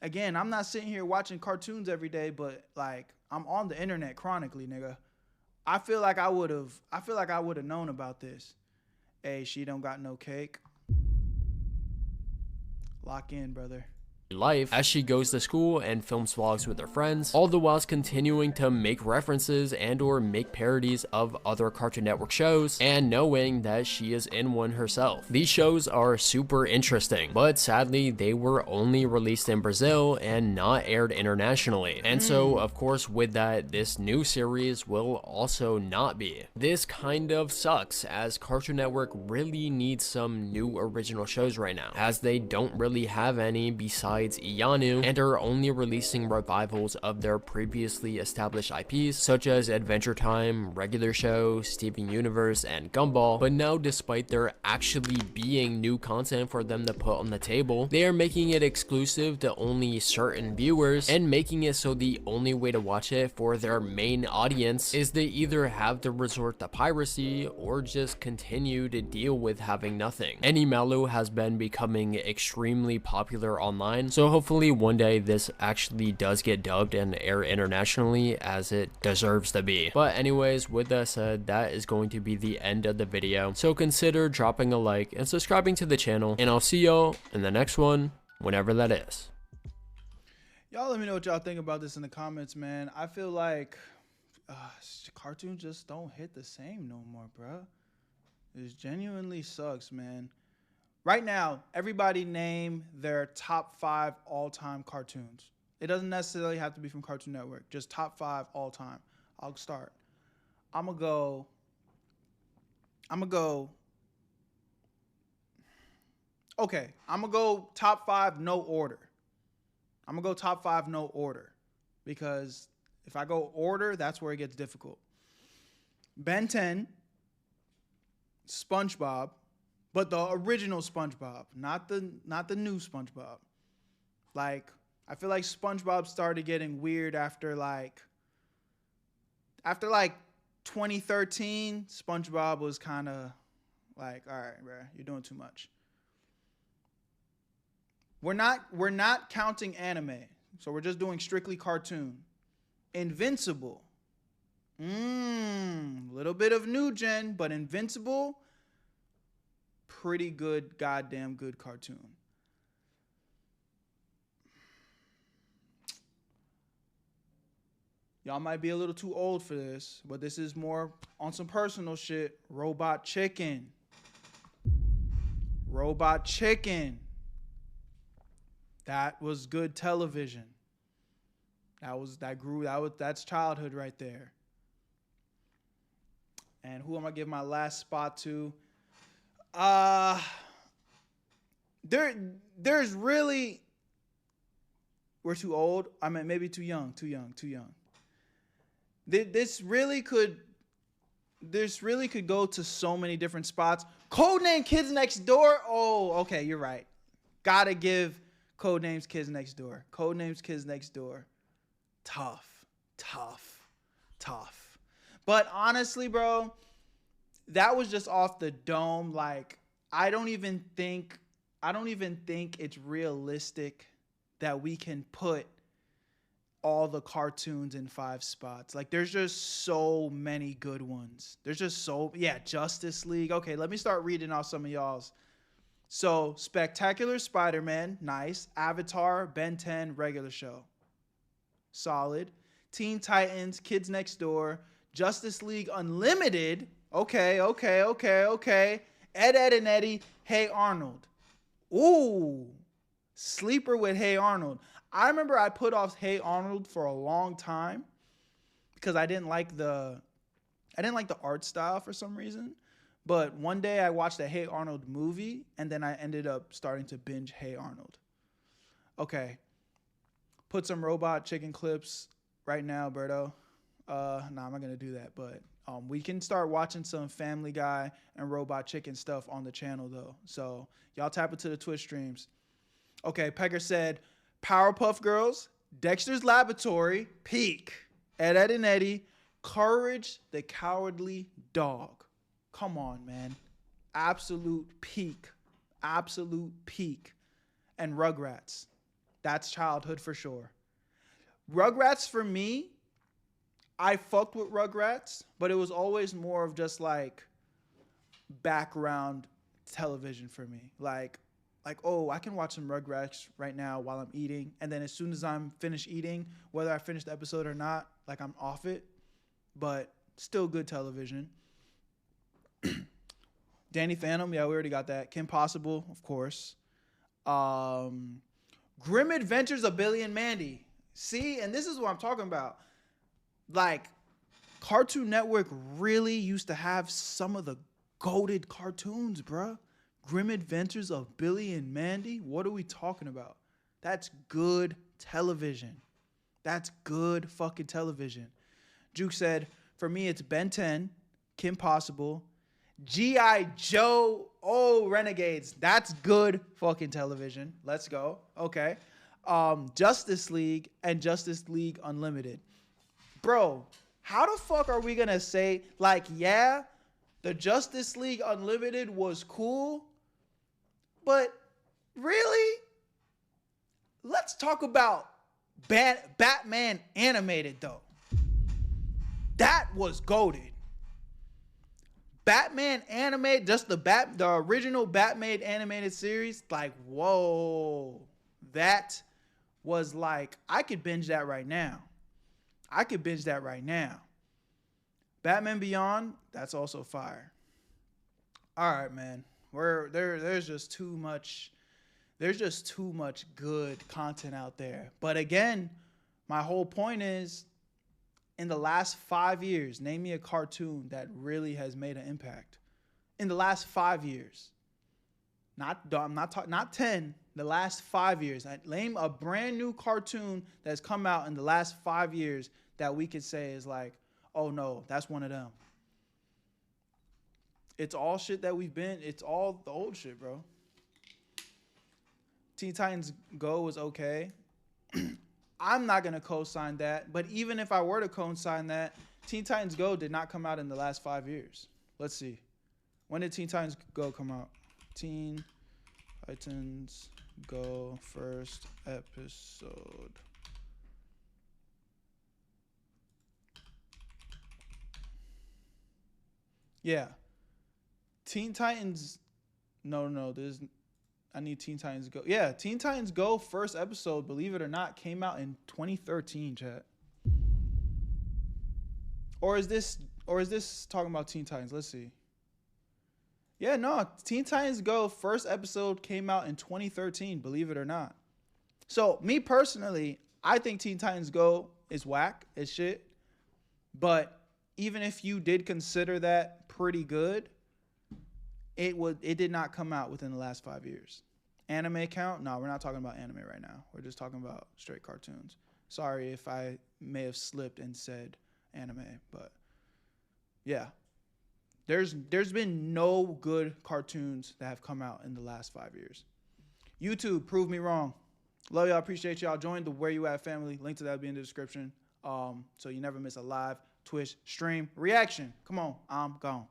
Again, I'm not sitting here watching cartoons every day, but, like, I'm on the internet chronically, nigga. I feel like I would have known about this. Hey, she don't got no cake. Lock in, brother. Life as she goes to school and films vlogs with her friends, all the whilst continuing to make references and or make parodies of other Cartoon Network shows, and knowing that she is in one herself. These shows are super interesting, but sadly they were only released in Brazil and not aired internationally, and so of course with that, this new series will also not be. This kind of sucks, as Cartoon Network really needs some new original shows right now, as they don't really have any besides Iyanu, and are only releasing revivals of their previously established IPs such as Adventure Time, Regular Show, Steven Universe, and Gumball. But now, despite there actually being new content for them to put on the table, they are making it exclusive to only certain viewers, and making it so the only way to watch it for their main audience is they either have to resort to piracy or just continue to deal with having nothing. Any Malu has been becoming extremely popular online, so hopefully one day this actually does get dubbed and air internationally, as it deserves to be. But anyways, with that said, that is going to be the end of the video. So consider dropping a like and subscribing to the channel, and I'll see y'all in the next one, whenever that is. Y'all let me know what y'all think about this in the comments, man. I feel like cartoons just don't hit the same no more, bruh. It genuinely sucks, man. Right now, everybody name their top 5 all-time cartoons. It doesn't necessarily have to be from Cartoon Network. Just top 5 all time. I'll start. I'm gonna go. Okay, I'm gonna go top 5, no order. I'm gonna go top 5, no order, because if I go order, that's where it gets difficult. Ben 10, SpongeBob, but the original SpongeBob, not the new SpongeBob. Like, I feel like SpongeBob started getting weird after 2013. SpongeBob was kind of like, all right, bro, you're doing too much. We're not counting anime, so we're just doing strictly cartoon. Invincible. Little bit of new gen, but Invincible, pretty good, goddamn good cartoon. Y'all might be a little too old for this, but this is more on some personal shit. Robot Chicken. Robot Chicken. That was good television. That's childhood right there. And who am I gonna give my last spot to? There's really, we're too old. I mean, maybe too young. This really could go to so many different spots. Codename Kids Next Door. Oh, okay, you're right. Gotta give Codenames Kids Next Door. Codenames Kids Next Door. Tough. But honestly, bro, that was just off the dome. Like, I don't even think it's realistic that we can put all the cartoons in 5 spots. Like, there's just so many good ones. Justice League. Okay, let me start reading off some of y'all's. So, Spectacular Spider-Man, nice. Avatar, Ben 10, regular show. Solid. Teen Titans, Kids Next Door, Justice League Unlimited. Okay. Ed, Edd n Eddy, Hey Arnold. Ooh. Sleeper with Hey Arnold. I remember I put off Hey Arnold for a long time because I didn't like the art style for some reason. But one day I watched a Hey Arnold movie, and then I ended up starting to binge Hey Arnold. Okay. Put some Robot Chicken clips right now, Berto. I'm not going to do that, but we can start watching some Family Guy and Robot Chicken stuff on the channel, though. So y'all tap into the Twitch streams. Okay, Pecker said, Powerpuff Girls, Dexter's Laboratory, peak. Ed, Edd n Eddy, Courage the Cowardly Dog. Come on, man. Absolute peak. And Rugrats. That's childhood for sure. Rugrats for me, I fucked with Rugrats, but it was always more of just like background television for me. Like, oh, I can watch some Rugrats right now while I'm eating. And then as soon as I'm finished eating, whether I finish the episode or not, like, I'm off it. But still good television. Danny Phantom, yeah, we already got that. Kim Possible, of course. Grim Adventures of Billy and Mandy. See, and this is what I'm talking about. Like, Cartoon Network really used to have some of the goated cartoons, bruh. Grim Adventures of Billy and Mandy? What are we talking about? That's good television. That's good fucking television. Juke said, for me, it's Ben 10, Kim Possible, G.I. Joe, Renegades. That's good fucking television. Let's go. Okay. Justice League and Justice League Unlimited. Bro, how the fuck are we gonna say, like, yeah, the Justice League Unlimited was cool, but really? Let's talk about Batman animated, though. That was goated. Batman animated, just the original Batman animated series, like, whoa. That was like, I could binge that right now. Batman Beyond, that's also fire. All right, man. There's just too much There's just too much good content out there. But again, my whole point is, in the last 5 years, name me a cartoon that really has made an impact. In the last 5 years. Not 10, the last 5 years. Name a brand new cartoon that's come out in the last 5 years that we could say is like, oh no, that's one of them. It's all shit that it's all the old shit, bro. Teen Titans Go was okay. I'm not going to co-sign that, but even if I were to co-sign that, Teen Titans Go did not come out in the last 5 years. Let's see. When did Teen Titans Go come out? Teen Titans Go first episode. Yeah. Teen Titans. No. I need Teen Titans Go. Yeah, Teen Titans Go first episode, believe it or not, came out in 2013, chat. Or is this talking about Teen Titans? Let's see. Yeah, no, Teen Titans Go first episode came out in 2013, believe it or not. So, me personally, I think Teen Titans Go is whack as shit. But even if you did consider that pretty good, it did not come out within the last 5 years. Anime count? No, we're not talking about anime right now. We're just talking about straight cartoons. Sorry if I may have slipped and said anime, but yeah. There's been no good cartoons that have come out in the last 5 years. YouTube, prove me wrong. Love y'all, appreciate y'all. Join the Where You At family. Link to that will be in the description. So you never miss a live Twitch stream reaction. Come on, I'm gone.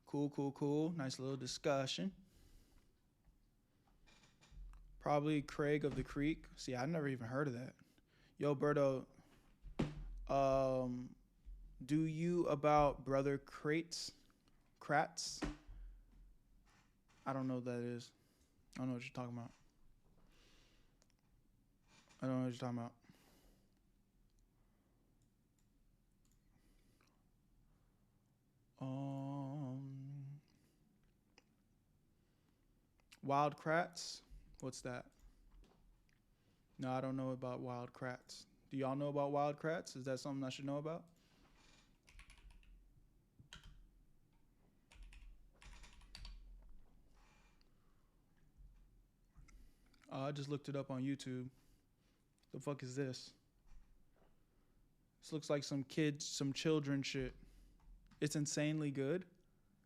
Cool. Nice little discussion. Probably Craig of the Creek. See, I never even heard of that. Yo, Berto, do you about Brother Kratz? I don't know what that is. I don't know what you're talking about. Wild Kratz? What's that? No, I don't know about Wild Kratz. Do y'all know about Wild Kratz? Is that something I should know about? I just looked it up on YouTube. The fuck is this? This looks like some children shit. It's insanely good.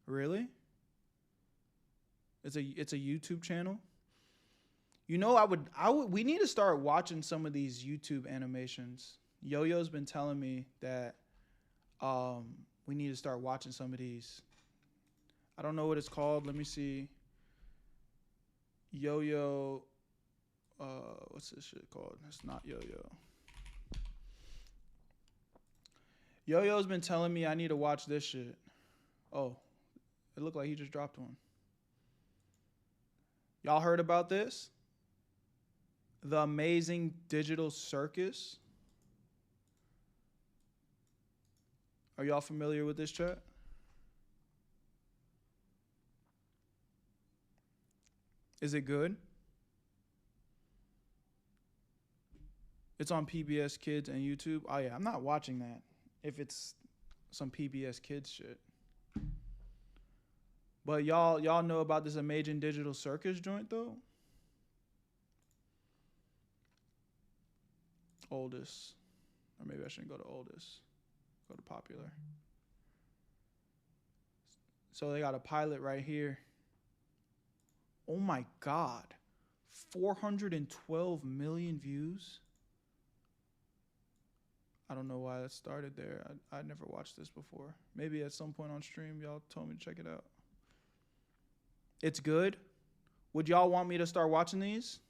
Really? It's a YouTube channel. You know, we need to start watching some of these YouTube animations. Yo-Yo's been telling me that we need to start watching some of these. I don't know what it's called. Let me see. Yo-Yo. What's this shit called? It's not Yo-Yo. Yo-Yo's been telling me I need to watch this shit. Oh, it looked like he just dropped one. Y'all heard about this? The Amazing Digital Circus. Are y'all familiar with this, chat? Is it good? It's on PBS Kids and YouTube. Oh yeah, I'm not watching that if it's some PBS Kids shit. But y'all know about this Amazing Digital Circus joint though? Oldest. Or maybe I shouldn't go to oldest. Go to popular. So they got a pilot right here. Oh my God. 412 million views. I don't know why that started there. I never watched this before. Maybe at some point on stream, y'all told me to check it out. It's good. Would y'all want me to start watching these?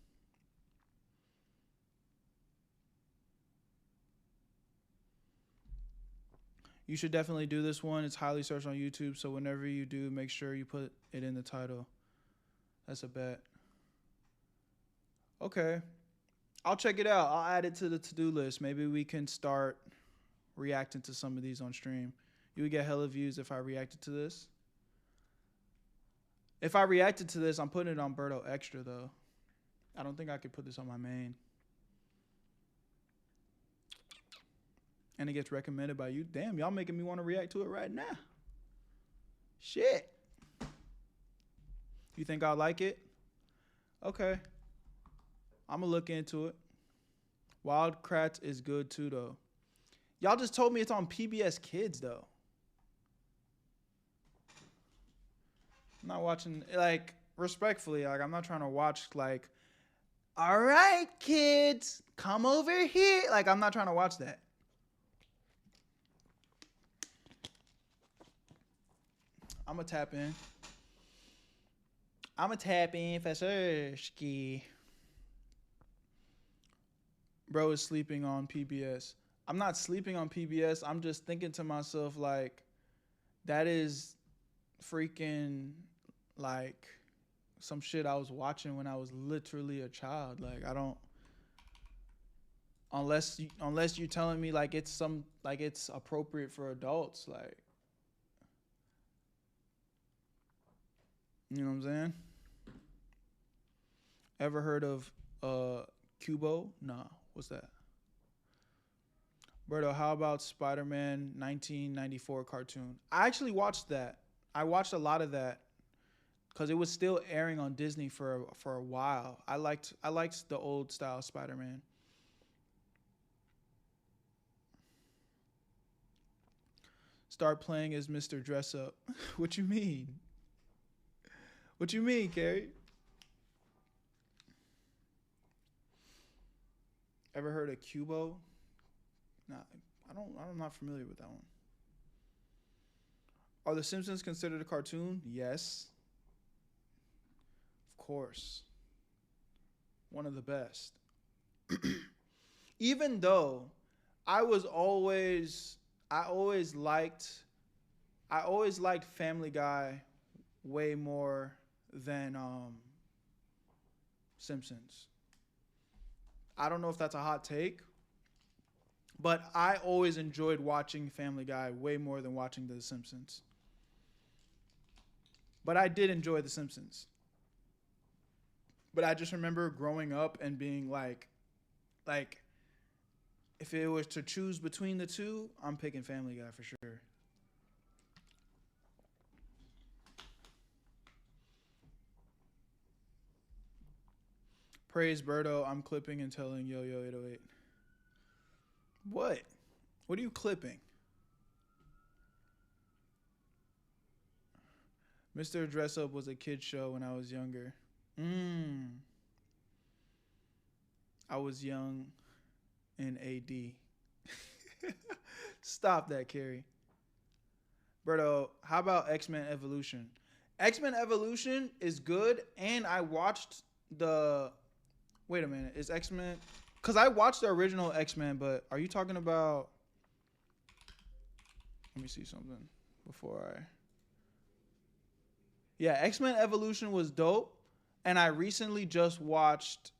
You should definitely do this one. It's highly searched on YouTube, so whenever you do, make sure you put it in the title. That's a bet. Okay. I'll check it out. I'll add it to the to-do list. Maybe we can start reacting to some of these on stream. You would get hella views if I reacted to this. If I reacted to this, I'm putting it on Berto Extra, though. I don't think I could put this on my main. And it gets recommended by you. Damn, y'all making me want to react to it right now. Shit. You think I'll like it? Okay. I'm going to look into it. Wildcrats is good too, though. Y'all just told me it's on PBS Kids, though. I'm not watching, like, respectfully, like, I'm not trying to watch, like, all right, kids, come over here. Like, I'm not trying to watch that. I'm going to tap in. I'm going to tap in for Sirski. Bro is sleeping on PBS. I'm not sleeping on PBS. I'm just thinking to myself, like, that is freaking, like, some shit I was watching when I was literally a child. Like, I don't, unless you telling me, like, it's appropriate for adults, like, you know what I'm saying? Ever heard of Kubo? Nah, what's that? Berto, how about Spider-Man 1994 cartoon? I actually watched that. I watched a lot of that because it was still airing on Disney for a while. I liked the old style Spider-Man. Start playing as Mr. Dress Up. What you mean? What you mean, Carrie? Ever heard of Kubo? Nah, I'm not familiar with that one. Are The Simpsons considered a cartoon? Yes. Of course. One of the best. Even though I always liked Family Guy way more than Simpsons. I don't know if that's a hot take, but I always enjoyed watching Family Guy way more than watching The Simpsons. But I did enjoy The Simpsons. But I just remember growing up and being like, if it was to choose between the two, I'm picking Family Guy for sure. Praise Berto, I'm clipping and telling Yo 808. What? What are you clipping? Mr. Dress Up was a kid show when I was younger. I was young in AD. Stop that, Carrie. Berto, how about X-Men Evolution? X-Men Evolution is good, and I watched the... Wait a minute, is X-Men... Because I watched the original X-Men, but are you talking about... Let me see something before I... Yeah, X-Men Evolution was dope, and I recently just watched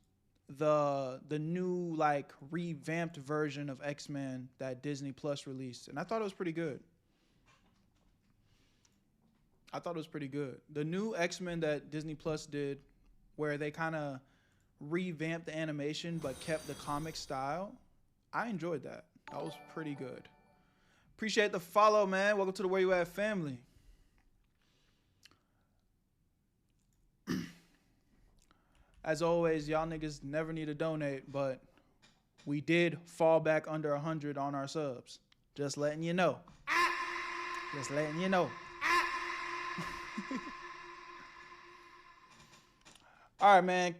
the new, like, revamped version of X-Men that Disney Plus released, and I thought it was pretty good. The new X-Men that Disney Plus did, where they kind of revamped the animation but kept the comic style, I enjoyed that. That was pretty good. Appreciate the follow, man. Welcome to the Where You At family. As always, y'all niggas never need to donate, but we did fall back under 100 on our subs. Just letting you know. Just letting you know. All right, man.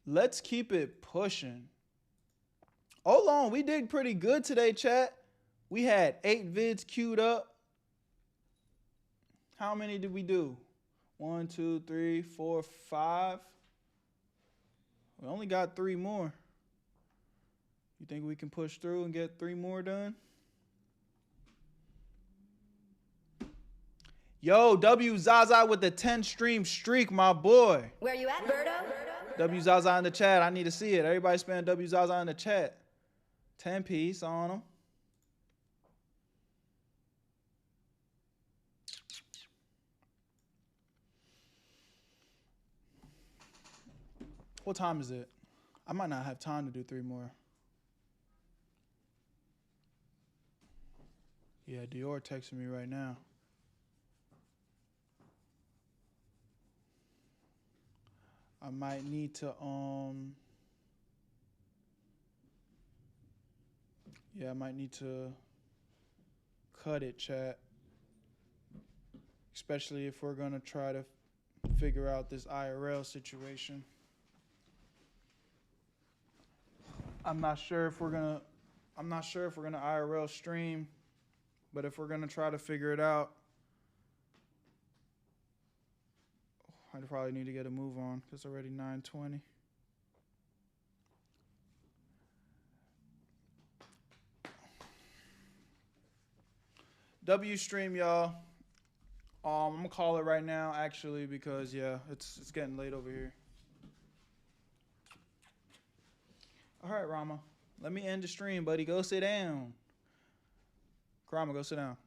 Let's keep it pushing. Hold on, we did pretty good today, chat. We had 8 vids queued up. How many did we do? 1, 2, 3, 4, 5. We only got 3 more. You think we can push through and get 3 more done? Yo, W Zaza with the 10 stream streak, my boy. Where you at, Berto? W Zaza in the chat. I need to see it. Everybody spam W Zaza in the chat. 10 piece on them. What time is it? I might not have time to do 3 more. Yeah, Dior texting me right now. I might need to yeah, I might need to cut it, chat. Especially if we're gonna try to figure out this IRL situation. I'm not sure if we're gonna IRL stream, but if we're gonna try to figure it out, I probably need to get a move on because it's already 9:20. W stream, y'all. I'm gonna call it right now, actually, because yeah, it's getting late over here. All right, Rama, let me end the stream, buddy. Go sit down. Rama, go sit down.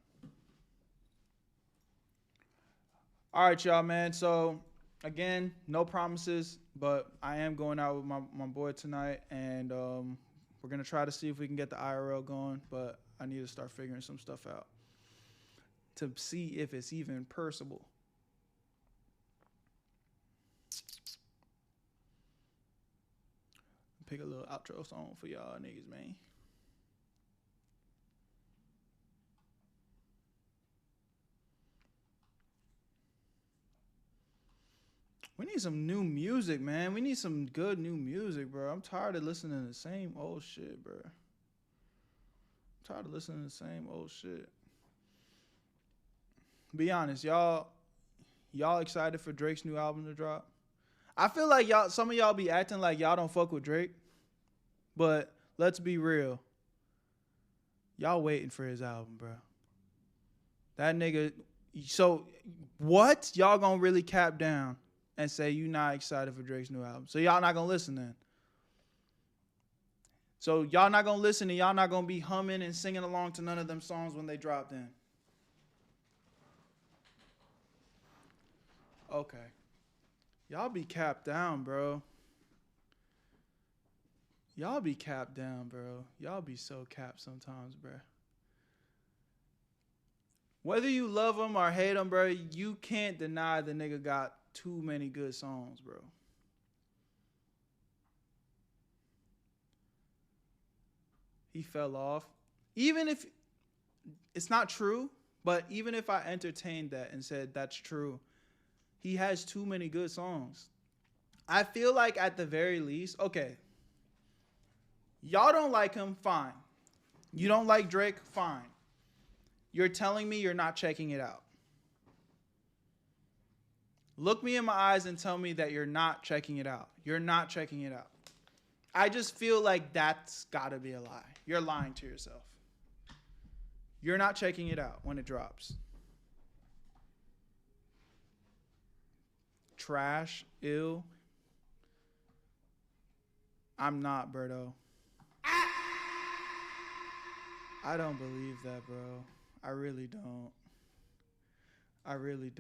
All right, y'all, man. So again, no promises, but I am going out with my boy tonight, and we're gonna try to see if we can get the IRL going, but I need to start figuring some stuff out to see if it's even possible. Pick a little outro song for y'all niggas, man. We need some new music, man. We need some good new music, bro. I'm tired of listening to the same old shit, bro. I'm tired of listening to the same old shit. Be honest, y'all excited for Drake's new album to drop? I feel like some of y'all be acting like y'all don't fuck with Drake, but let's be real. Y'all waiting for his album, bro. That nigga. So what? Y'all gonna really cap down and say you not excited for Drake's new album? So y'all not gonna listen then? So y'all not gonna listen and y'all not gonna be humming and singing along to none of them songs when they drop then? Okay. Y'all be capped down, bro. Y'all be capped down, bro. Y'all be so capped sometimes, bro. Whether you love him or hate him, bro, you can't deny the nigga got too many good songs, bro. He fell off. Even if it's not true, but even if I entertained that and said that's true, he has too many good songs. I feel like at the very least, okay, y'all don't like him, fine. You don't like Drake, fine. You're telling me you're not checking it out. Look me in my eyes and tell me that you're not checking it out. You're not checking it out. I just feel like that's gotta be a lie. You're lying to yourself. You're not checking it out when it drops. Trash, ill. I'm not, Berto. I don't believe that, bro. I really don't. I really don't.